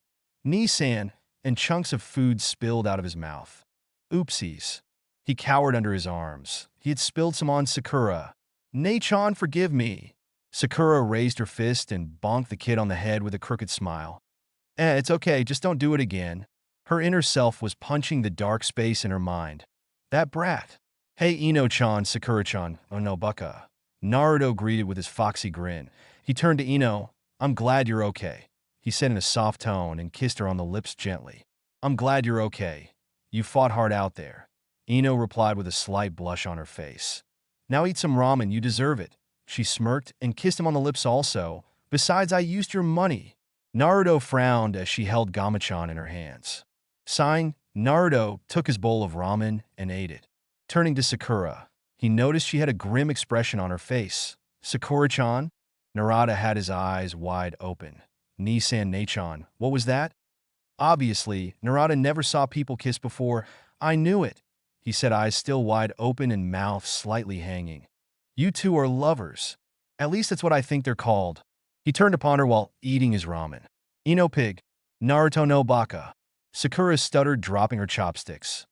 Nisan, and chunks of food spilled out of his mouth. Oopsies. He cowered under his arms. He had spilled some on Sakura. Nei-chan, forgive me. Sakura raised her fist and bonked the kid on the head with a crooked smile. It's okay, just don't do it again. Her inner self was punching the dark space in her mind. That brat. Hey, Ino-chan, Sakura-chan, oh no, Baka. Naruto greeted with his foxy grin. He turned to Ino. I'm glad you're okay, he said in a soft tone and kissed her on the lips gently. I'm glad you're okay. You fought hard out there. Ino replied with a slight blush on her face. Now eat some ramen, you deserve it. She smirked and kissed him on the lips also. Besides, I used your money. Naruto frowned as she held Gamachan in her hands. Sighing, Naruto took his bowl of ramen and ate it. Turning to Sakura, he noticed she had a grim expression on her face. Sakura-chan? Narada had his eyes wide open. Nisan Nei-chan, what was that? Obviously, Narada never saw people kiss before. I knew it, he said, eyes still wide open and mouth slightly hanging. You two are lovers. At least that's what I think they're called. He turned upon her while eating his ramen. Ino pig. Naruto no Baka. Sakura stuttered, dropping her chopsticks.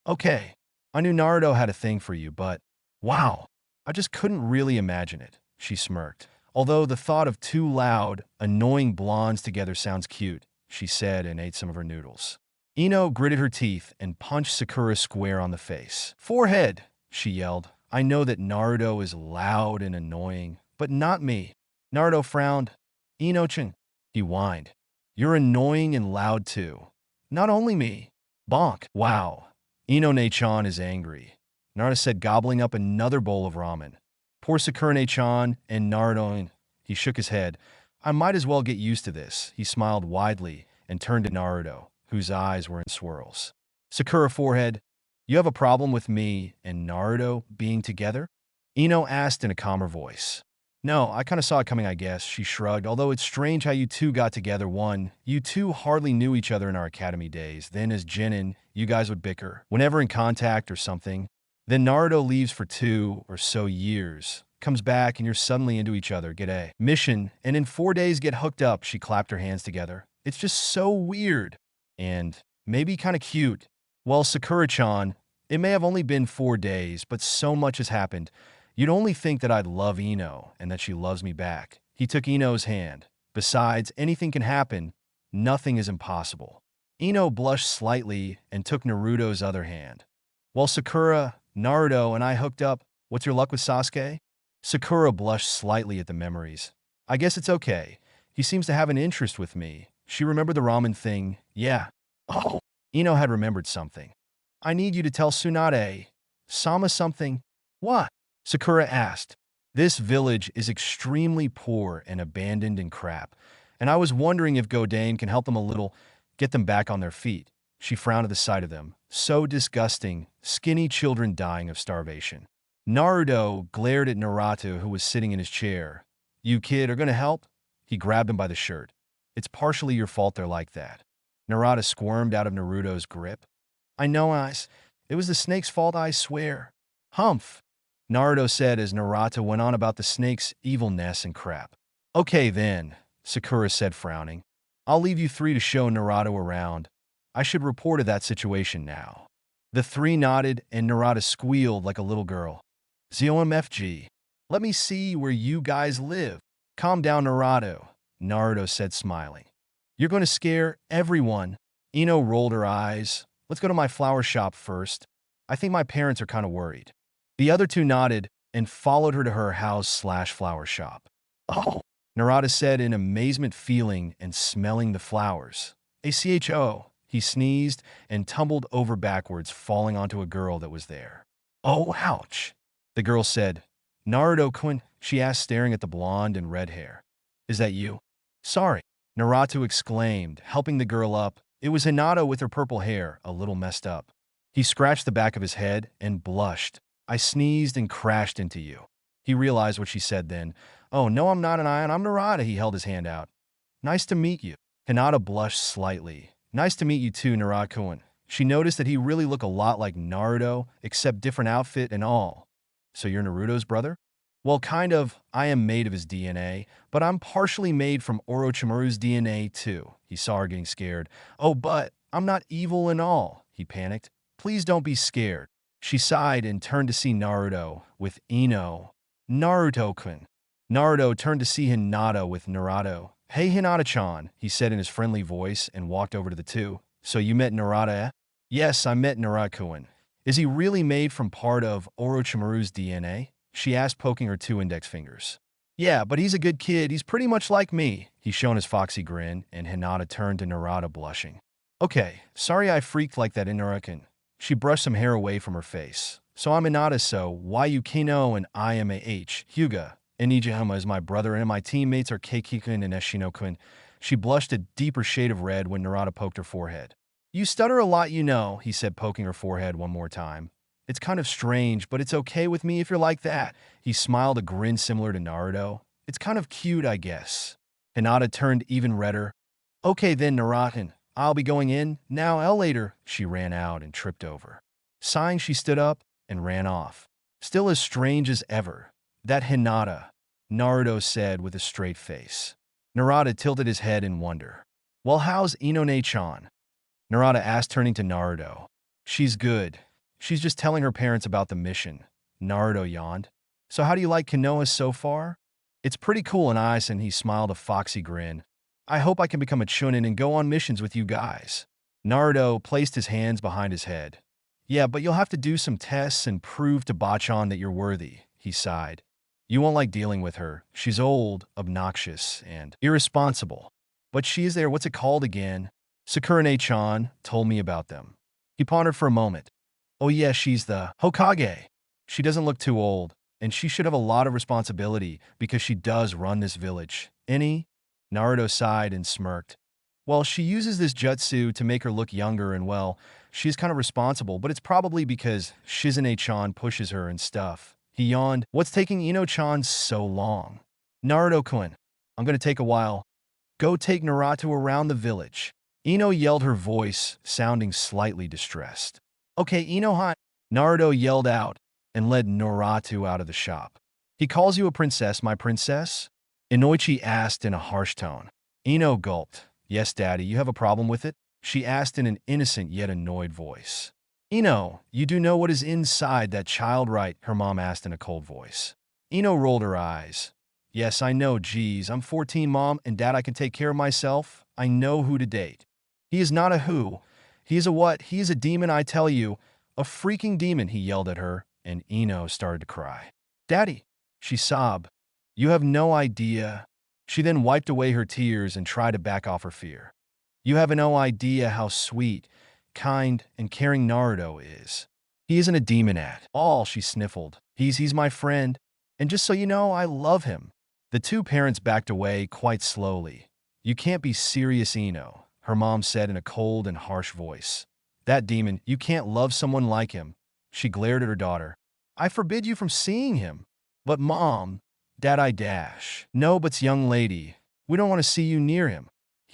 Okay, I knew Naruto had a thing for you, but wow, I just couldn't really imagine it, she smirked. Although the thought of two loud, annoying blondes together sounds cute, she said and ate some of her noodles. Ino gritted her teeth and punched Sakura square on the face. Forehead, she yelled. I know that Naruto is loud and annoying, but not me. Naruto frowned. Ino-chan, he whined. You're annoying and loud too. Not only me. Bonk. Wow. Ino-ne-chan is angry, Naruto said, gobbling up another bowl of ramen. Poor Sakura-ne-chan and Naruto. He shook his head. I might as well get used to this. He smiled widely and turned to Naruto, whose eyes were in swirls. Sakura forehead. You have a problem with me and Naruto being together? Ino asked in a calmer voice. No, I kind of saw it coming, I guess, she shrugged, although it's strange how you two got together. One, you two hardly knew each other in our academy days. Then as Genin, you guys would bicker, whenever in contact or something. Then Naruto leaves for 2 or so years, comes back and you're suddenly into each other, get a mission, and in 4 days get hooked up. She clapped her hands together. It's just so weird. And maybe kind of cute. Well, Sakura-chan, it may have only been 4 days, but so much has happened. You'd only think that I'd love Ino and that she loves me back. He took Ino's hand. Besides, anything can happen. Nothing is impossible. Ino blushed slightly and took Naruto's other hand. Well, Sakura, Naruto, and I hooked up. What's your luck with Sasuke? Sakura blushed slightly at the memories. I guess it's okay. He seems to have an interest with me. She remembered the ramen thing. Yeah. Oh. Ino had remembered something. I need you to tell Tsunade-sama something. What? Sakura asked. This village is extremely poor and abandoned and crap, and I was wondering if Godane can help them a little, get them back on their feet. She frowned at the sight of them. So disgusting, skinny children dying of starvation. Naruto glared at Narato, who was sitting in his chair. You kid are gonna help? He grabbed him by the shirt. It's partially your fault they're like that. Narato squirmed out of Naruto's grip. I know, it was the snake's fault, I swear. Humph. Naruto said as Narato went on about the snake's evilness and crap. Okay then, Sakura said, frowning. I'll leave you three to show Narato around. I should report to that situation now. The three nodded and Narato squealed like a little girl. ZOMFG. Let me see where you guys live. Calm down, Naruto said, smiling. You're going to scare everyone. Ino rolled her eyes. Let's go to my flower shop first. I think my parents are kind of worried. The other two nodded and followed her to her house/flower shop. Oh, Narato said in amazement, feeling and smelling the flowers. ACHO, He sneezed and tumbled over backwards, falling onto a girl that was there. Oh, ouch, the girl said. Naruto-kun, she asked, staring at the blonde and red hair. Is that you? Sorry, Narato exclaimed, helping the girl up. It was Hinata with her purple hair, a little messed up. He scratched the back of his head and blushed. I sneezed and crashed into you. He realized what she said then. Oh, no, I'm not an Ion, I'm Narada. He held his hand out. Nice to meet you. Hinata blushed slightly. Nice to meet you too, Narato-kun. She noticed that he really looked a lot like Naruto, except different outfit and all. So you're Naruto's brother? Well, kind of. I am made of his DNA, but I'm partially made from Orochimaru's DNA too. He saw her getting scared. Oh, but I'm not evil and all. He panicked. Please don't be scared. She sighed and turned to see Naruto with Ino. Naruto-kun. Naruto turned to see Hinata with Narato. Hey, Hinata-chan, he said in his friendly voice and walked over to the two. So you met Narada, eh? Yes, I met Narato-kun. Is he really made from part of Orochimaru's DNA? She asked, poking her two index fingers. Yeah, but he's a good kid. He's pretty much like me. He shone his foxy grin, and Hinata turned to Narada, blushing. Okay, sorry I freaked like that, Inarakan. She brushed some hair away from her face. So I'm Hinata, so why you Kino and I am A.H. Hyuga. Inijihama is my brother, and my teammates are Keiki-kun and Eshino-kun. She blushed a deeper shade of red when Narada poked her forehead. You stutter a lot, you know, he said, poking her forehead one more time. It's kind of strange, but it's okay with me if you're like that. He smiled, a grin similar to Naruto. It's kind of cute, I guess. Hinata turned even redder. Okay then, Naratan. I'll be going in. Now, L later. She ran out and tripped over. Sighing, she stood up and ran off. Still as strange as ever. That Hinata, Naruto said with a straight face. Narada tilted his head in wonder. Well, how's Ino-ne-chan? Narada asked, turning to Naruto. She's good. She's just telling her parents about the mission. Naruto yawned. So how do you like Konoha so far? It's pretty cool and nice, and he smiled a foxy grin. I hope I can become a chunin and go on missions with you guys. Naruto placed his hands behind his head. Yeah, but you'll have to do some tests and prove to Bachan that you're worthy, he sighed. You won't like dealing with her. She's old, obnoxious, and irresponsible. But she is there, what's it called again? Sakura-ne-chan told me about them. He pondered for a moment. Oh yeah, she's the Hokage. She doesn't look too old, and she should have a lot of responsibility because she does run this village. Any? Naruto sighed and smirked. Well, she uses this jutsu to make her look younger, and well, she's kind of responsible, but it's probably because Shizune-chan pushes her and stuff. He yawned. What's taking Ino-chan so long? Naruto-kun, I'm gonna take a while. Go take Narato around the village. Ino yelled, her voice sounding slightly distressed. Okay, Ino-han, Naruto yelled out and led Narato out of the shop. He calls you a princess, my princess? Inoichi asked in a harsh tone. Ino gulped. Yes, daddy, you have a problem with it? She asked in an innocent yet annoyed voice. Ino, you do know what is inside that child, right? Her mom asked in a cold voice. Ino rolled her eyes. Yes, I know, geez, I'm 14, mom, and dad, I can take care of myself. I know who to date. He is not a who. He is a what? He is a demon, I tell you. A freaking demon, he yelled at her, and Ino started to cry. Daddy, she sobbed. You have no idea. She then wiped away her tears and tried to back off her fear. You have no idea how sweet, kind, and caring Naruto is. He isn't a demon at all, she sniffled. He's my friend, and just so you know, I love him. The two parents backed away quite slowly. You can't be serious, Ino, her mom said in a cold and harsh voice. That demon, you can't love someone like him. She glared at her daughter. I forbid you from seeing him. But mom, dad, I dash. No, but's young lady, we don't want to see you near him.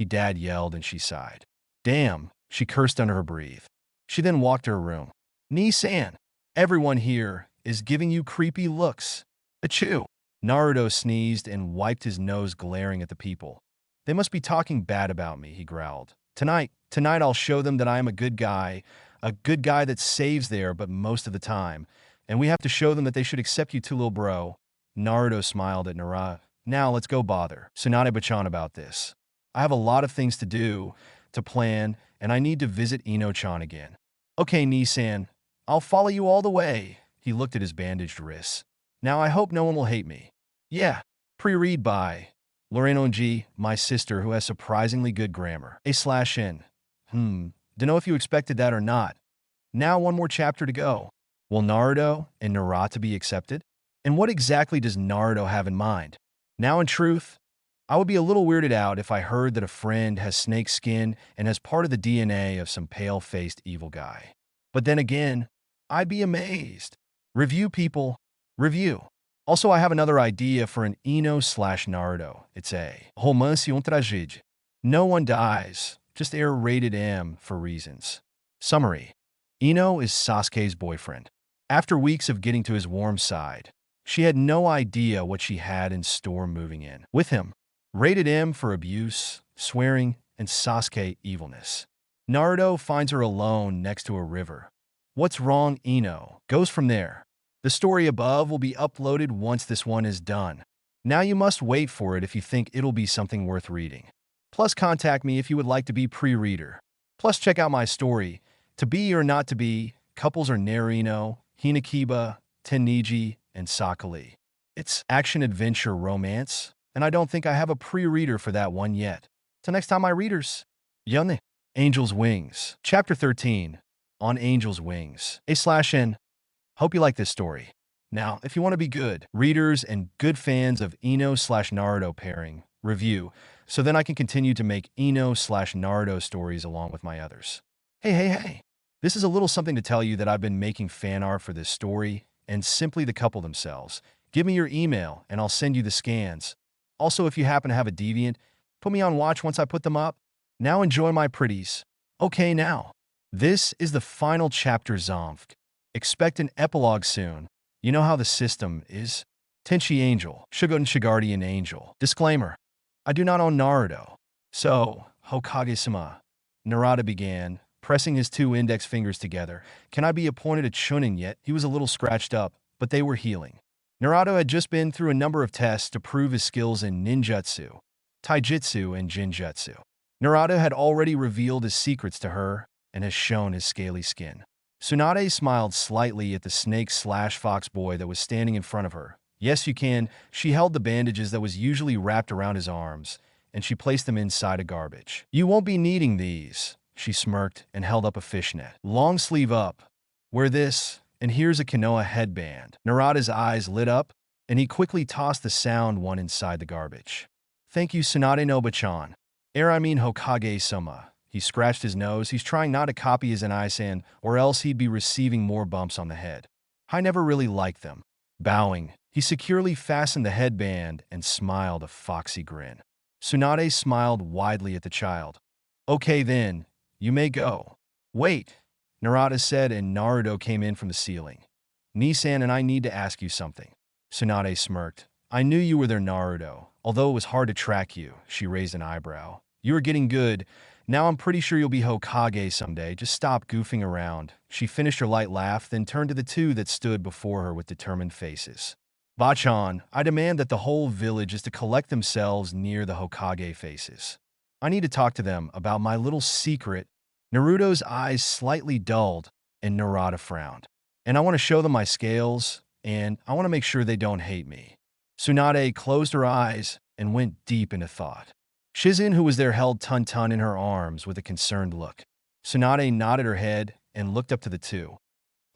Dad yelled, and she sighed. Damn, she cursed under her breath. She then walked to her room. Ni-san, everyone here is giving you creepy looks. Achoo. Naruto sneezed and wiped his nose, glaring at the people. They must be talking bad about me, he growled. Tonight I'll show them that I am a good guy that saves there, but most of the time. And we have to show them that they should accept you too, little bro. Naruto smiled at Nara. Now let's go bother Tsunade-bachan about this. I have a lot of things to do, to plan, and I need to visit Ino-chan again. Okay, Ni-san, I'll follow you all the way. He looked at his bandaged wrists. Now I hope no one will hate me. Yeah, pre-read by Loreno G, my sister who has surprisingly good grammar. A/N. Dunno if you expected that or not. Now one more chapter to go. Will Naruto and Narato be accepted? And what exactly does Naruto have in mind? Now in truth, I would be a little weirded out if I heard that a friend has snake skin and has part of the DNA of some pale-faced evil guy. But then again, I'd be amazed. Review, people. Review. Also, I have another idea for an Ino slash Naruto. It's a romance und tragédie. No one dies, just air rated M for reasons. Summary. Ino is Sasuke's boyfriend. After weeks of getting to his warm side, she had no idea what she had in store moving in with him. Rated M for abuse, swearing, and Sasuke evilness. Naruto finds her alone next to a river. What's wrong, Ino? Goes from there. The story above will be uploaded once this one is done. Now you must wait for it if you think it'll be something worth reading. Plus contact me if you would like to be pre-reader. Plus check out my story. To be or not to be, couples are Naruto, Hinakiba, Teniji, and Sakali. It's action-adventure romance, and I don't think I have a pre-reader for that one yet. Till next time, my readers. Yone. Angel's Wings. Chapter 13. On Angel's Wings. A/N. Hope you like this story. Now, if you want to be good readers and good fans of Ino slash Naruto pairing, review, so then I can continue to make Ino slash Naruto stories along with my others. Hey. This is a little something to tell you that I've been making fan art for this story and simply the couple themselves. Give me your email and I'll send you the scans. Also, if you happen to have a deviant, put me on watch once I put them up. Now enjoy my pretties. Okay, now. This is the final chapter, Zomfk. Expect an epilogue soon. You know how the system is. Tenchi Angel, Shugoten Shigardian Angel. Disclaimer. I do not own Naruto. So, Hokage-sama. Narato began, pressing his two index fingers together. Can I be appointed a chunin yet? He was a little scratched up, but they were healing. Narato had just been through a number of tests to prove his skills in ninjutsu, taijutsu, and jinjutsu. Narato had already revealed his secrets to her and has shown his scaly skin. Tsunade smiled slightly at the snake/fox boy that was standing in front of her. Yes, you can. She held the bandages that was usually wrapped around his arms, and she placed them inside a garbage. You won't be needing these, she smirked and held up a fishnet. Long sleeve up. Wear this, and here's a Konoha headband. Narada's eyes lit up, and he quickly tossed the sound one inside the garbage. Thank you, Tsunade Noba-chan. I mean Hokage-sama. He scratched his nose. He's trying not to copy his Anai-san, or else he'd be receiving more bumps on the head. I never really liked them. Bowing, he securely fastened the headband and smiled a foxy grin. Tsunade smiled widely at the child. Okay then, you may go. Wait, Narada said, and Naruto came in from the ceiling. Nisan and I need to ask you something. Tsunade smirked. I knew you were there, Naruto, although it was hard to track you. She raised an eyebrow. You were getting good. Now I'm pretty sure you'll be Hokage someday. Just stop goofing around. She finished her light laugh, then turned to the two that stood before her with determined faces. Bachan, I demand that the whole village is to collect themselves near the Hokage faces. I need to talk to them about my little secret. Naruto's eyes slightly dulled, and Narada frowned. And I want to show them my scales, and I want to make sure they don't hate me. Tsunade closed her eyes and went deep into thought. Shizen, who was there, held Tun-Tun in her arms with a concerned look. Tsunade nodded her head and looked up to the two.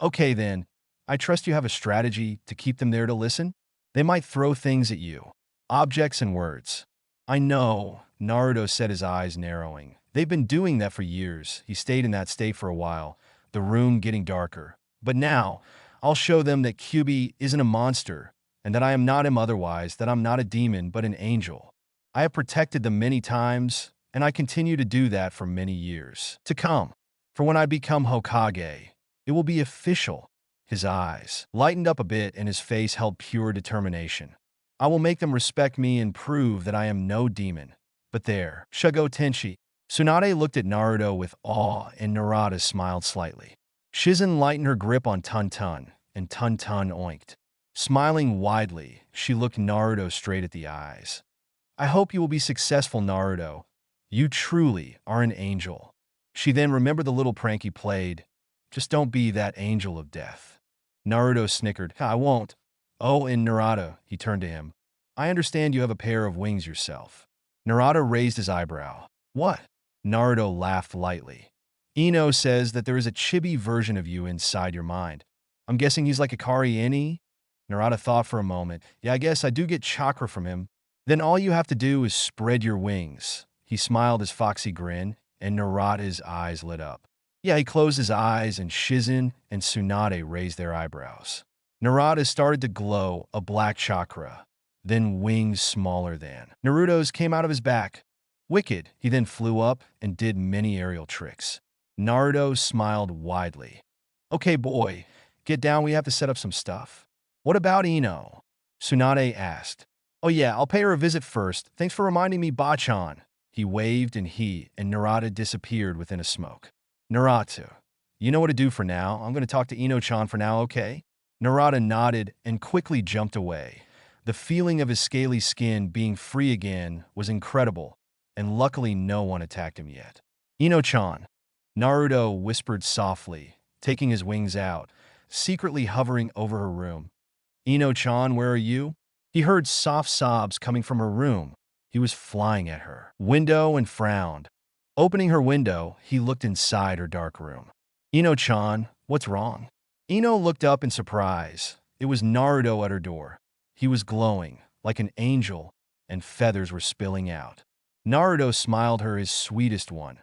Okay then, I trust you have a strategy to keep them there to listen? They might throw things at you. Objects and words. I know, Naruto said, his eyes narrowing. They've been doing that for years. He stayed in that state for a while, the room getting darker. But now, I'll show them that Kyuubi isn't a monster, and that I am not him otherwise, that I'm not a demon but an angel. I have protected them many times, and I continue to do that for many years to come. For when I become Hokage, it will be official. His eyes lightened up a bit and his face held pure determination. I will make them respect me and prove that I am no demon. But there, Shugo Tenchi. Tsunade looked at Naruto with awe and Narada smiled slightly. Shizen lightened her grip on Tun-Tun, and Tun-Tun oinked. Smiling widely, she looked Naruto straight at the eyes. I hope you will be successful, Naruto. You truly are an angel. She then remembered the little prank he played. Just don't be that angel of death. Naruto snickered. I won't. Oh, and Narato, he turned to him. I understand you have a pair of wings yourself. Narato raised his eyebrow. What? Naruto laughed lightly. Ino says that there is a chibi version of you inside your mind. I'm guessing he's like Hikari Ini? Narada thought for a moment. Yeah, I guess I do get chakra from him. Then all you have to do is spread your wings. He smiled his foxy grin, and Narada's eyes lit up. Yeah, he closed his eyes, and Shizen and Tsunade raised their eyebrows. Narada started to glow, a black chakra, then wings smaller than. Naruto's came out of his back. Wicked, he then flew up and did many aerial tricks. Naruto smiled widely. Okay, boy, get down, we have to set up some stuff. What about Ino? Tsunade asked. Oh yeah, I'll pay her a visit first. Thanks for reminding me, Bachan. He waved and Narada disappeared within a smoke. Narato, you know what to do for now. I'm going to talk to Ino-chan for now, okay? Narada nodded and quickly jumped away. The feeling of his scaly skin being free again was incredible, and luckily no one attacked him yet. Ino-chan, Naruto whispered softly, taking his wings out, secretly hovering over her room. Ino-chan, where are you? He heard soft sobs coming from her room. He was flying at her window and frowned. Opening her window, he looked inside her dark room. Ino-chan, what's wrong? Ino looked up in surprise. It was Naruto at her door. He was glowing, like an angel, and feathers were spilling out. Naruto smiled her his sweetest one.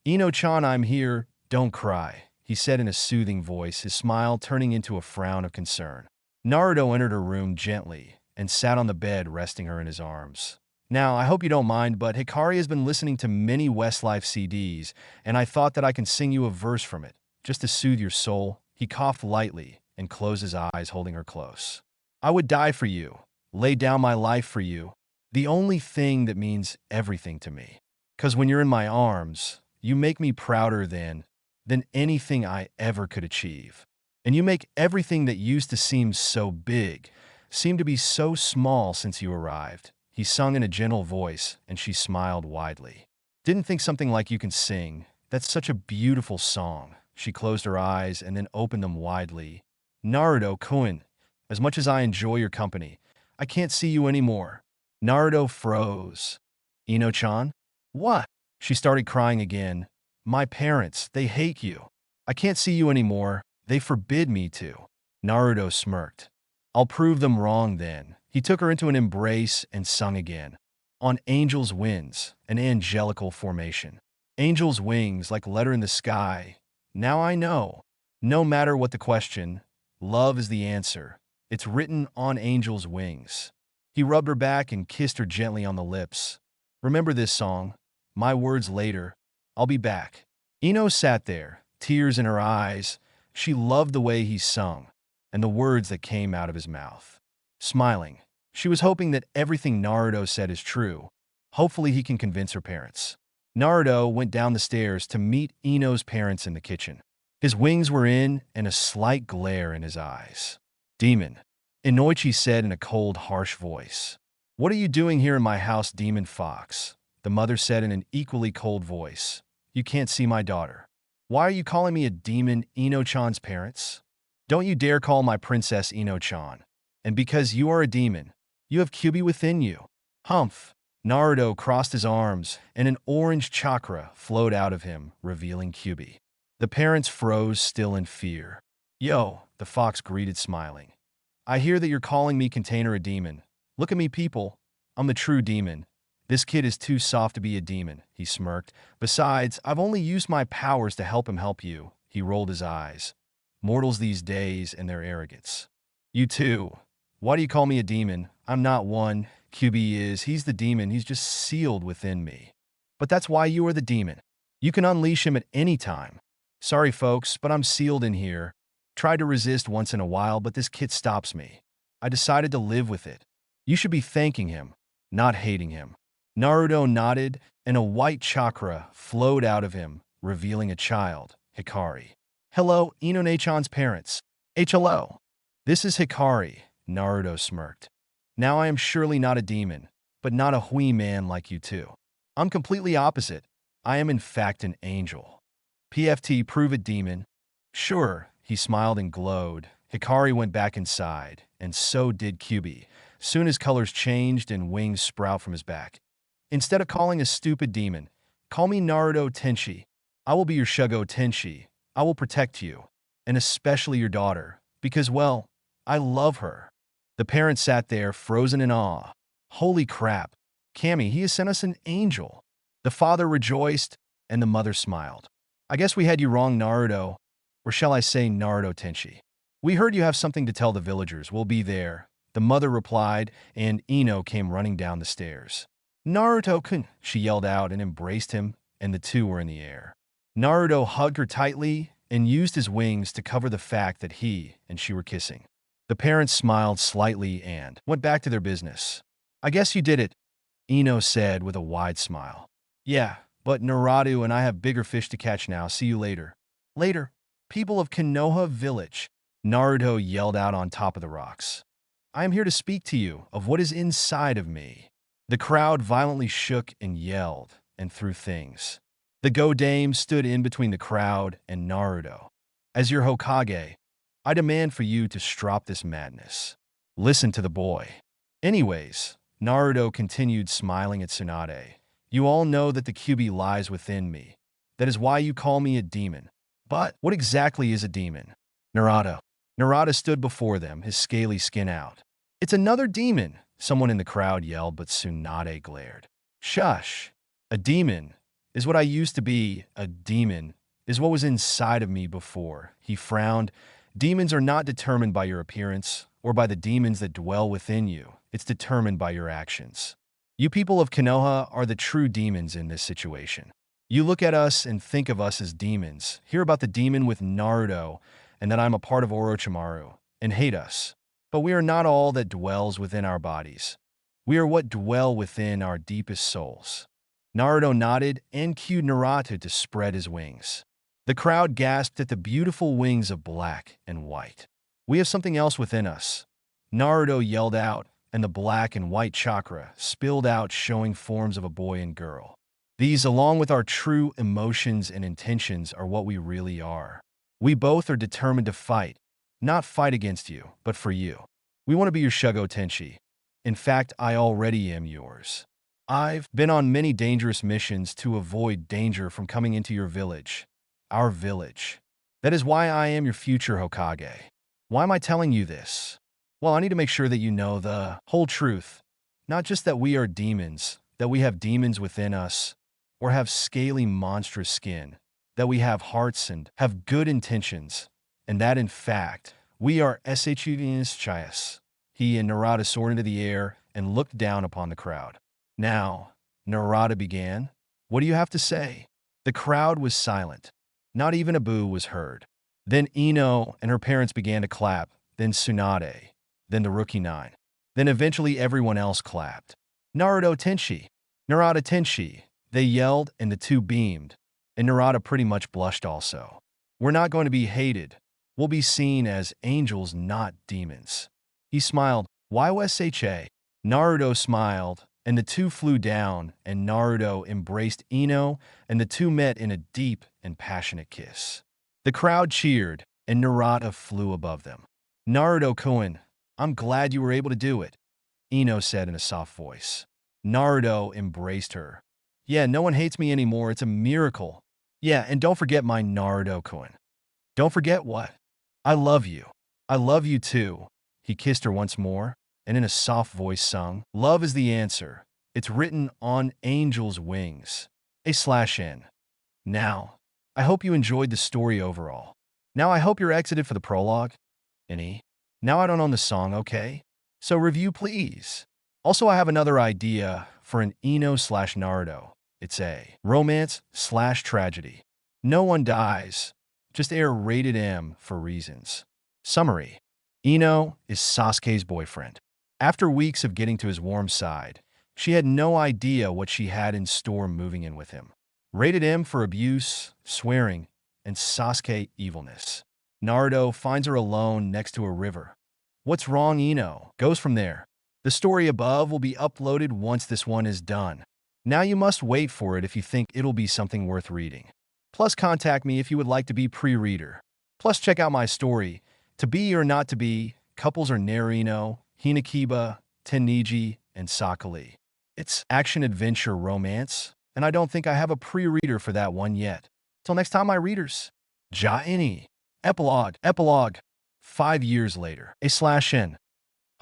Ino-chan, I'm here, don't cry, he said in a soothing voice, his smile turning into a frown of concern. Naruto entered her room gently and sat on the bed, resting her in his arms. Now, I hope you don't mind, but Hikari has been listening to many Westlife CDs, and I thought that I can sing you a verse from it, just to soothe your soul. He coughed lightly and closed his eyes, holding her close. I would die for you, lay down my life for you, the only thing that means everything to me. 'Cause when you're in my arms, you make me prouder than anything I ever could achieve. And you make everything that used to seem so big seem to be so small since you arrived. He sung in a gentle voice, and she smiled widely. Didn't think something like you can sing. That's such a beautiful song. She closed her eyes and then opened them widely. Naruto-kun, as much as I enjoy your company, I can't see you anymore. Naruto froze. Ino-chan? What? She started crying again. My parents, they hate you. I can't see you anymore. They forbid me to. Naruto smirked. I'll prove them wrong then. He took her into an embrace and sung again. On angel's winds, an angelical formation. Angel's wings like letter in the sky. Now I know. No matter what the question, love is the answer. It's written on angel's wings. He rubbed her back and kissed her gently on the lips. Remember this song? My words later. I'll be back. Ino sat there, tears in her eyes. She loved the way he sung and the words that came out of his mouth. Smiling, she was hoping that everything Naruto said is true. Hopefully he can convince her parents. Naruto went down the stairs to meet Ino's parents in the kitchen. His wings were in and a slight glare in his eyes. Demon, Inoichi said in a cold, harsh voice. What are you doing here in my house, Demon Fox? The mother said in an equally cold voice. You can't see my daughter. Why are you calling me a demon, Ino-chan's parents? Don't you dare call my princess Ino-chan. And because you are a demon, you have Kyuubi within you. Humph. Naruto crossed his arms, and an orange chakra flowed out of him, revealing Kyuubi. The parents froze still in fear. Yo, the fox greeted smiling. I hear that you're calling me container a demon. Look at me, people. I'm the true demon. This kid is too soft to be a demon, he smirked. Besides, I've only used my powers to help him help you. He rolled his eyes. Mortals these days and their arrogance. You too. Why do you call me a demon? I'm not one. Kyuubi is. He's the demon. He's just sealed within me. But that's why you are the demon. You can unleash him at any time. Sorry, folks, but I'm sealed in here. Tried to resist once in a while, but this kid stops me. I decided to live with it. You should be thanking him, not hating him. Naruto nodded, and a white chakra flowed out of him, revealing a child, Hikari. Hello, Ino-chan's parents. Hello. This is Hikari, Naruto smirked. Now I am surely not a demon, but not a hui man like you two. I'm completely opposite. I am in fact an angel. PFT, prove it, demon. Sure, he smiled and glowed. Hikari went back inside, and so did Kyuubi. Soon his colors changed and wings sprout from his back. Instead of calling a stupid demon, call me Naruto Tenshi. I will be your Shugo Tenshi. I will protect you, and especially your daughter, because, well, I love her. The parents sat there, frozen in awe. Holy crap, Cammy, he has sent us an angel. The father rejoiced, and the mother smiled. I guess we had you wrong, Naruto, or shall I say Naruto Tenshi. We heard you have something to tell the villagers. We'll be there. The mother replied, and Ino came running down the stairs. Naruto-kun, she yelled out and embraced him, and the two were in the air. Naruto hugged her tightly and used his wings to cover the fact that he and she were kissing. The parents smiled slightly and went back to their business. I guess you did it, Ino said with a wide smile. Yeah, but Narato and I have bigger fish to catch now. See you later. Later, people of Konoha Village, Naruto yelled out on top of the rocks. I am here to speak to you of what is inside of me. The crowd violently shook and yelled and threw things. The Godame stood in between the crowd and Naruto. As your Hokage, I demand for you to stop this madness. Listen to the boy. Anyways, Naruto continued smiling at Tsunade. You all know that the QB lies within me. That is why you call me a demon. But what exactly is a demon? Narato. Narato stood before them, his scaly skin out. It's another demon, someone in the crowd yelled, but Tsunade glared. Shush. A demon is what I used to be. A demon is what was inside of me before. He frowned. Demons are not determined by your appearance or by the demons that dwell within you. It's determined by your actions. You people of Konoha are the true demons in this situation. You look at us and think of us as demons, hear about the demon with Naruto, and that I'm a part of Orochimaru, and hate us. But we are not all that dwells within our bodies. We are what dwell within our deepest souls. Naruto nodded and cued Narato to spread his wings. The crowd gasped at the beautiful wings of black and white. We have something else within us. Naruto yelled out, and the black and white chakra spilled out, showing forms of a boy and girl. These, along with our true emotions and intentions, are what we really are. We both are determined to fight, not fight against you, but for you. We want to be your Shugo Tenshi. In fact, I already am yours. I've been on many dangerous missions to avoid danger from coming into your village. Our village. That is why I am your future Hokage. Why am I telling you this? Well, I need to make sure that you know the whole truth. Not just that we are demons, that we have demons within us, or have scaly monstrous skin, that we have hearts and have good intentions, and that in fact, we are SHUVs Chias. He and Narato soared into the air and looked down upon the crowd. Now, Narato began. What do you have to say? The crowd was silent. Not even a boo was heard. Then Ino and her parents began to clap, then Tsunade, then the Rookie Nine. Then eventually everyone else clapped. Naruto Tenshi, Narato Tenshi, they yelled, and the two beamed, and Narato pretty much blushed also. We're not going to be hated. We'll be seen as angels, not demons. He smiled. YSHA. Naruto smiled, and the two flew down, and Naruto embraced Ino, and the two met in a deep and passionate kiss. The crowd cheered, and Narato flew above them. Naruto-kun, I'm glad you were able to do it, Ino said in a soft voice. Naruto embraced her. Yeah, no one hates me anymore. It's a miracle. Yeah, and don't forget my Naruto-kun. Don't forget what? I love you. I love you too. He kissed her once more, and in a soft voice sung, Love is the answer. It's written on angels' wings. A/N. Now, I hope you enjoyed the story overall. Now I hope you're excited for the prologue. Any? Now I don't own the song, okay? So review please. Also, I have another idea for an Ino/Naruto. It's a romance/tragedy. No one dies. Just air rated M for reasons. Summary. Ino is Sasuke's boyfriend. After weeks of getting to his warm side, she had no idea what she had in store moving in with him. Rated M for abuse, swearing, and Sasuke evilness. Naruto finds her alone next to a river. What's wrong, Ino? Goes from there. The story above will be uploaded once this one is done. Now you must wait for it if you think it'll be something worth reading. Plus contact me if you would like to be pre-reader. Plus check out my story, To Be or Not to Be, Couples Are Narino, Hinakiba, Teniji, and Sakali. It's action-adventure romance, and I don't think I have a pre-reader for that one yet. Till next time, my readers. Ja ini. Epilogue. 5 years later. A/N.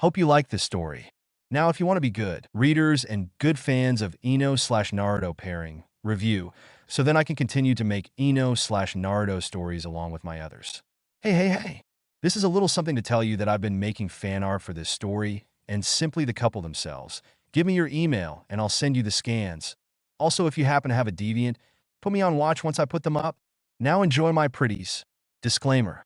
Hope you like this story. Now, if you want to be good readers and good fans of Ino/Naruto pairing review, so then I can continue to make Ino/Naruto stories along with my others. Hey. This is a little something to tell you that I've been making fan art for this story and simply the couple themselves. Give me your email and I'll send you the scans. Also, if you happen to have a deviant, put me on watch once I put them up. Now enjoy my pretties. Disclaimer.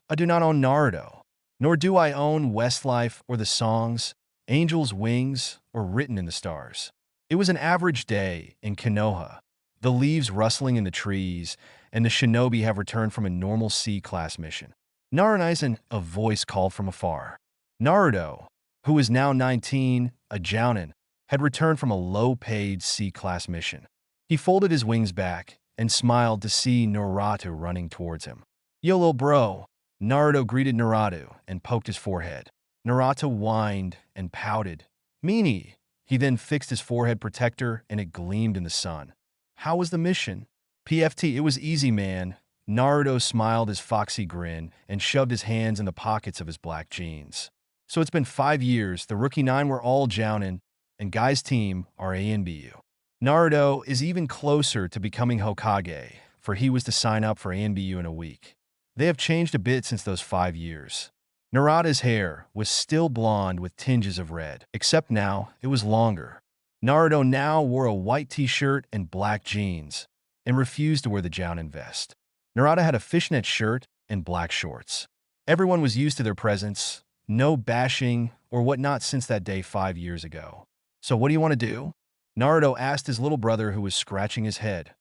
I do not own Naruto, nor do I own Westlife or the songs, Angel's Wings, or Written in the Stars. It was an average day in Konoha, the leaves rustling in the trees, and the shinobi have returned from a normal C-class mission. Naranizen, a voice called from afar. Naruto, who is now 19, a jounin, had returned from a low-paid C-class mission. He folded his wings back and smiled to see Narato running towards him. Yo, lil bro. Naruto greeted Narato and poked his forehead. Narato whined and pouted. Meanie. He then fixed his forehead protector and it gleamed in the sun. How was the mission? PFT, it was easy, man. Naruto smiled his foxy grin and shoved his hands in the pockets of his black jeans. So it's been 5 years, the Rookie 9 were all jounin, and Guy's team are ANBU. Naruto is even closer to becoming Hokage, for he was to sign up for ANBU in a week. They have changed a bit since those 5 years. Narada's hair was still blonde with tinges of red, except now it was longer. Naruto now wore a white t-shirt and black jeans, and refused to wear the jounin vest. Narato had a fishnet shirt and black shorts. Everyone was used to their presence, no bashing or whatnot since that day 5 years ago. So what do you want to do? Naruto asked his little brother who was scratching his head.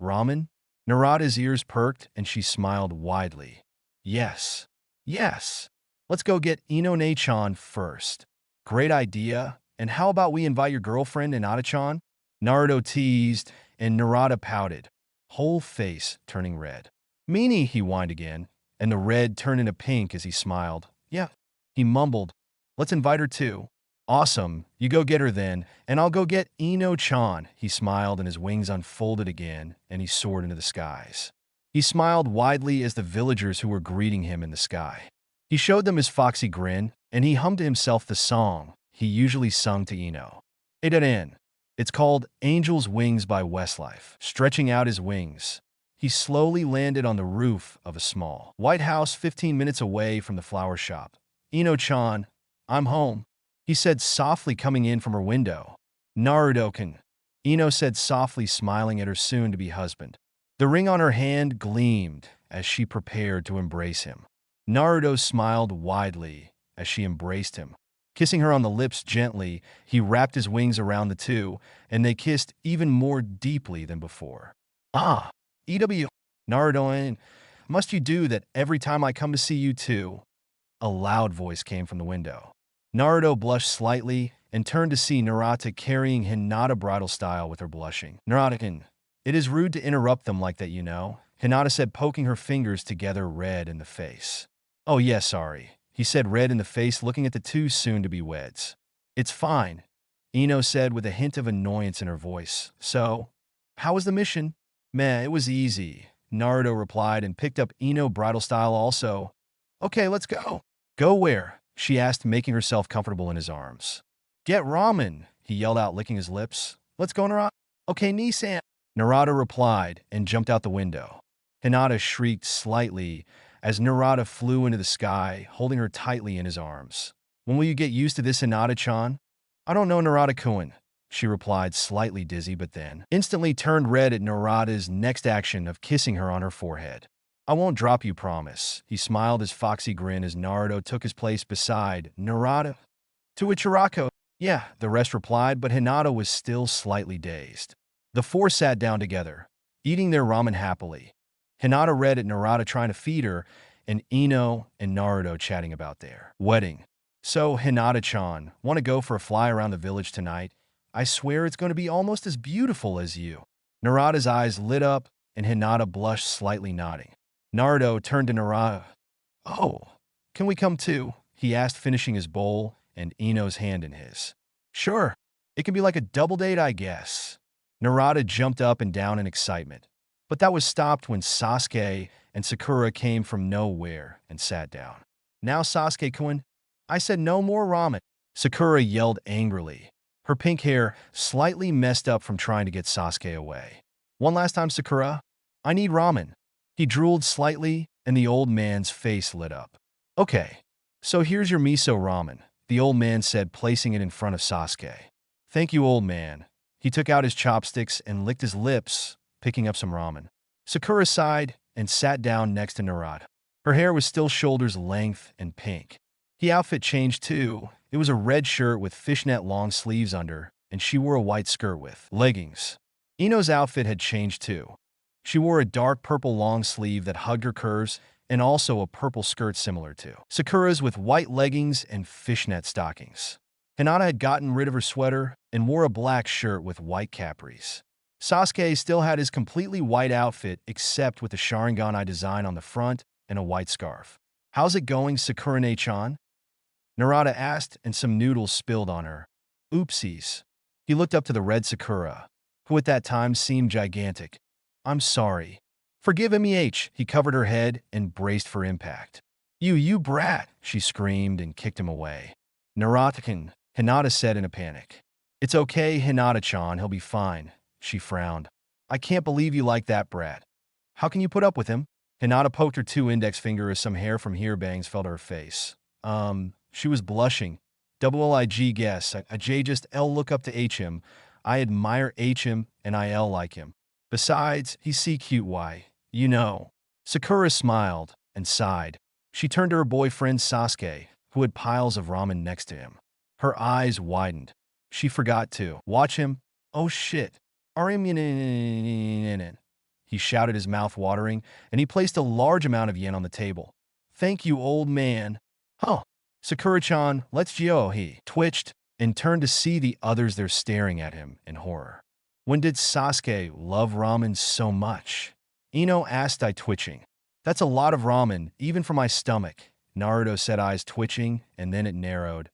Ramen? Narada's ears perked and she smiled widely. Yes. Let's go get Ino-ne-chan first. Great idea. And how about we invite your girlfriend Hinata-chan? Naruto teased and Narada pouted, whole face turning red. Meanie, he whined again, and the red turned into pink as he smiled. Yeah, he mumbled. Let's invite her too. Awesome, you go get her then, and I'll go get Ino-chan. He smiled and his wings unfolded again, and he soared into the skies. He smiled widely as the villagers who were greeting him in the sky. He showed them his foxy grin, and he hummed to himself the song he usually sung to Ino. It's called Angel's Wings by Westlife. Stretching out his wings, he slowly landed on the roof of a small white house 15 minutes away from the flower shop. Ino-chan, I'm home, he said softly coming in from her window. Naruto-kun, Ino said softly, smiling at her soon-to-be husband. The ring on her hand gleamed as she prepared to embrace him. Naruto smiled widely as she embraced him. Kissing her on the lips gently, he wrapped his wings around the two, and they kissed even more deeply than before. EW, Naruto, must you do that every time I come to see you too? A loud voice came from the window. Naruto blushed slightly and turned to see Narato carrying Hinata bridal style with her blushing. Narato-kun, it is rude to interrupt them like that, you know, Hinata said, poking her fingers together, red in the face. Oh yeah, sorry, he said, red in the face, looking at the two soon-to-be-weds. It's fine, Ino said with a hint of annoyance in her voice. So, how was the mission? Meh, it was easy, Naruto replied and picked up Ino bridal style also. Okay, let's go. Go where? She asked, making herself comfortable in his arms. Get ramen, he yelled out, licking his lips. Let's go, Narato. Okay, Nissan. Narato replied and jumped out the window. Hinata shrieked slightly as Narato flew into the sky, holding her tightly in his arms. When will you get used to this, Hinata-chan? I don't know, Narato-kun, she replied, slightly dizzy, but then instantly turned red at Narada's next action of kissing her on her forehead. I won't drop you, promise. He smiled his foxy grin as Naruto took his place beside Narato. To which Hirako, yeah, the rest replied, but Hinata was still slightly dazed. The four sat down together, eating their ramen happily. Hinata read at Narato trying to feed her, and Ino and Naruto chatting about their wedding. So, Hinata-chan, want to go for a fly around the village tonight? I swear it's going to be almost as beautiful as you. Narada's eyes lit up, and Hinata blushed, slightly nodding. Naruto turned to Narato. Oh, can we come too? He asked, finishing his bowl and Ino's hand in his. Sure, it can be like a double date, I guess. Narato jumped up and down in excitement. But that was stopped when Sasuke and Sakura came from nowhere and sat down. Now Sasuke-kun, I said no more ramen. Sakura yelled angrily, her pink hair slightly messed up from trying to get Sasuke away. One last time, Sakura. I need ramen. He drooled slightly, and the old man's face lit up. Okay, so here's your miso ramen, the old man said, placing it in front of Sasuke. Thank you, old man. He took out his chopsticks and licked his lips, picking up some ramen. Sakura sighed and sat down next to Narato. Her hair was still shoulders length and pink. The outfit changed too. It was a red shirt with fishnet long sleeves under, and she wore a white skirt with leggings. Ino's outfit had changed too. She wore a dark purple long sleeve that hugged her curves and also a purple skirt similar to Sakura's with white leggings and fishnet stockings. Hinata had gotten rid of her sweater and wore a black shirt with white capris. Sasuke still had his completely white outfit except with a Sharingan design on the front and a white scarf. How's it going, Sakura-chan? Narato asked, and some noodles spilled on her. Oopsies. He looked up to the red Sakura, who at that time seemed gigantic. I'm sorry. Forgive me. He covered her head and braced for impact. You brat, she screamed and kicked him away. Narato-kun, Hinata said in a panic. It's okay, Hinata-chan, he'll be fine, she frowned. I can't believe you like that brat. How can you put up with him? Hinata poked her two index finger as some hair from hair bangs fell to her face. She was blushing. Double-Ig guess. I just L look up to HM. I admire HM and I L like him. Besides, he's CQY. You know. Sakura smiled and sighed. She turned to her boyfriend Sasuke, who had piles of ramen next to him. Her eyes widened. She forgot to watch him. Oh shit. He shouted, his mouth watering, and he placed a large amount of yen on the table. Thank you, old man. Huh. Sakura-chan, let's go. He twitched and turned to see the others there staring at him in horror. When did Sasuke love ramen so much? Ino asked, twitching. That's a lot of ramen, even for my stomach. Naruto said, eyes twitching, and then it narrowed.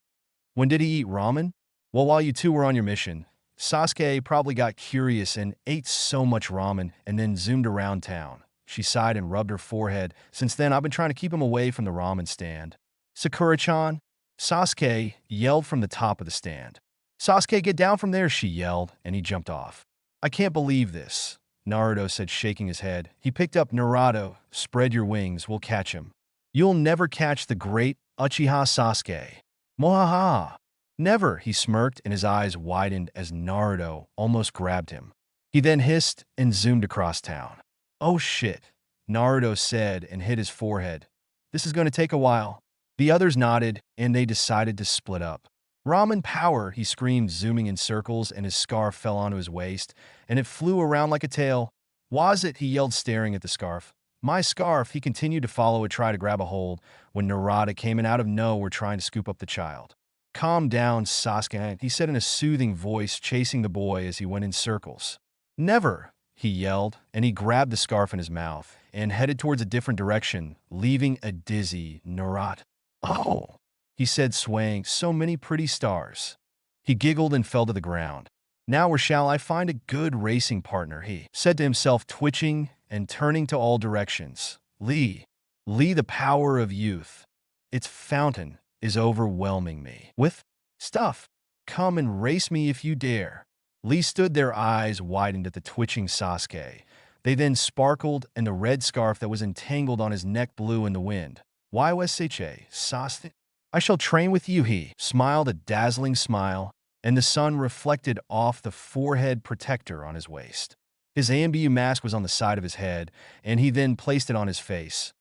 When did he eat ramen? Well, while you two were on your mission, Sasuke probably got curious and ate so much ramen and then zoomed around town. She sighed and rubbed her forehead. Since then, I've been trying to keep him away from the ramen stand. Sakura-chan, Sasuke yelled from the top of the stand. Sasuke, get down from there, she yelled, and he jumped off. I can't believe this, Naruto said, shaking his head. He picked up Narato. Spread your wings, we'll catch him. You'll never catch the great Uchiha Sasuke. Mohaha. Never, he smirked, and his eyes widened as Naruto almost grabbed him. He then hissed and zoomed across town. Oh shit, Naruto said and hit his forehead. This is going to take a while. The others nodded, and they decided to split up. Ramen power, he screamed, zooming in circles, and his scarf fell onto his waist, and it flew around like a tail. Was it? He yelled, staring at the scarf. My scarf, he continued to follow it, try to grab a hold, when Narato came in out of nowhere trying to scoop up the child. Calm down, Sasuke, he said in a soothing voice, chasing the boy as he went in circles. Never, he yelled, and he grabbed the scarf in his mouth and headed towards a different direction, leaving a dizzy Narato. Oh, he said, swaying, so many pretty stars. He giggled and fell to the ground. Now where shall I find a good racing partner, he said to himself, twitching and turning to all directions. Lee, the power of youth. Its fountain is overwhelming me with stuff. Come and race me if you dare. Lee stood there, eyes widened at the twitching Sasuke. They then sparkled, and the red scarf that was entangled on his neck blew in the wind. Yoshiche, Sasuke. I shall train with you, he smiled a dazzling smile, and the sun reflected off the forehead protector on his waist. His Ambu mask was on the side of his head, and he then placed it on his face.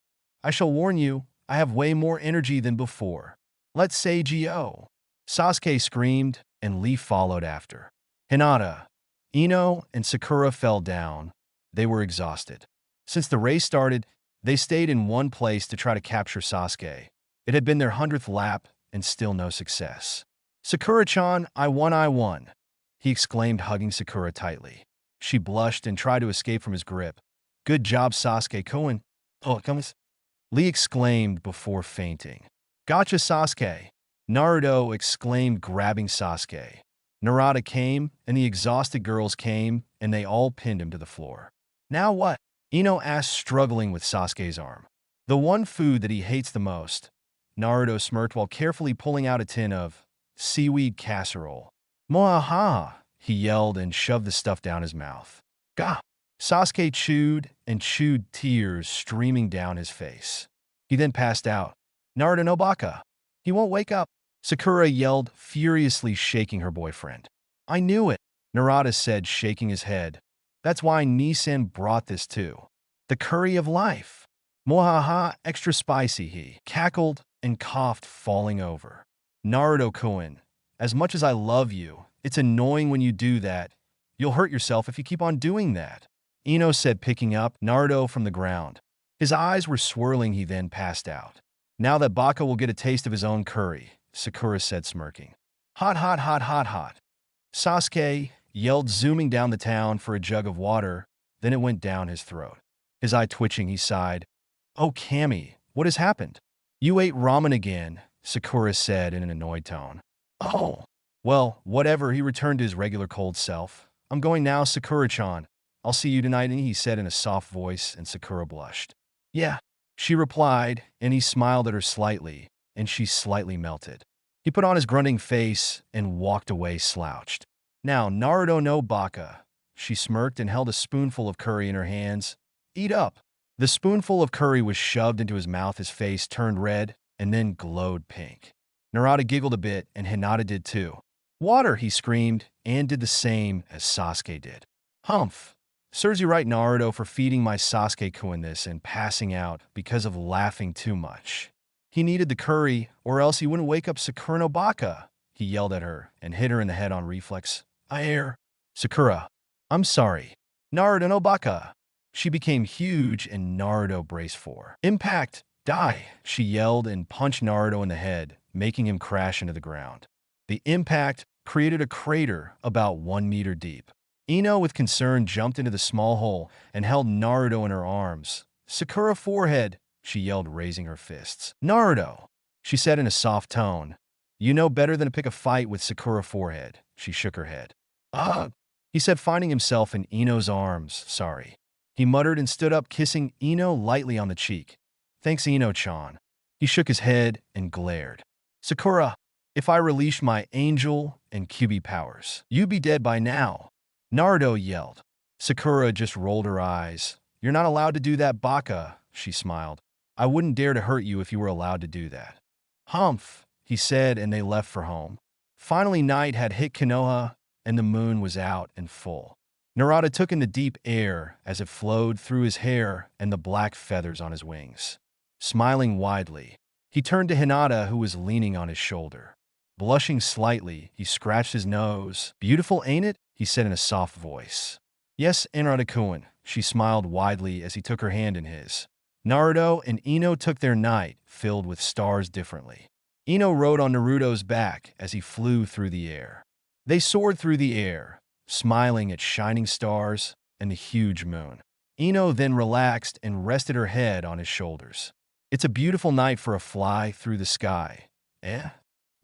I shall warn you, I have way more energy than before. Let's say G.O. Sasuke screamed, and Lee followed after. Hinata, Ino, and Sakura fell down. They were exhausted. Since the race started, they stayed in one place to try to capture Sasuke. It had been their 100th lap, and still no success. Sakura-chan, I won, he exclaimed, hugging Sakura tightly. She blushed and tried to escape from his grip. Good job, Sasuke-kun. Oh, come. Lee exclaimed before fainting. Gotcha, Sasuke. Naruto exclaimed, grabbing Sasuke. Narato came, and the exhausted girls came, and they all pinned him to the floor. Now what? Ino asked, struggling with Sasuke's arm. The one food that he hates the most. Naruto smirked while carefully pulling out a tin of seaweed casserole. Moaha! He yelled and shoved the stuff down his mouth. Gah! Sasuke chewed and chewed, tears streaming down his face. He then passed out. Naruto no baka. He won't wake up. Sakura yelled, furiously shaking her boyfriend. I knew it, Narato said, shaking his head. That's why Nissan brought this too. The curry of life. Mohaha, extra spicy, he cackled and coughed, falling over. Naruto-kun, as much as I love you, it's annoying when you do that. You'll hurt yourself if you keep on doing that, Ino said, picking up Naruto from the ground. His eyes were swirling. He then passed out. Now that Baka will get a taste of his own curry, Sakura said, smirking. Hot, hot, hot, hot, hot. Sasuke yelled, zooming down the town for a jug of water. Then it went down his throat. His eye twitching, he sighed. Oh, Kami, what has happened? You ate ramen again, Sakura said in an annoyed tone. Oh, well, whatever, he returned to his regular cold self. I'm going now, Sakura-chan. I'll see you tonight, he said in a soft voice, and Sakura blushed. Yeah, she replied, and he smiled at her slightly, and she slightly melted. He put on his grunting face and walked away, slouched. Now, Naruto no baka. She smirked and held a spoonful of curry in her hands. Eat up. The spoonful of curry was shoved into his mouth. His face turned red and then glowed pink. Narato giggled a bit, and Hinata did too. Water, he screamed, and did the same as Sasuke did. Humph. Serves you right, Naruto, for feeding my Sasuke-kun this and passing out because of laughing too much. He needed the curry, or else he wouldn't wake up Sakura no baka. He yelled at her and hit her in the head on reflex. Sakura. I'm sorry. Naruto no baka. She became huge and Naruto braced for impact. Die, she yelled and punched Naruto in the head, making him crash into the ground. The impact created a crater about 1 meter deep. Ino, with concern, jumped into the small hole and held Naruto in her arms. Sakura forehead, she yelled, raising her fists. Naruto, she said in a soft tone. You know better than to pick a fight with Sakura forehead. She shook her head. Ugh, he said, finding himself in Ino's arms. Sorry. He muttered and stood up, kissing Ino lightly on the cheek. Thanks, Ino-chan. He shook his head and glared. Sakura, if I released my angel and QB powers, you'd be dead by now. Naruto yelled. Sakura just rolled her eyes. You're not allowed to do that, baka, she smiled. I wouldn't dare to hurt you if you were allowed to do that. Humph, he said, and they left for home. Finally, night had hit Konoha, and the moon was out and full. Narato took in the deep air as it flowed through his hair and the black feathers on his wings. Smiling widely, he turned to Hinata, who was leaning on his shoulder. Blushing slightly, he scratched his nose. Beautiful, ain't it? He said in a soft voice. Yes, Naruto-kun, she smiled widely as he took her hand in his. Naruto and Ino took their night, filled with stars, differently. Ino rode on Naruto's back as he flew through the air. They soared through the air, smiling at shining stars and the huge moon. Ino then relaxed and rested her head on his shoulders. It's a beautiful night for a fly through the sky, eh?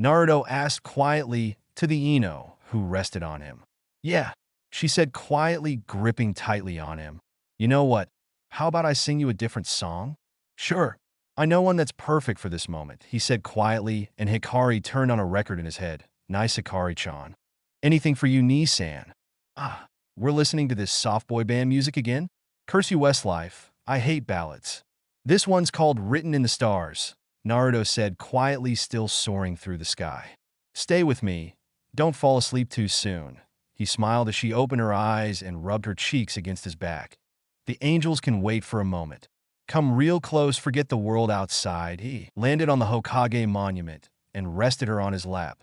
Naruto asked quietly to the Ino, who rested on him. Yeah, she said quietly, gripping tightly on him. You know what? How about I sing you a different song? Sure. I know one that's perfect for this moment, he said quietly, and Hikari turned on a record in his head. Nice, Hikari-chan. Anything for you, Nissan. Ah, we're listening to this soft boy band music again? Curse you, Westlife. I hate ballads. This one's called Written in the Stars, Naruto said quietly, still soaring through the sky. Stay with me. Don't fall asleep too soon. He smiled as she opened her eyes and rubbed her cheeks against his back. The angels can wait for a moment. Come real close, forget the world outside. He landed on the Hokage monument and rested her on his lap.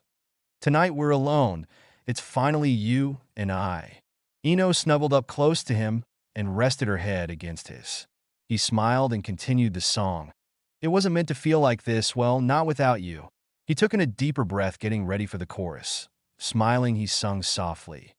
Tonight we're alone. It's finally you and I. Ino snuggled up close to him and rested her head against his. He smiled and continued the song. It wasn't meant to feel like this, well, not without you. He took in a deeper breath, getting ready for the chorus. Smiling, he sung softly.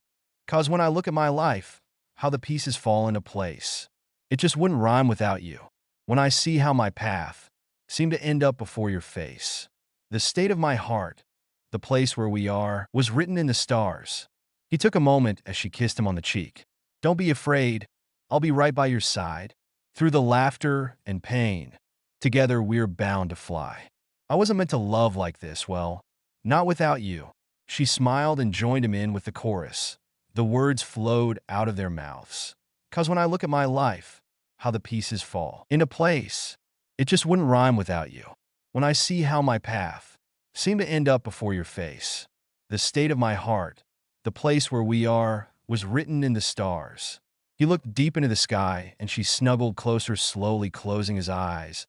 'Cause when I look at my life, how the pieces fall into place. It just wouldn't rhyme without you. When I see how my path seemed to end up before your face. The state of my heart, the place where we are, was written in the stars. He took a moment as she kissed him on the cheek. Don't be afraid. I'll be right by your side. Through the laughter and pain, together we're bound to fly. I wasn't meant to love like this, well, not without you. She smiled and joined him in with the chorus. The words flowed out of their mouths. 'Cause when I look at my life, how the pieces fall into place, it just wouldn't rhyme without you. When I see how my path seemed to end up before your face, the state of my heart, the place where we are, was written in the stars. He looked deep into the sky, and she snuggled closer, slowly closing his eyes.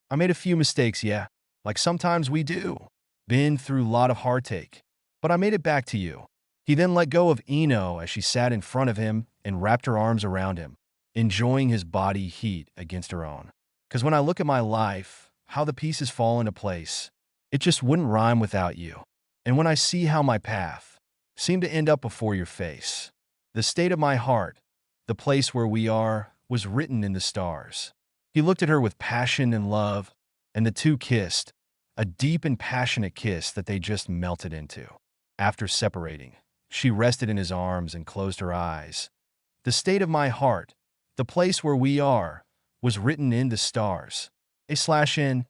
I made a few mistakes, yeah, like sometimes we do. Been through a lot of heartache, but I made it back to you. He then let go of Ino as she sat in front of him and wrapped her arms around him, enjoying his body heat against her own. 'Cause when I look at my life, how the pieces fall into place, it just wouldn't rhyme without you. And when I see how my path seemed to end up before your face, the state of my heart, the place where we are, was written in the stars. He looked at her with passion and love, and the two kissed, a deep and passionate kiss that they just melted into. After separating, she rested in his arms and closed her eyes. The state of my heart, the place where we are, was written in the stars. /n.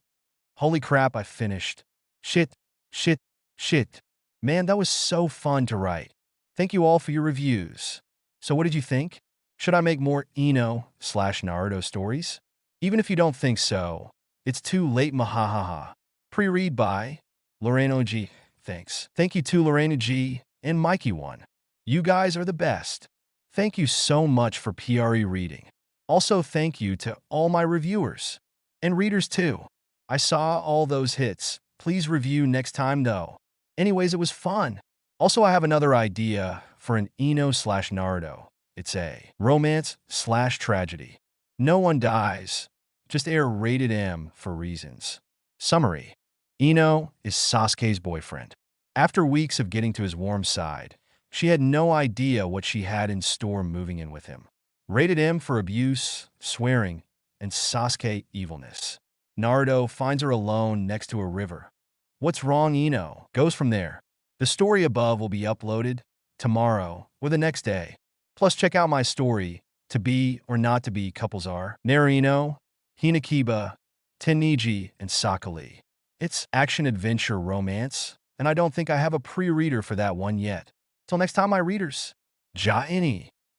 Holy crap, I finished. Shit, shit, shit. Man, that was so fun to write. Thank you all for your reviews. So what did you think? Should I make more Ino/Naruto stories? Even if you don't think so, it's too late, mahahaha. Pre-read by Lorena G. Thanks. Thank you to Lorena G. and Mikey1. You guys are the best. Thank you so much for PRE reading. Also, thank you to all my reviewers. And readers too. I saw all those hits. Please review next time though. Anyways, it was fun. Also, I have another idea for an Ino/Naruto. It's a romance/tragedy. No one dies. Just air rated M for reasons. Summary. Ino is Sasuke's boyfriend. After weeks of getting to his warm side, she had no idea what she had in store moving in with him. Rated M for abuse, swearing, and Sasuke evilness. Naruto finds her alone next to a river. What's wrong, Ino? Goes from there. The story above will be uploaded tomorrow or the next day. Plus, check out my story, To Be or Not to Be Couples Are Naruto, Hinakiba, Teniji, and Sakali. It's action-adventure romance, and I don't think I have a pre-reader for that one yet. Till next time, my readers. Ja ini.